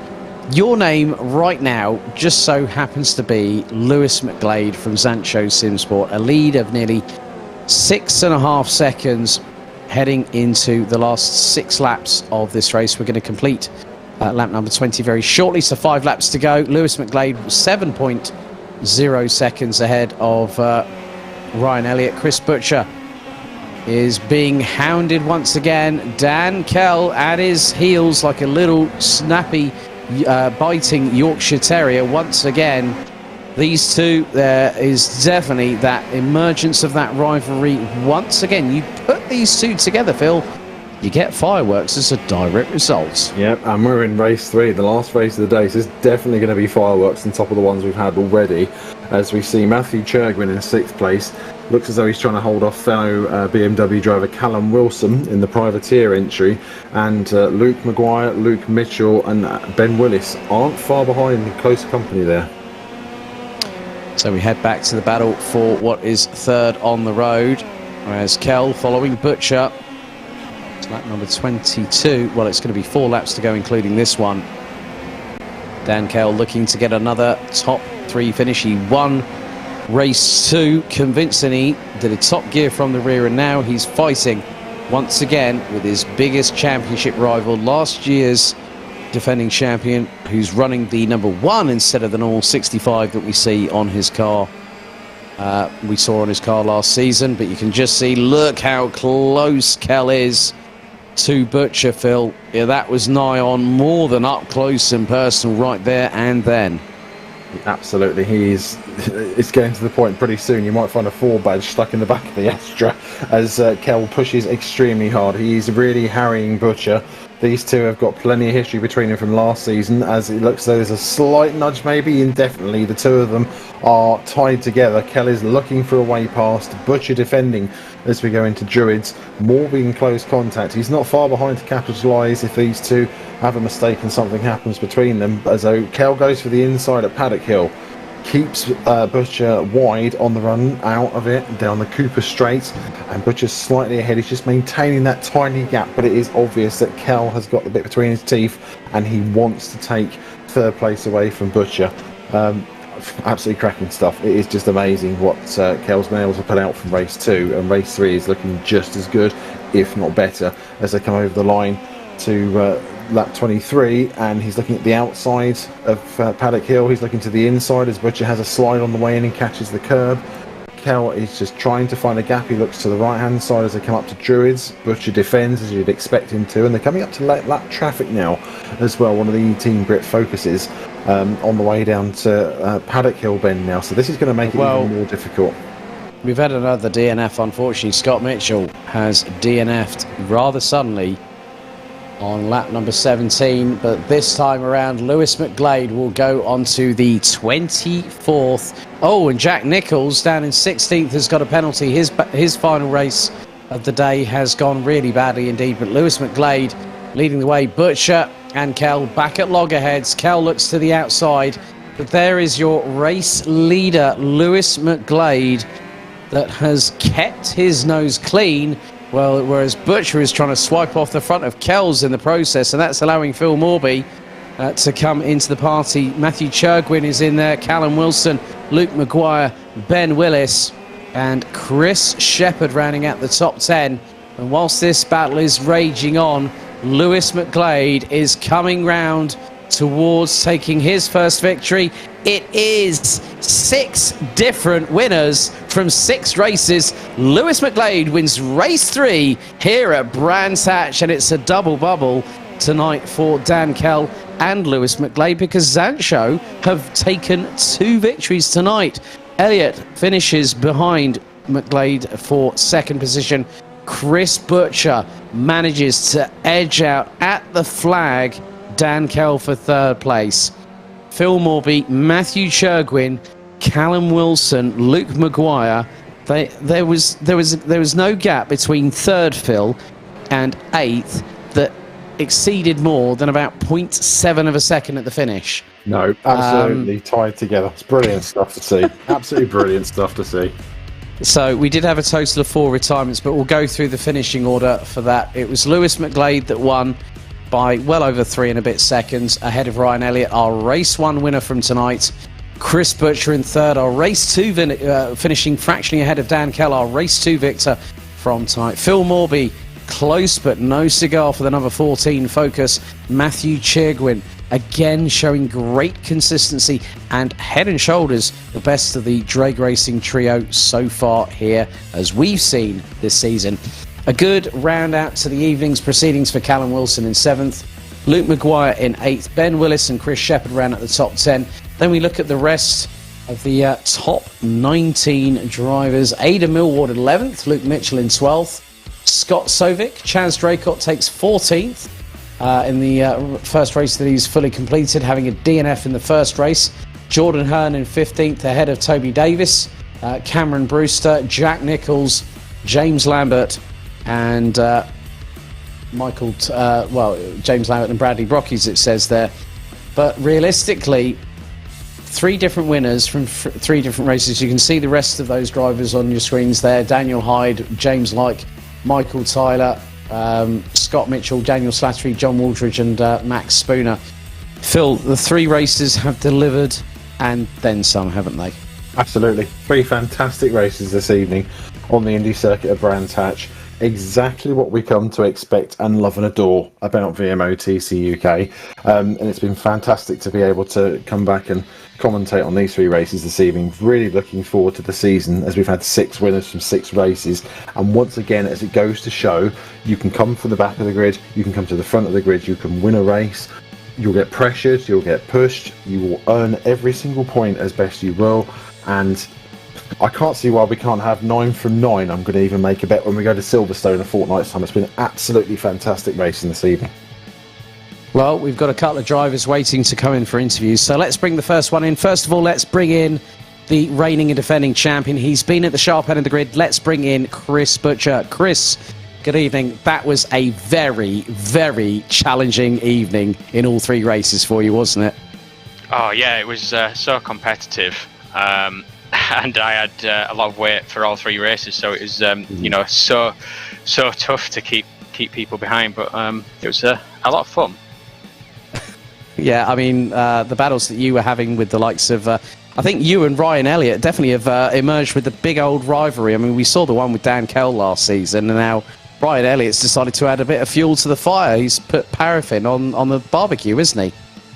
your name right now just so happens to be Lewis McGlade from Zancho Simsport, a lead of nearly 6.5 seconds heading into the last 6 laps of this race. We're going to complete lap number 20 very shortly, so 5 laps to go. Lewis McGlade 7.0 seconds ahead of Ryan Elliott. Chris Butcher is being hounded once again. Dan Kell at his heels like a little snappy biting Yorkshire Terrier once again. These two, there is definitely that emergence of that rivalry once again. You put these two together, Phil, you get fireworks as a direct result. Yep, and we're in race 3, the last race of the day, so there's definitely going to be fireworks on top of the ones we've had already. As we see Matthew Churgwin in 6th place. Looks as though he's trying to hold off fellow BMW driver Callum Wilson in the privateer entry. And Luke Maguire, Luke Mitchell and Ben Willis aren't far behind in close company there. So we head back to the battle for what is 3rd on the road. Whereas Kell following Butcher. It's lap number 22. Well, it's going to be 4 laps to go, including this one. Dan Kell looking to get another top 3 finish. He won race 2 convincingly, did a top gear from the rear, and now he's fighting once again with his biggest championship rival, last year's defending champion, who's running the number 1 instead of the normal 65 that we see on his car. We saw on his car last season, but you can just see, look how close Kell is to Butcher, Phil. Yeah, that was nigh on, more than up close and personal right there and then. Absolutely, it's getting to the point pretty soon you might find a 4 badge stuck in the back of the Astra as Kell pushes extremely hard. He's really harrying Butcher. These two have got plenty of history between them from last season, as it looks as though there's a slight nudge, maybe indefinitely. The two of them are tied together. Kell is looking for a way past, Butcher defending as we go into Druids. Morby in close contact. He's not far behind to capitalise if these two have a mistake and something happens between them, as though Kell goes for the inside at Paddock Hill. Keeps Butcher wide on the run out of it down the Cooper Straight, and Butcher's slightly ahead. He's just maintaining that tiny gap, but it is obvious that Kell has got the bit between his teeth and he wants to take 3rd place away from Butcher. Absolutely cracking stuff. It is just amazing what Kell's been able to put out from race 2, and race 3 is looking just as good, if not better, as they come over the line to lap 23, and he's looking at the outside of Paddock Hill. He's looking to the inside as Butcher has a slide on the way in and catches the curb. Kell is just trying to find a gap. He looks to the right hand side as they come up to Druids. Butcher defends as you'd expect him to, and they're coming up to lap traffic now as well, one of the Team Brit focuses on the way down to Paddock Hill bend now, so this is going to make it even more difficult. We've had another DNF, unfortunately. Scott Mitchell has DNF'd rather suddenly on lap number 17, but this time around Lewis McGlade will go on to the 24th. Oh, and Jack Nichols down in 16th has got a penalty. His final race of the day has gone really badly indeed, but Lewis McGlade leading the way. Butcher and Kell back at loggerheads. Kell looks to the outside, but there is your race leader, Lewis McGlade, that has kept his nose clean. Well, whereas Butcher is trying to swipe off the front of Kells in the process, and that's allowing Phil Morby to come into the party. Matthew Churgwin is in there, Callum Wilson, Luke Maguire, Ben Willis. and Chris Shepherd rounding out the top 10. And whilst this battle is raging on, Lewis McGlade is coming round towards taking his first victory. It is 6 different winners from 6 races. Lewis McGlade wins race 3 here at Brands Hatch, and it's a double bubble tonight for Dan Kell and Lewis McGlade, because Zancho have taken 2 victories tonight. Elliott finishes behind McGlade for second position. Chris Butcher manages to edge out at the flag Dan Kell for third place. Phil Morby, Matthew Churgwin, Callum Wilson, Luke Maguire. There was no gap between third Phil and 8th that exceeded more than about 0.7 of a second at the finish. No, absolutely tied together. It's brilliant stuff to see. Absolutely brilliant stuff to see. So we did have a total of 4 retirements, but we'll go through the finishing order for that. It was Lewis McGlade that won by well over 3 and a bit seconds, ahead of Ryan Elliott, our race 1 winner from tonight. Chris Butcher in third, our race 2 finishing fractionally ahead of Dan Kell, our race 2 victor from tonight. Phil Morby, close but no cigar for the number 14 Focus. Matthew Chirgwin, again showing great consistency and head and shoulders the best of the drag racing trio so far here, as we've seen this season. A good round out to the evening's proceedings for Callum Wilson in 7th, Luke Maguire in 8th, Ben Willis and Chris Shepherd round at the top 10. Then we look at the rest of the top 19 drivers. Aidan Millward in 11th, Luke Mitchell in 12th, Scott Sovic, Chaz Draycott takes 14th in the first race that he's fully completed, having a DNF in the first race. Jordan Hearn in 15th, ahead of Toby Davis, Cameron Brewster, Jack Nichols, James Lambert, and James Lambert and Bradley Brockies, it says there. But realistically, 3 different winners from 3 different races. You can see the rest of those drivers on your screens there. Daniel Hyde, James Like, Michael Tyler, Scott Mitchell, Daniel Slattery, John Waldridge and Max Spooner. Phil, the 3 races have delivered and then some, haven't they? Absolutely. 3 fantastic races this evening on the Indy circuit at Brands Hatch. Exactly what we come to expect and love and adore about VMO TCUK. And it's been fantastic to be able to come back and commentate on these 3 races this evening. Really looking forward to the season, as we've had 6 winners from 6 races. And once again, as it goes to show, you can come from the back of the grid, you can come to the front of the grid, you can win a race, you'll get pressured, you'll get pushed, you will earn every single point as best you will. And I can't see why we can't have 9 from 9. I'm going to even make a bet when we go to Silverstone in a fortnight's time. It's been an absolutely fantastic racing this evening. Well, we've got a couple of drivers waiting to come in for interviews, so let's bring the first one in. First of all, let's bring in the reigning and defending champion. He's been at the sharp end of the grid. Let's bring in Chris Butcher. Chris, good evening. That was a very, very challenging evening in all 3 races for you, wasn't it? Oh, yeah, it was so competitive. And I had a lot of weight for all 3 races, so it was so tough to keep people behind, but it was a lot of fun. Yeah, I mean, the battles that you were having with the likes of I think you and Ryan Elliott definitely have emerged with the big old rivalry. I mean, we saw the one with Dan Kell last season, and now Ryan Elliott's decided to add a bit of fuel to the fire. He's put paraffin on the barbecue, isn't he?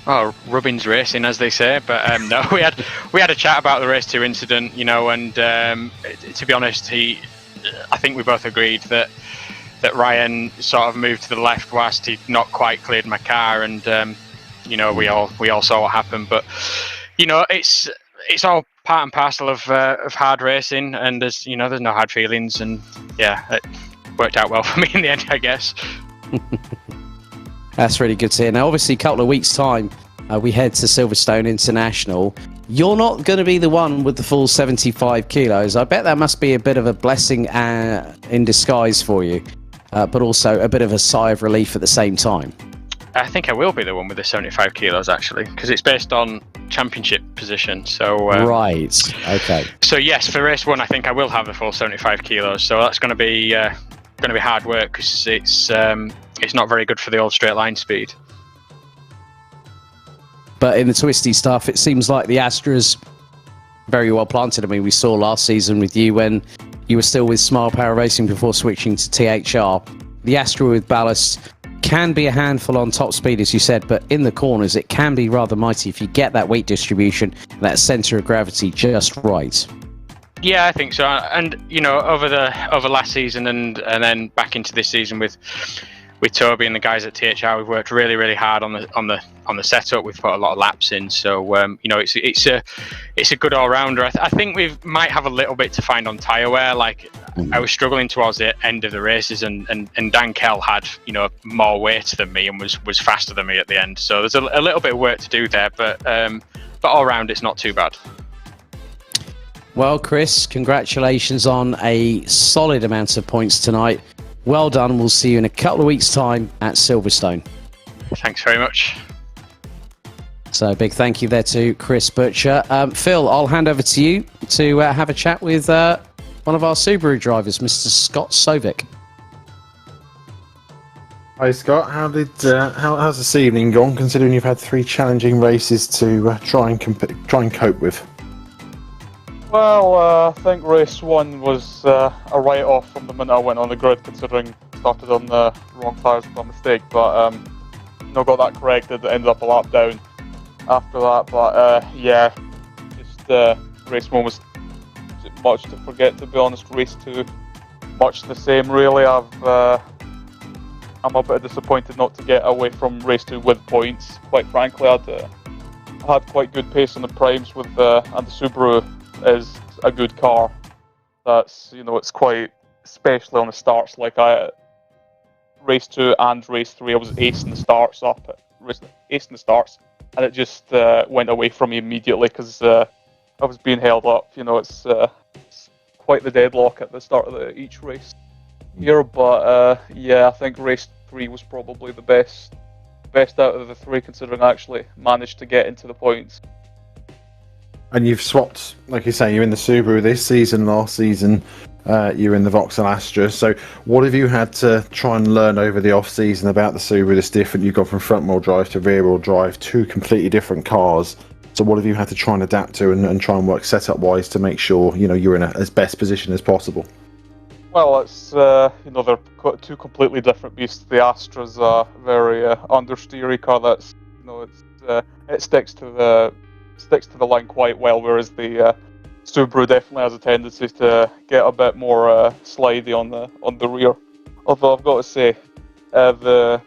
Oh, rubbing's racing, as they say. But no, we had a chat about the race 2 incident, and to be honest, I think we both agreed that Ryan sort of moved to the left whilst he'd not quite cleared my car, and we all saw what happened. But it's all part and parcel of hard racing, and there's no hard feelings, and yeah, it worked out well for me in the end, I guess. That's really good to hear. Now, obviously, a couple of weeks' time, we head to Silverstone International. You're not going to be the one with the full 75 kilos. I bet that must be a bit of a blessing in disguise for you, but also a bit of a sigh of relief at the same time. I think I will be the one with the 75 kilos, actually, because it's based on championship position. So right, okay. So yes, for race 1, I think I will have the full 75 kilos. So that's going to be hard work, because it's not very good for the old straight line speed. But in the twisty stuff, it seems like the Astras very well planted. I mean, we saw last season with you when you were still with Smile Power Racing before switching to THR. The Astra with ballast can be a handful on top speed, as you said, but in the corners it can be rather mighty if you get that weight distribution, that centre of gravity just right. Yeah, I think so. And over last season and then back into this season with Toby and the guys at THR, we've worked really, really hard on the setup. We've put a lot of laps in, so it's a good all rounder. I think we might have a little bit to find on tyre wear. Like I was struggling towards the end of the races, and Dan Kell had more weight than me and was faster than me at the end. So there's a little bit of work to do there, but all round it's not too bad. Well, Chris, congratulations on a solid amount of points tonight. Well done. We'll see you in a couple of weeks' time at Silverstone. Thanks very much. So big thank you there to Chris Butcher. Phil, I'll hand over to you to have a chat with one of our Subaru drivers, Mr. Scott Sovic. Hi Scott, how's this evening gone? Considering you've had 3 challenging races to try and cope with. Well, I think race 1 was a write-off from the minute I went on the grid, considering I started on the wrong tyres by mistake. But got that corrected. It ended up a lap down after that. But race 1 was much to forget, to be honest. Race 2, much the same, really. I'm a bit disappointed not to get away from race 2 with points. Quite frankly, I had quite good pace on the primes and the Subaru is a good car. That's it's quite, especially on the starts. Like race 2 and race 3, I was acing the starts and it just went away from me immediately because I was being held up. It's quite the deadlock at the start of each race here. But I think race 3 was probably the best out of the 3, considering I actually managed to get into the points. And you've swapped, like you say, you're in the Subaru this season. Last season, you're in the Vauxhall Astra. So, what have you had to try and learn over the off-season about the Subaru that's different? You've gone from front-wheel drive to rear-wheel drive, 2 completely different cars. So, what have you had to try and adapt to and try and work setup-wise to make sure you're in as best position as possible? Well, it's they're 2 completely different beasts. The Astra's a very understeery car. That's it sticks to the line quite well, whereas the Subaru definitely has a tendency to get a bit more slidey on the rear. Although I've got to say, the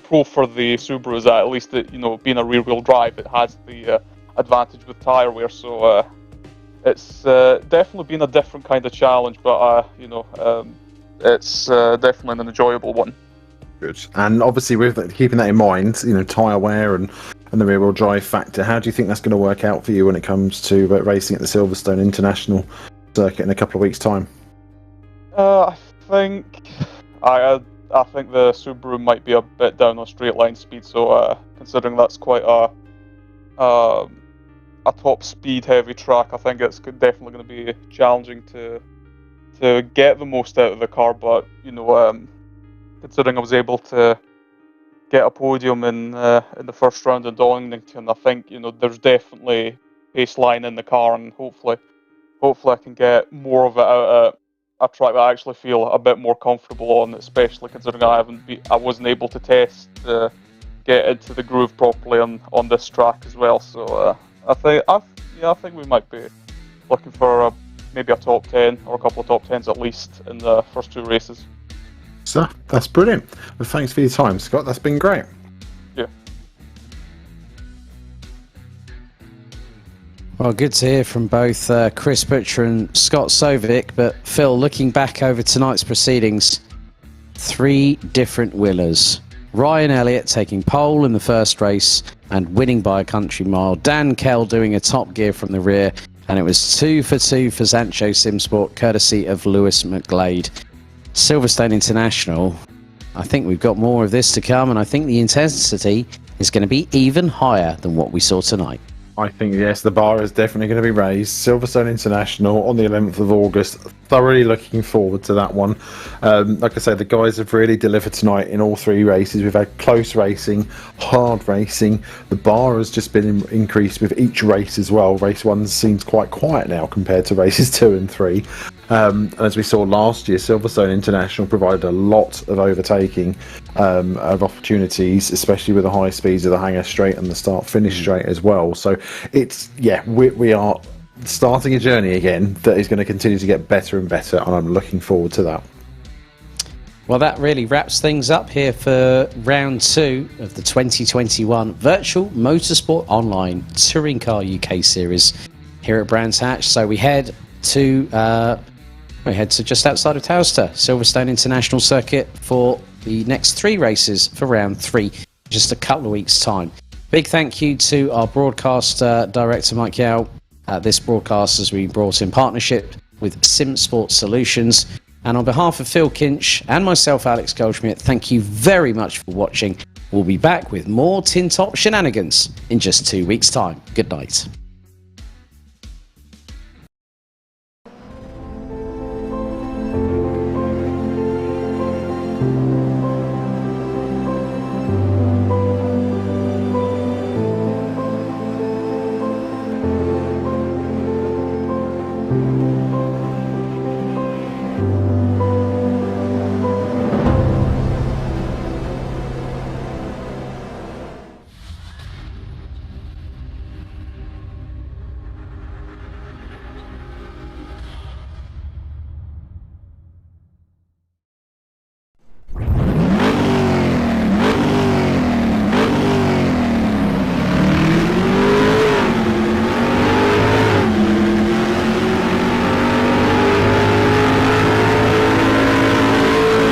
pro for the Subaru is that at least being a rear-wheel drive, it has the advantage with tyre wear. So it's definitely been a different kind of challenge, but it's definitely an enjoyable one. Good. And obviously, with keeping that in mind, tyre wear and the rear-wheel drive factor, how do you think that's going to work out for you when it comes to racing at the Silverstone International Circuit in a couple of weeks' time? I think the Subaru might be a bit down on straight line speed, so considering that's quite a top speed heavy track, I think it's definitely going to be challenging to get the most out of the car. But considering I was able to get a podium in the first round in Donington, I think there's definitely pace line in the car, and hopefully I can get more of it out at a track that I actually feel a bit more comfortable on, especially considering I wasn't able to test to get into the groove properly on this track as well. So I think we might be looking for maybe a top 10 or a couple of top 10s at least in the first 2 races. So that's brilliant. Well, thanks for your time, Scott. That's been great. Yeah. Well, good to hear from both Chris Butcher and Scott Sovic. But Phil, looking back over tonight's proceedings, 3 different winners. Ryan Elliott taking pole in the first race and winning by a country mile. Dan Kell doing a top gear from the rear. And it was 2 for 2 for Zancho Simsport, courtesy of Lewis McGlade. Silverstone International, I think we've got more of this to come, and I think the intensity is going to be even higher than what we saw tonight. I think, yes, the bar is definitely going to be raised. Silverstone International on the 11th of August. Thoroughly looking forward to that one. Like I say, the guys have really delivered tonight in all 3 races. We've had close racing, hard racing. The bar has just been increased with each race as well. Race 1 seems quite quiet now compared to races 2 and 3. And as we saw last year, Silverstone International provided a lot of overtaking of opportunities, especially with the high speeds of the hangar straight and the start-finish straight as well. So it's, we are starting a journey again that is going to continue to get better and better, and I'm looking forward to that. Well, that really wraps things up here for round 2 of the 2021 Virtual Motorsport Online Touring Car UK Series here at Brands Hatch. So we head to just outside of Towcester, Silverstone International Circuit, for the next 3 races for round 3, just a couple of weeks' time. Big thank you to our broadcast director, Mike Yao. This broadcast has been brought in partnership with Sim Sports Solutions. And on behalf of Phil Kinch and myself, Alex Goldschmidt, thank you very much for watching. We'll be back with more Tin Top shenanigans in just 2 weeks' time. Good night.